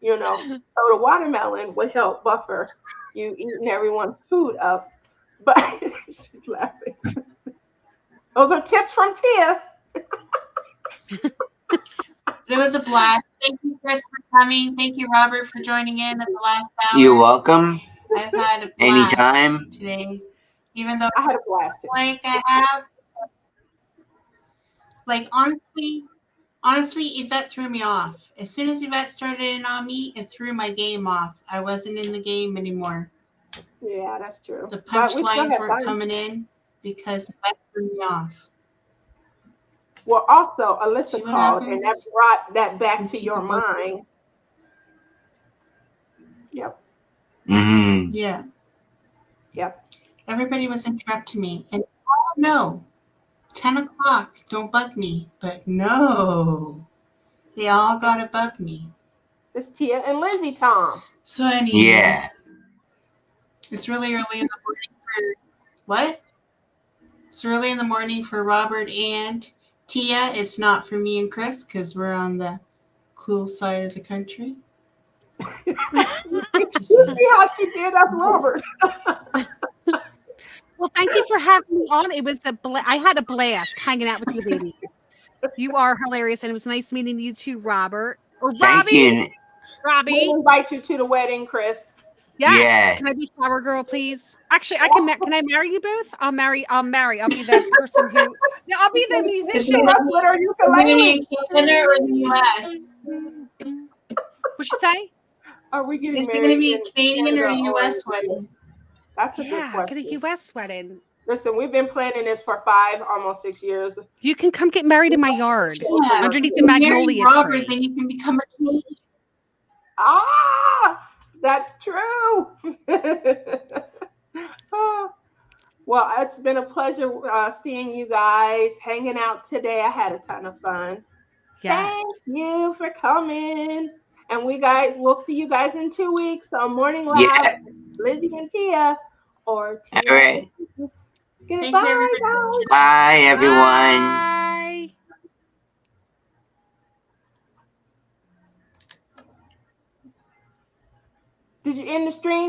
So the watermelon would help buffer you eating everyone's food up. But she's laughing. Those are tips from Tia. It was a blast. Thank you, Chris, for coming. Thank you, Robert, for joining in at the last hour. You're welcome. I've had a blast Anytime. today. Even though I had a blast too. like I have, like honestly, Yvette threw me off. As soon as Yvette started in on me, it threw my game off. I wasn't in the game anymore. Yeah, that's true. The But we still punchlines had weren't fun. coming in because Yvette threw me off. Well, also, See Alyssa what called, and that happens brought that back when to your people bug. mind. Yep, Mm-hmm. Yeah, yep. everybody was interrupting me, and oh no, 10 o'clock, don't bug me. But no, they all gotta bug me. It's Tia and Lindsay Tom. So anywho, Yeah. it's really early in the morning for what? It's early in the morning for Robert and Tia. It's not for me and Chris because we're on the cool side of the country. You Just saying. see how she did us, Robert? Well, thank you for having me on. It was I had a blast hanging out with you ladies. You are hilarious, and it was nice meeting you too, Robert. Or Thank Robbie. you. Robbie. We'll invite you to the wedding, Chris. Yes. Yeah. Can I be shower girl, please? Actually, I can. Can I marry you both? I'll marry. I'll be the person who. No, I'll be the Is musician. it Us with her going to be in ukulele. Canada or the US? What'd you say? Are we getting Is it going to married be in Canadian or Canada or in US the US? wedding? That's a good Yeah, get a question. U.S. wedding. Listen, we've been planning this for 5, almost 6 years. You can come get married in my yard Yeah, underneath if the you marry magnolia Robert, tree. then you can become a Canadian. Ah, that's true. Ah, well, it's been a pleasure seeing you guys, hanging out today. I had a ton of fun. Yes. Thank you for coming. And we'll see you guys in 2 weeks on Morning Lab, Yeah. Lizzie and Tia, or All Tia right. and Lizzie. Goodbye, Thank you, everybody. guys. Bye, everyone. Bye. Did you end the stream?